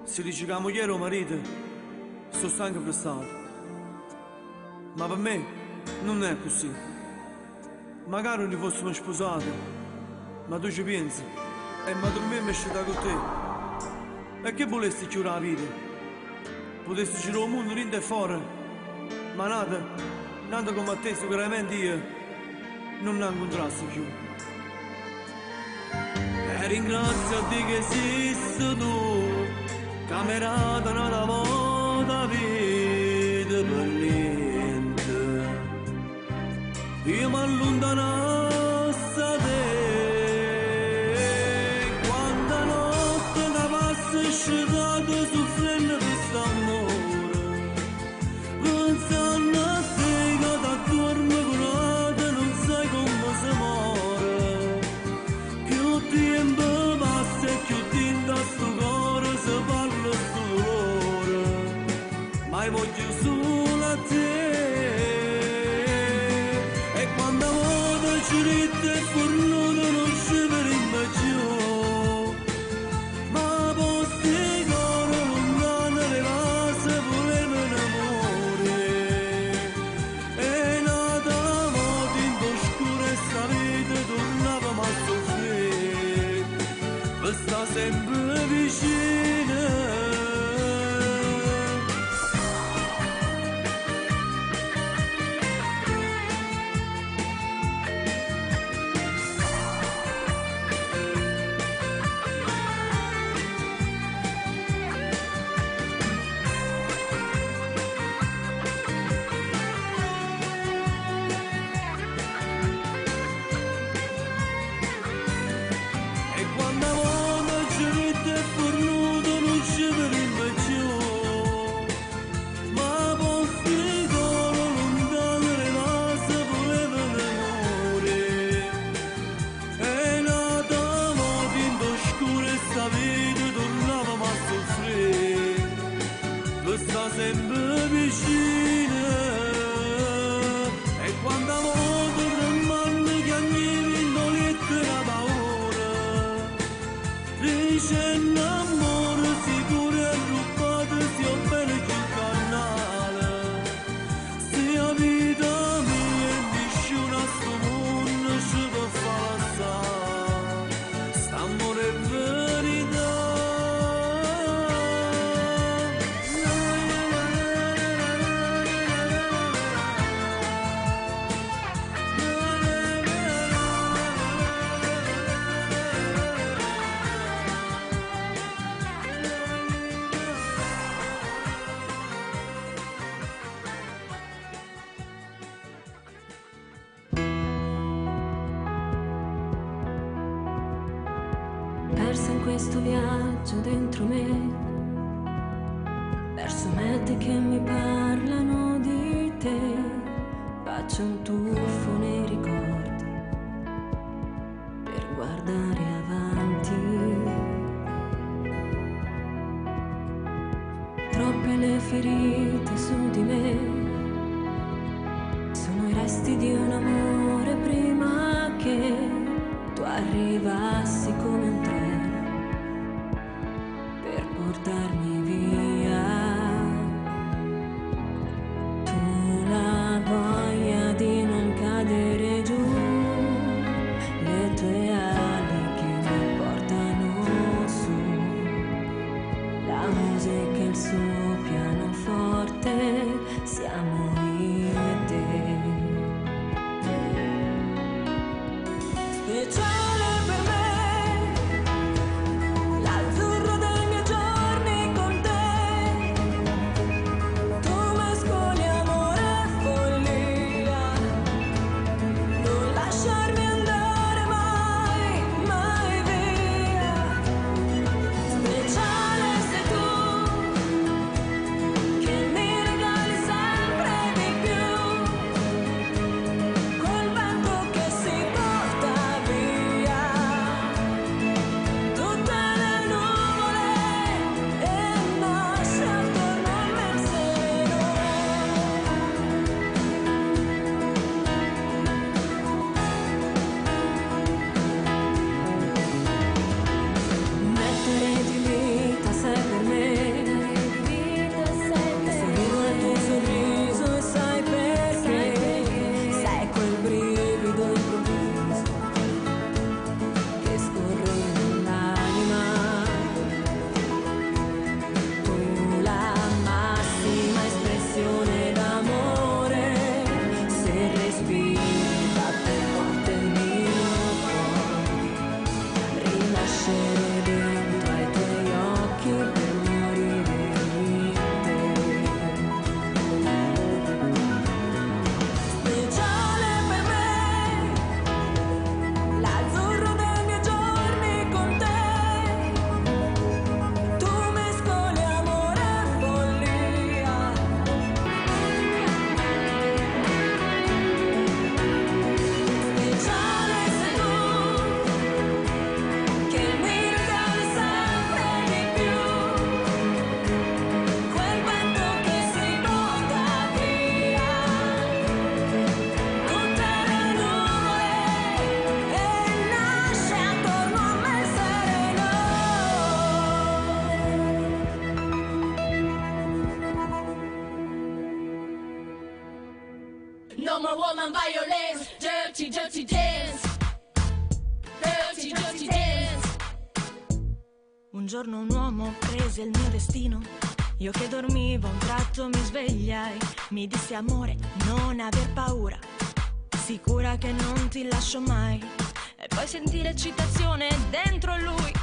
Speaker 20: Si dice che la moglie o marito sono stanchi prestati, ma per me non è così. Magari non li fossimo sposati, ma tu ci pensi e ma per me mi è scelta con te. E che volessi chiudere la vita? Potessi girare il mondo dentro e fuori, ma nata come a te sicuramente io non la incontrassi più. E ringrazio a te che esisti tu, camerata nella moda vita per niente. Io mi allontanassi da te, quanta notte da passa scegato soffrendo questo amore, pensando a te che da dorme curata non sai come si muore. Più tempo passa e più tinta sto cuore si parla sto dolore, ma voglio solo a te. E quando voto ci rite e fornuto non ci verimmo più, ma posti cuore lontano le case volevano amore. E nata moto in oscura e sta vita tornava a soffrire, per sta sempre vicina.
Speaker 6: persa in questo viaggio dentro me, verso mete che mi parlano di te. Faccio un tuffo nei ricordi per guardare avanti. Troppe le ferite su di me, sono i resti di un amore prima che tu arrivassi come un treno per portarmi via. Tu la voglia di non cadere giù, le tue ali che mi portano su, la musica e il suo pianoforte, siamo io e te. Speciale per me, l'azzurro dei miei giorni con te. Tu mescoli amore e follia, non lasciarmi andare mai, mai via. Speciale sei tu, che mi regali sempre di più, quel vento che si porta via tutte le nuvole e nasce attorno a me il sereno. Mettere di vita sei per me, seguivo il tuo sorriso e sai perché, sai quel brivido improvviso che scorre nell'anima. Tu la massima espressione d'amore, se respiri batte forte il mio cuore, rinascere dentro ai tuoi occhi per morire in te. Speciale per me, l'azzurro dei miei giorni con te. Tu mescoli amore e follia. Speciale sei tu, che mi regali sempre di più, quel vento che si porta via tutte le nuvole e nasce attorno a me il sereno.
Speaker 14: No more woman violence, dirty, dirty dance. Dirty, dirty dance.
Speaker 5: Un giorno un uomo prese il mio destino, io che dormivo un tratto mi svegliai, mi disse amore non aver paura, sicura che non ti lascio mai. E poi sentì l'eccitazione dentro lui,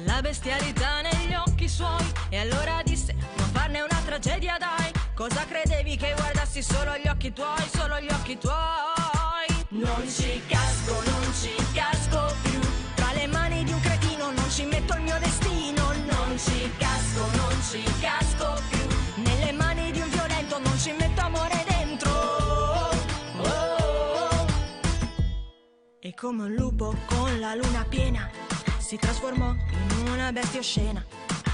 Speaker 5: la bestialità negli occhi suoi, e allora disse non farne una tragedia dai, cosa credevi che guardassi solo gli occhi tuoi, solo gli occhi tuoi. Non ci casco più, tra le mani di un cretino non ci metto il mio destino. Non ci casco più, nelle mani di un violento non ci metto amore dentro. E come un lupo con la luna piena si trasformò in una bestia oscena,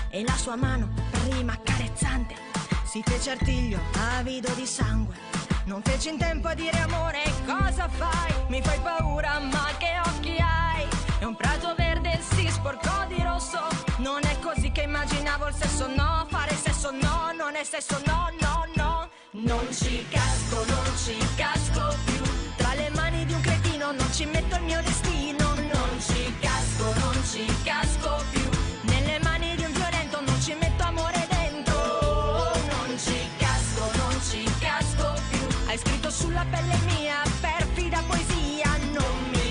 Speaker 5: e la sua mano prima accarezzante si fece artiglio avido di sangue. Non feci in tempo a dire amore cosa fai, mi fai paura ma che occhi hai. E un prato verde si sporcò di rosso, non è così che immaginavo il sesso, no, fare sesso no, non è sesso no, no, no. Non ci casco più, tra le mani di un cretino non ci metto il mio destino. Non ci casco più, nelle mani di un violento non ci metto amore dentro. Non ci casco più, hai scritto sulla pelle mia perfida poesia. Non mi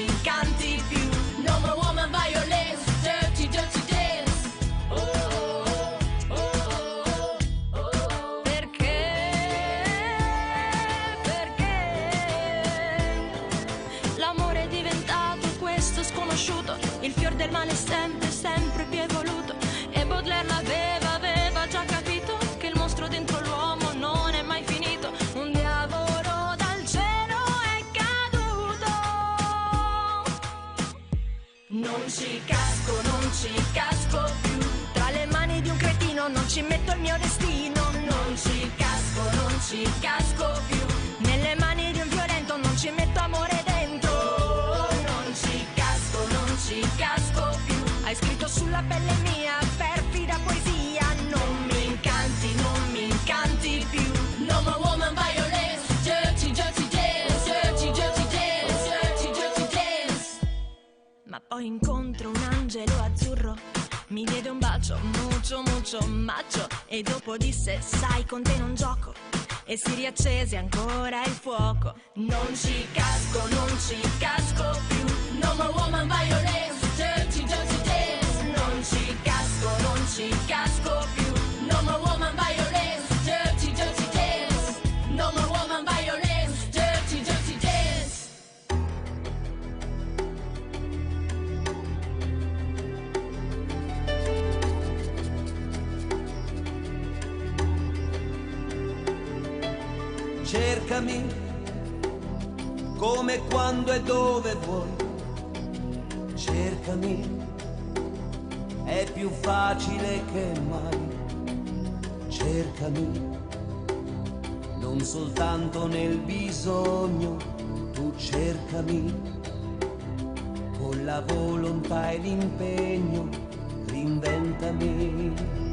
Speaker 5: incanti più.
Speaker 14: No more woman violence, dirty, dirty dance.
Speaker 5: Perché del male sempre, sempre più evoluto. E Baudelaire aveva già capito che il mostro dentro l'uomo non è mai finito. Un diavolo dal cielo è caduto. Non ci casco più. Tra le mani di un cretino non ci metto il mio destino. Non ci casco più. Nelle mani di un violento non ci metto amore dentro. Non ci casco più. Hai scritto sulla pelle mia perfida poesia. Non mi incanti più. No more woman violence. Dirty dance, dirty dance. Ma poi incontro un angelo azzurro, mi diede un bacio mucho macho e dopo disse sai con te non gioco e si riaccese ancora il fuoco. Non ci casco più. No more woman violence. Dirty dance. Non ci casco più. No more woman violence. Dirty dance. No more woman violence. Dirty dance.
Speaker 13: Cercami come, quando e dove vuoi. Cercami, è più facile che mai. Cercami, non soltanto nel bisogno. Tu cercami, con la volontà e l'impegno. Reinventami.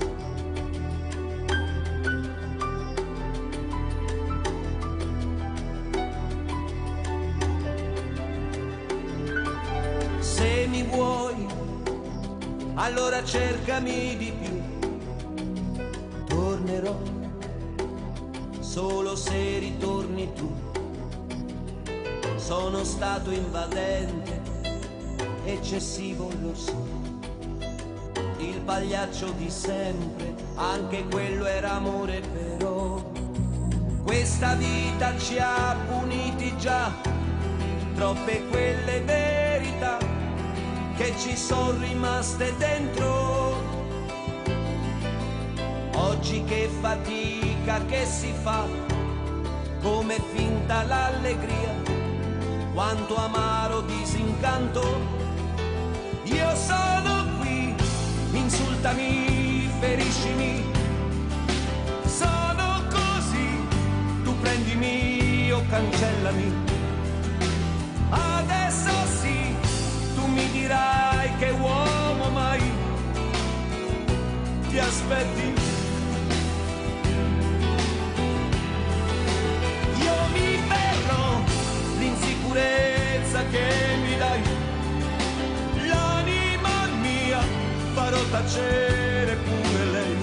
Speaker 13: Se mi vuoi, allora cercami di più. Tornerò solo se ritorni tu. Sono stato invadente, eccessivo lo so. Il pagliaccio di sempre, anche quello era amore però. Questa vita ci ha puniti già, troppe quelle verità che ci sono rimaste dentro. Oggi che fatica che si fa, come finta l'allegria, quanto amaro disincanto. Io sono qui, insultami, feriscimi, sono così, tu prendimi o cancellami. Adesso sì, tu mi dirai che uomo mai ti aspetti. Io mi fermo, l'insicurezza che mi dai, l'anima mia farò tacere pure lei.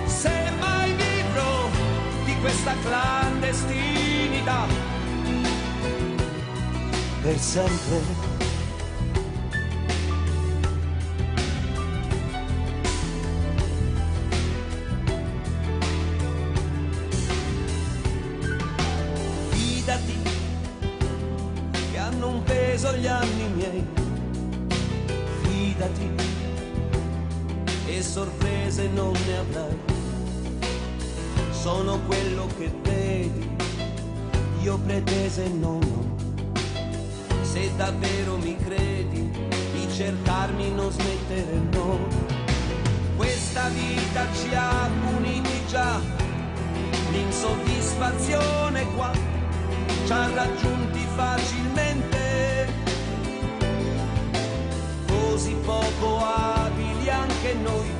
Speaker 13: Se mai vivrò di questa clandestinità per sempre. Fidati che hanno un peso gli anni miei. Fidati e sorprese non ne avrai. Sono quello che vedi, io pretese non ho. Se davvero mi credi, di cercarmi non smettere no. Questa vita ci ha puniti già, l'insoddisfazione qua ci ha raggiunti facilmente. Così poco abili anche noi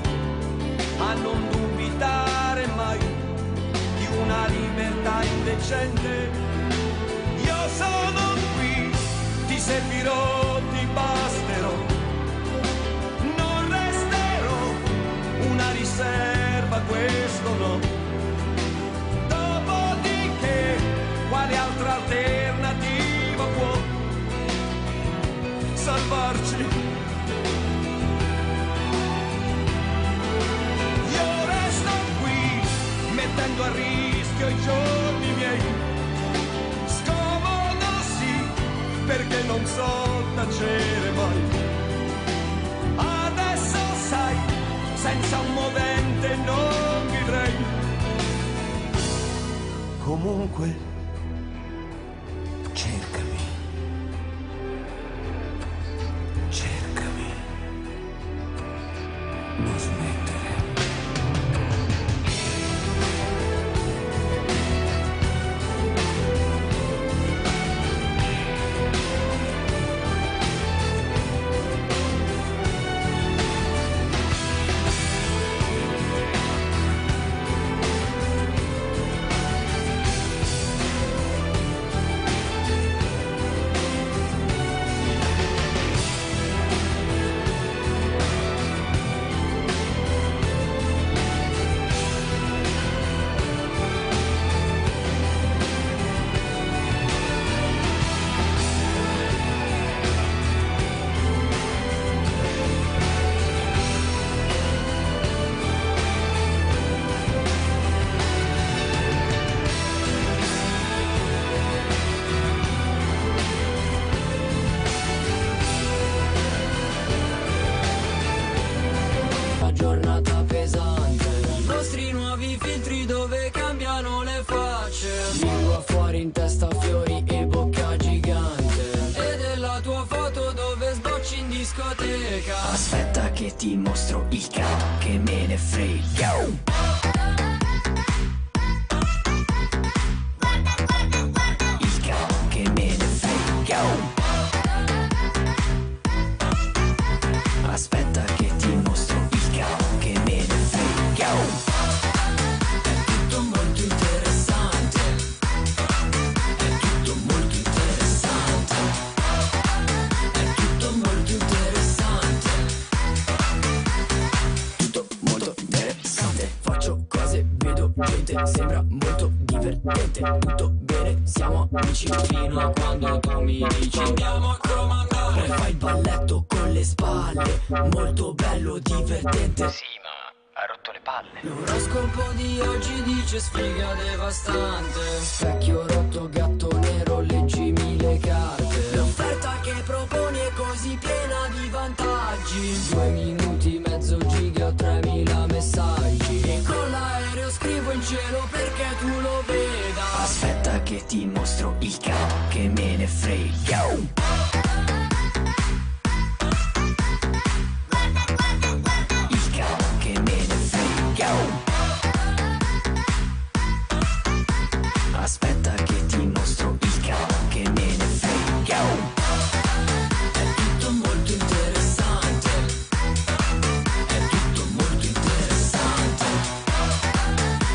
Speaker 13: a non dubitare mai di una libertà indecente. Io sono qui, ti servirò, ti basterò, non resterò una riserva, questo no. Dopodiché, quale altra alternativa può salvarci? Io resto qui, mettendo a rischio i giorni miei. Scomodo sì, perché non so tacere mai. comunque cercami, cercami, non smettere.
Speaker 4: Giornata pesante, i nostri nuovi filtri dove cambiano le facce, lingua fuori in testa fiori e bocca gigante, e della tua foto dove sbocci in discoteca. Aspetta che ti mostro il capo, che me ne frega. Il capo che me ne frega. Aspetta che ti mostro che me ne frega. È tutto molto interessante. È tutto molto interessante. È tutto molto interessante. Tutto molto interessante. Faccio cose, vedo gente, sembra molto divertente. Tutto bene, siamo amici fino a quando tu mi dici andiamo a comandare. Poi fai il balletto con le spalle, molto bello, divertente. Sì, ma ha rotto le palle. L'oroscopo di oggi dice sfiga devastante. Specchio rotto, gatto nero, leggimi le carte. L'offerta che proponi è così piena di vantaggi. 2 minuti, mezzo giga, 3000 messaggi. E con l'aereo scrivo in cielo perché tu lo veda. Aspetta che ti mostro il capo, che me ne frega. Aspetta che ti mostro il capo, che me ne frega. È tutto molto interessante. È tutto molto interessante.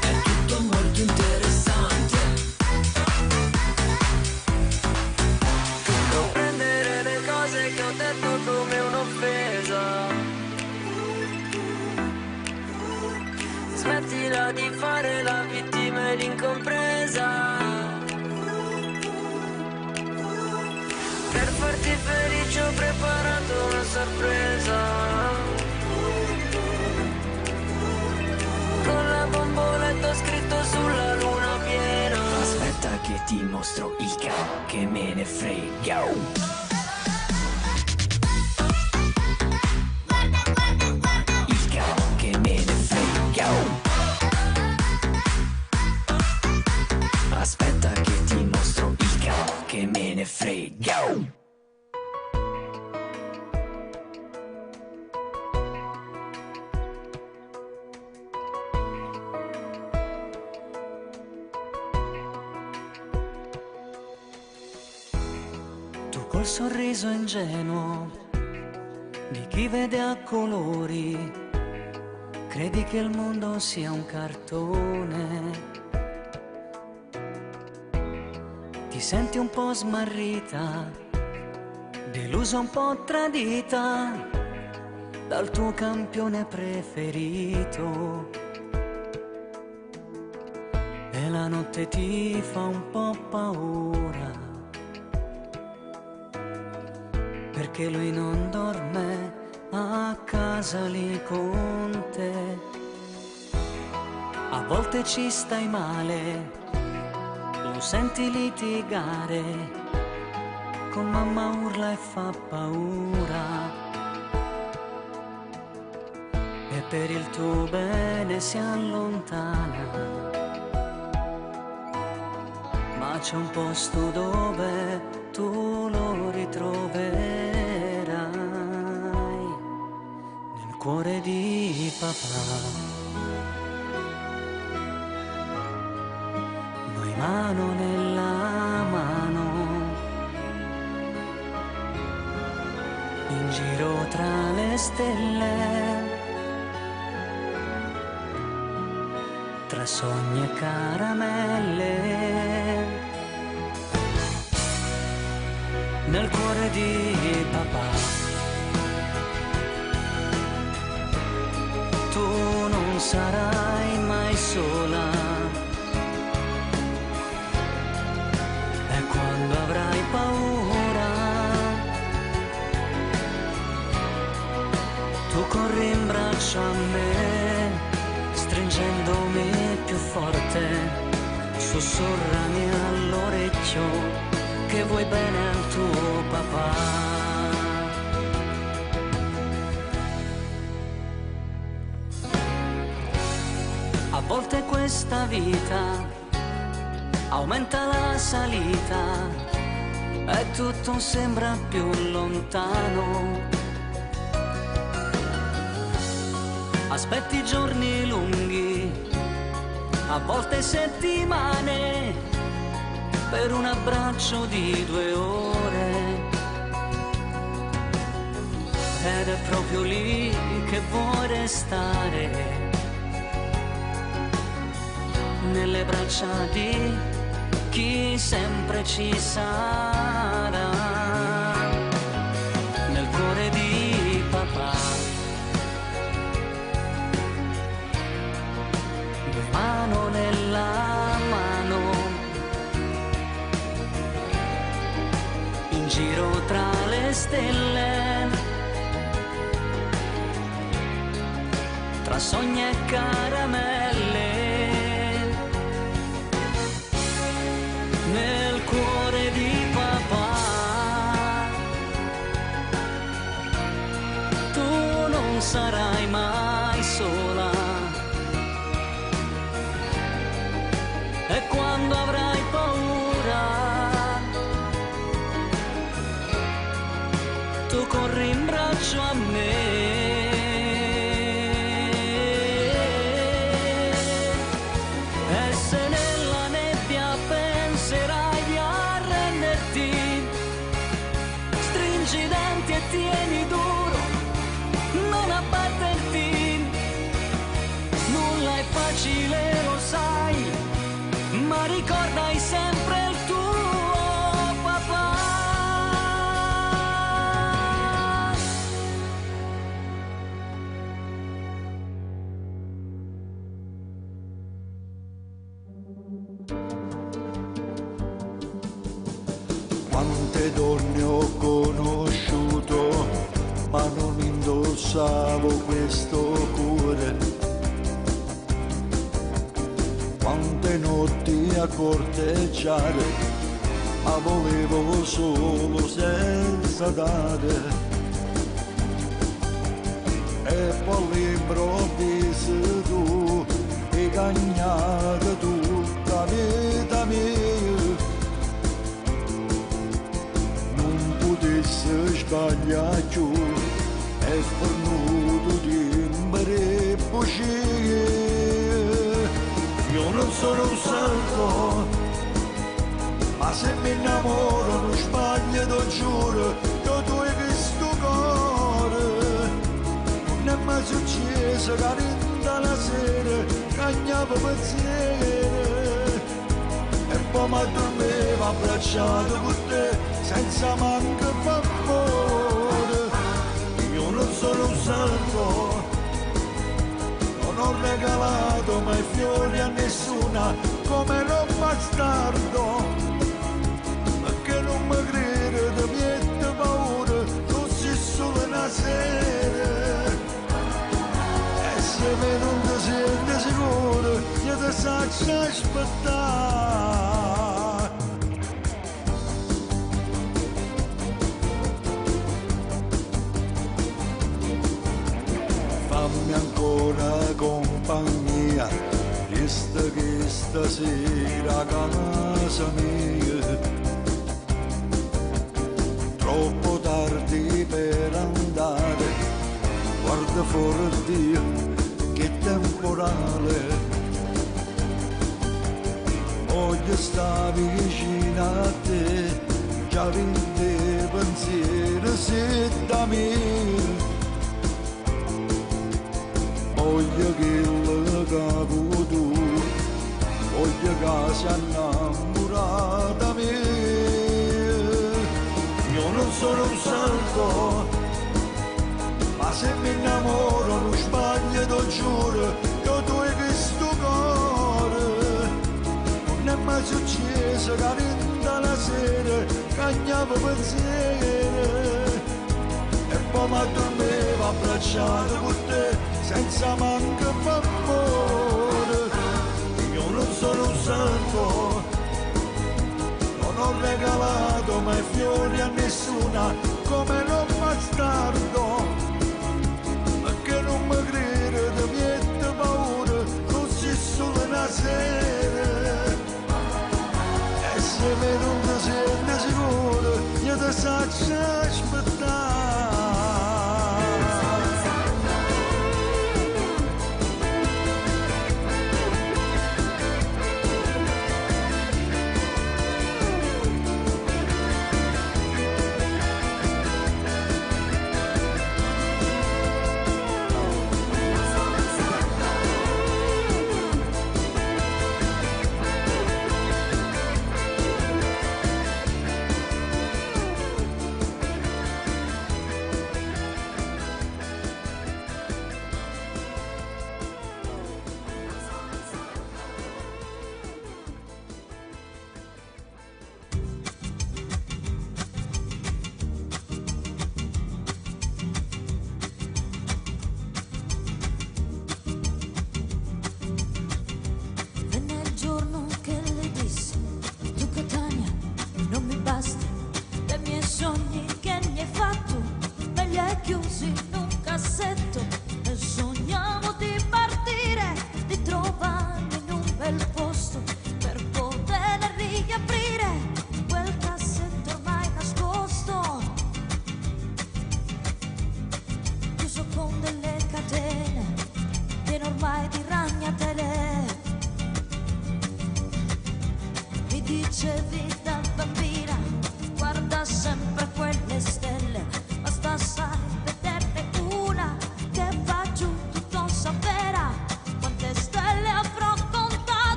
Speaker 4: È tutto molto interessante. Non prendere le cose che ho detto come un'offesa. Smettila di fare la vittima e l'incompresa. Per farti felice ho preparato una sorpresa. Con la bomboletta ho scritto sulla luna piena. Aspetta che ti mostro il capo, che me ne frega. Aspetta che ti mostro il capo, che me ne frega. Tu col sorriso ingenuo di chi vede a colori, credi che il mondo sia un cartone. Ti senti un po' smarrita, delusa, un po' tradita dal tuo campione preferito. E la notte ti fa un po' paura, perché lui non dorme a casa lì con te. A volte ci stai male, lo senti litigare, con mamma urla e fa paura. E per il tuo bene si allontana. c'è un posto dove tu lo ritroverai nel cuore di papà. Noi mano nella mano, in giro tra le stelle, tra sogni e caramelle, nel cuore di papà. Tu non sarai mai sola, e quando avrai paura tu corri in braccio a me, stringendomi più forte, sussurrami all'orecchio che vuoi bene al tuo papà. A volte questa vita aumenta la salita e tutto sembra più lontano. Aspetti giorni lunghi, a volte settimane, per un abbraccio di 2 ore. Ed è proprio lì che vuoi restare, nelle braccia di chi sempre ci sarà, nel cuore di papà. Mano nella mano, in giro tra le stelle, tra sogni e caramelle, nel cuore di papà. Tu non sarai mai sola, e quando avrai paura tu corri in braccio a me. E se nella nebbia penserai di arrenderti, stringi i denti e tieni duro, non abbatterti. Nulla è facile, lo sai, ma ricordai sempre il tuo papà.
Speaker 7: Quante donne ho conosciuto, ma non indossavo questo cuore. Quante notti a corteggiare, ma volevo solo senza dare. E poi all'improvviso tu hai cagnato tutta vita mia. Non potessi sbagliare più, è fornuto timbri bugie. Io non sono un santo, ma se mi innamoro non sbaglio, lo giuro, io tu hai questo cuore. Non è mai successo che rinda la sera, cagnavo pensieri, e poi mi addormevo abbracciato con te, senza manco favore. Io non sono un santo, non ho regalato mai fiori a nessuna, come un bastardo, perché non mi crede di niente paura, così solo una sera. E se me non ti senti sicuro, io ti saggio aspettare. Fammi ancora compagnia, visto che stasera a casa mia, troppo tardi per andare, guarda fuori Dio che temporale. Voglio stare vicino a te, già vinte pensieri se da me. Voglio che il capo tu, voglio che si innamora da me. Io non sono un santo, ma se mi innamoro non sbaglio, lo giuro, io tu hai questo cuore. Non è mai successo che vinta la sera, cagnavo pensieri, e poi mi addormevo abbracciato con te, senza manco amore. Io non sono un santo, non ho regalato mai fiori a nessuna, come non bastardo, perché non mi crede, mi mette paura, così solo una sera. E se me non ti senti sicuro, io ti saccio aspettare.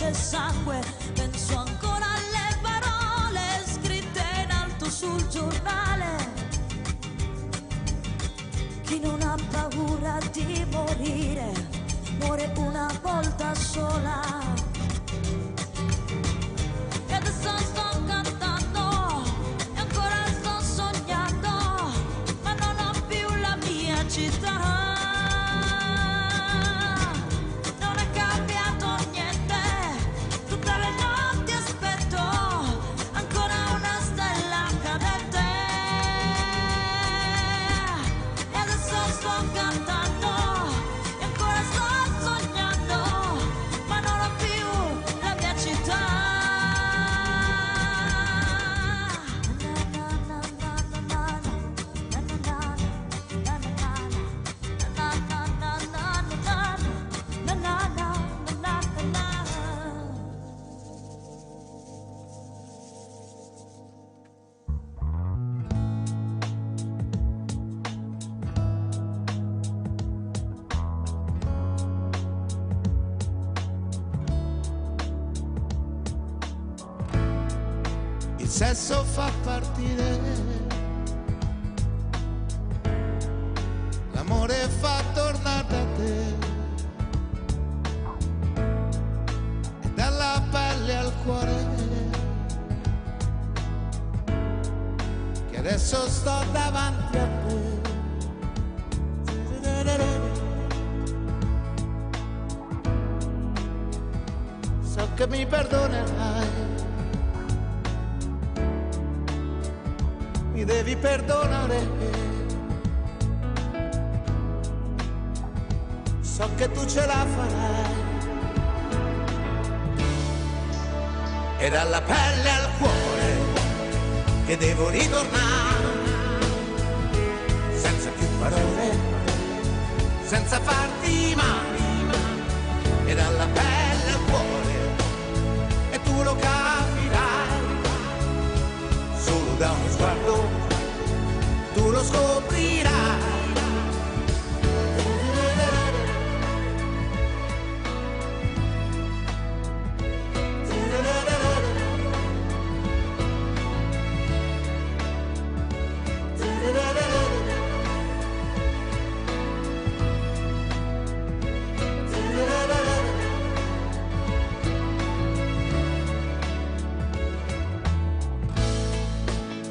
Speaker 2: e sangue, penso ancora alle parole scritte in alto sul giornale. Chi non ha paura di morire, muore una volta sola. E adesso sto cantando e ancora sto sognando, ma non ho più la mia città. Non è cambiato niente, tutte le notti aspetto ancora una stella cadente. E adesso sto cantando e ancora sto sognando, ma non ho più la mia città.
Speaker 21: Il sesso fa partire, l'amore fa tornare da te, e dalla pelle al cuore, che adesso sto davanti a te. So che mi perdonerai, mi devi perdonare, so che tu ce la farai, e dalla pelle al cuore che devo ritornare, senza più parole, senza farti male, e dalla pelle al cuore, e tu lo capirai, solo da uno sguardo tu lo scoprirai.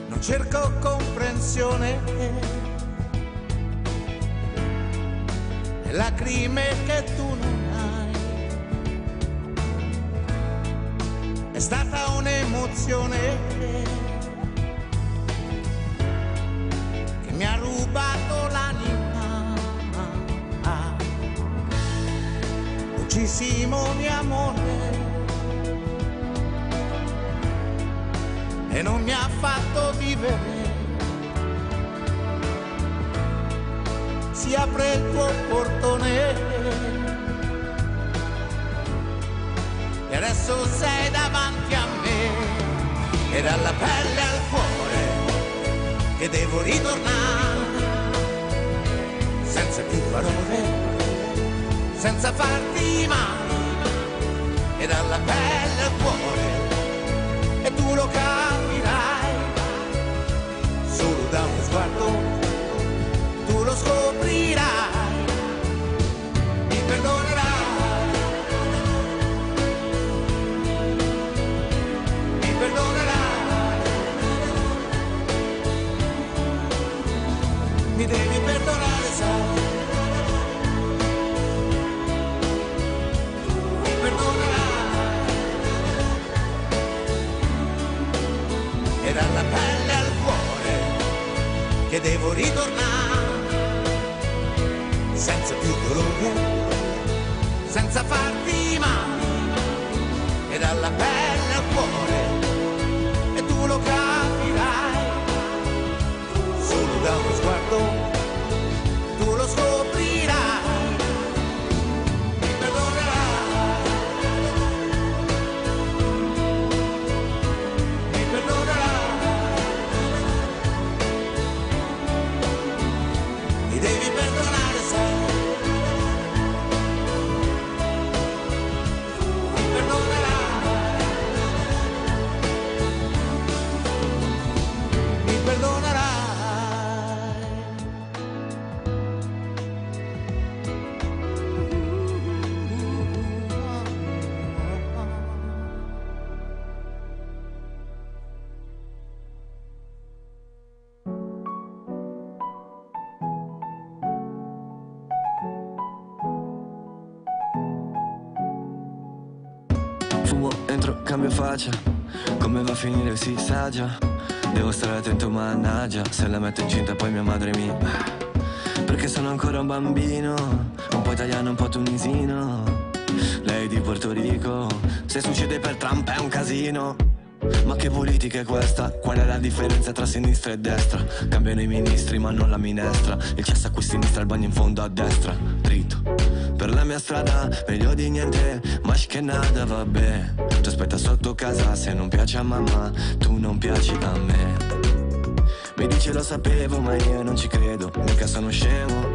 Speaker 21: Non cerco comprensione, le lacrime che tu non hai, è stata un'emozione che mi ha rubato l'anima, muchísimo mi amore, e non mi ha fatto vivere. Si apre il tuo portone e adesso sei davanti a me, e dalla pelle al cuore che devo ritornare, senza più parole, senza farti male, e dalla pelle al cuore, e tu lo capirai, solo da uno sguardo tu lo scoprirai, mi perdonerai, mi perdonerai, mi devi perdonare, sai, mi perdonerai, e dalla pelle al cuore che devo ritornare, senza più dolore, senza farti male, e dalla pelle al cuore, e tu lo capirai, solo da uno sguardo tu lo scoprirai, mi perdonerai, mi perdonerai, mi devi perdonare. Perdonerai.
Speaker 11: cambio faccia, come va a finire si sa già. Devo stare attento mannaggia, se la metto incinta poi mia madre mi... Perché sono ancora un bambino, un po' italiano, un po' tunisino. Lei di Porto Rico, se succede per Trump è un casino. Ma che politica è questa? Qual è la differenza tra sinistra e destra? Cambiano i ministri ma non la minestra. Il cesso a qui sinistra, il bagno in fondo a destra. Dritto per la mia strada, meglio di niente, ma che nada, vabbè. Ti aspetta sotto casa, se non piace a mamma, tu non piaci a me. Mi dice lo sapevo, ma io non ci credo, mica sono scemo.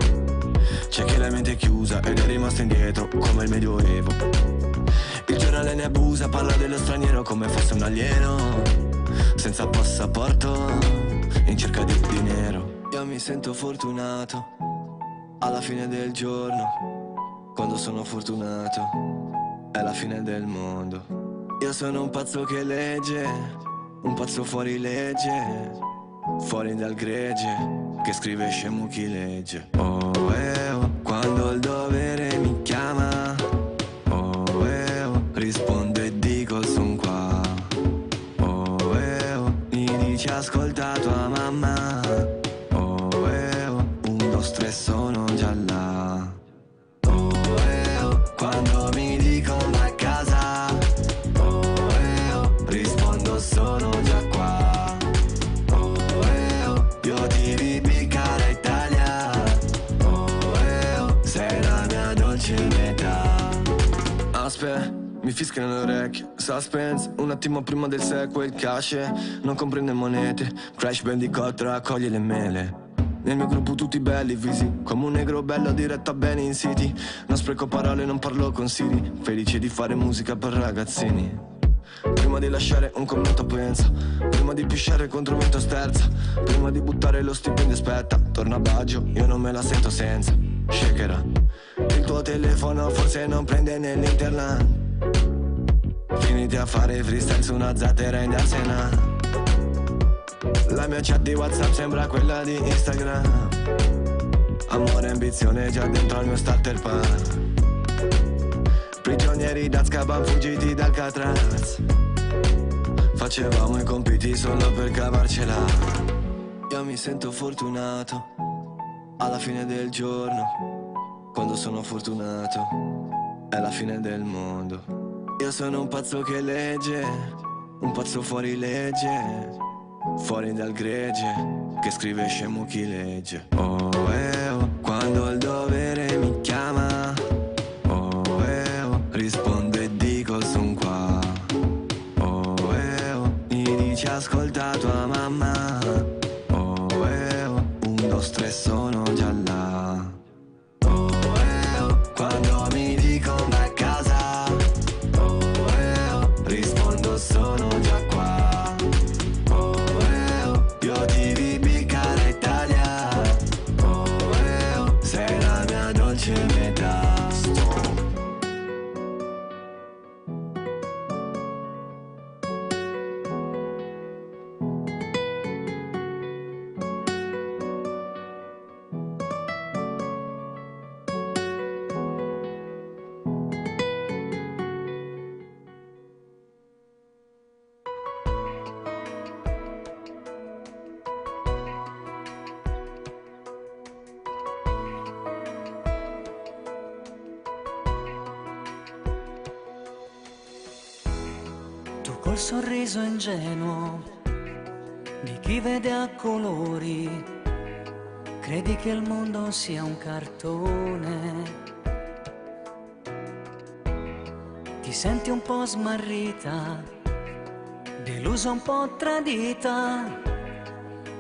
Speaker 11: C'è chi la mente è chiusa ed è rimasto indietro, come il medioevo. Il giornale ne abusa, parla dello straniero come fosse un alieno, senza passaporto, in cerca di dinero. Io mi sento fortunato, alla fine del giorno, quando sono fortunato, è la fine del mondo. Io sono un pazzo che legge, un pazzo fuori legge, fuori dal gregge, che scrive scemo chi legge. Oh, quando il dovere mi chiama, rispondo e dico son qua. Mi dice ascolta tua mamma. 1, 2, 3 sono già là. Quando mi dicono a casa, rispondo sono già qua. Io ti ripicare Italia, sei la mia dolce metà. Aspetta, mi fischiano le orecchie, suspense, un attimo prima del sequel, cash, non comprende monete, Crash Bandicoot raccoglie le mele. Nel mio gruppo tutti belli visi, come un negro bello diretto a bene in city. Non spreco parole, non parlo con Siri, felice di fare musica per ragazzini. Prima di lasciare un commento pensa, prima di pisciare contro vento sterza, prima di buttare lo stipendio aspetta, torna a Baggio, io non me la sento senza. Shakera, il tuo telefono forse non prende nell'internet. Finiti a fare freestyle su una zattera in Arsena. La mia chat di WhatsApp sembra quella di Instagram. Amore e ambizione già dentro al mio starter pack. Prigionieri d'Azkaban fuggiti dal Alcatraz. Facevamo i compiti solo per cavarcela. Io mi sento fortunato, alla fine del giorno, quando sono fortunato, è la fine del mondo. Io sono un pazzo che legge, un pazzo fuori legge, fuori dal gregge, che scrive scemo chi legge. Quando il dovere mi chiama, rispondo e dico son qua. Mi dice ascolta tua mamma. 1, 2, 3 sono già là. Quando mi dicono a casa, rispondo sono già qua. Io ti ripicare Italia, sei la mia dolce metà.
Speaker 4: Col sorriso ingenuo di chi vede a colori, credi che il mondo sia un cartone. Ti senti un po' smarrita, delusa, un po' tradita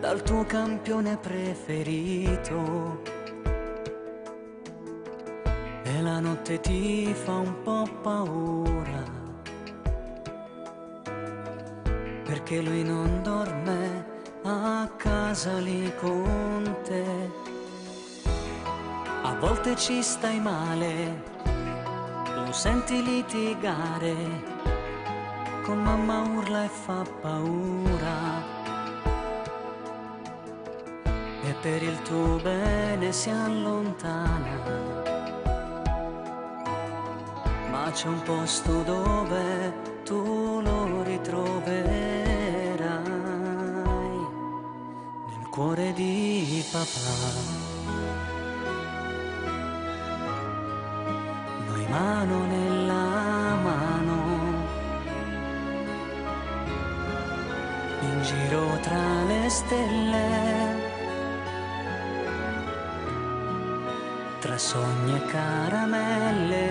Speaker 4: dal tuo campione preferito. E la notte ti fa un po' paura, perché lui non dorme a casa lì con te. A volte ci stai male, lo senti litigare, con mamma urla e fa paura. E per il tuo bene si allontana, ma c'è un posto dove tu lo ritroverai, nel cuore di papà. Noi mano nella mano, in giro tra le stelle, tra sogni e caramelle,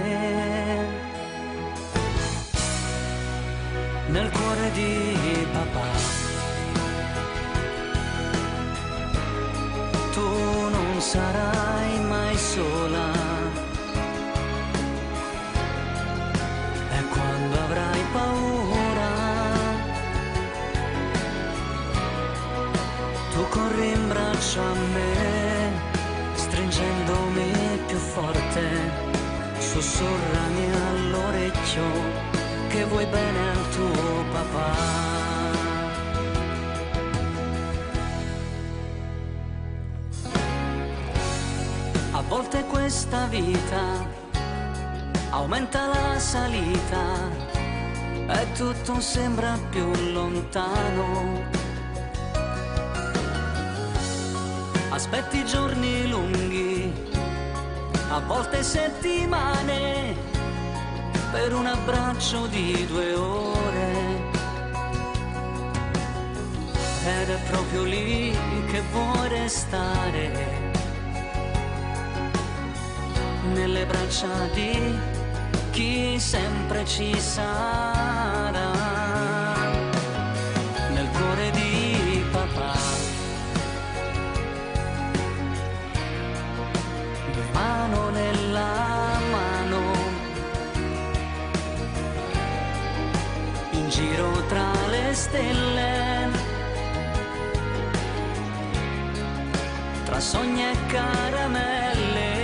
Speaker 4: nel cuore di papà. Tu non sarai mai sola, e quando avrai paura tu corri in braccio a me, stringendomi più forte, sussurrami all'orecchio che vuoi bene al tuo papà. A volte questa vita aumenta la salita e tutto sembra più lontano. Aspetti giorni lunghi, a volte settimane, per un abbraccio di 2 ore. Ed è proprio lì che vuoi restare, nelle braccia di chi sempre ci sarà, nel cuore di papà. Mano nella mano, in giro tra le stelle, tra sogni e caramelle,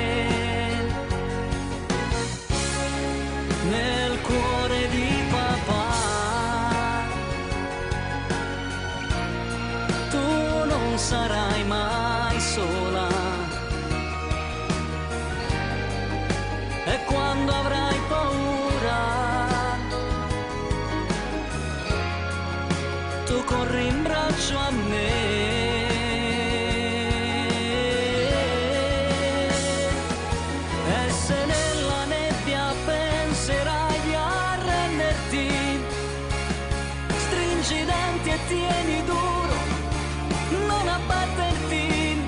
Speaker 4: nel cuore di papà. Tu non sarai mai sola, e quando avrai paura tu corri in braccio a me, e se nella nebbia penserai di arrenderti, stringi i denti e tieni duro, non abbatterti.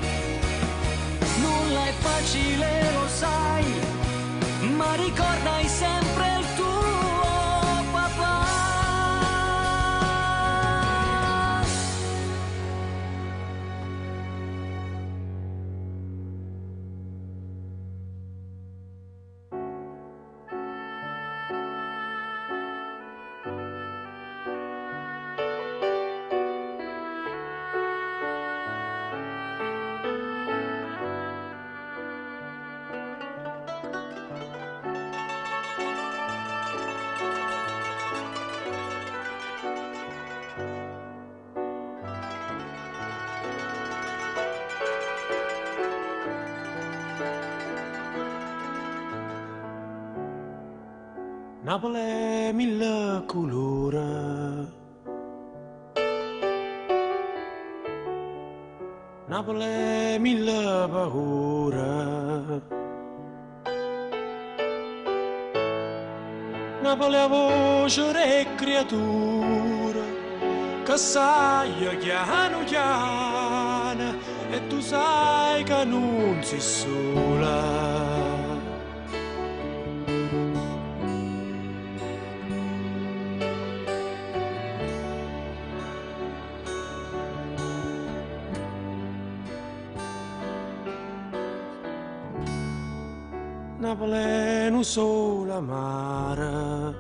Speaker 4: Nulla è facile, lo sai, ma ricordai sempre il tuo papà.
Speaker 3: Napoli è 1000 colori, Napoli è 1000 paure, Napoli è voce e creatura che sai chiano chiano, e tu sai che non sei sola. Napoli è un sole amaro,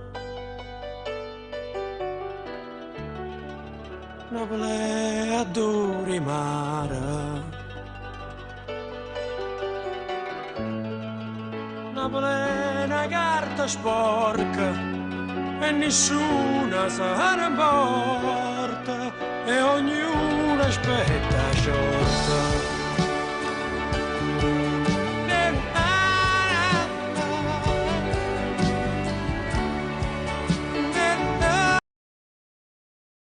Speaker 3: Napoli è adori mare, Napoli è una carta sporca e nessuna se ne importa, e ognuno aspetta ciò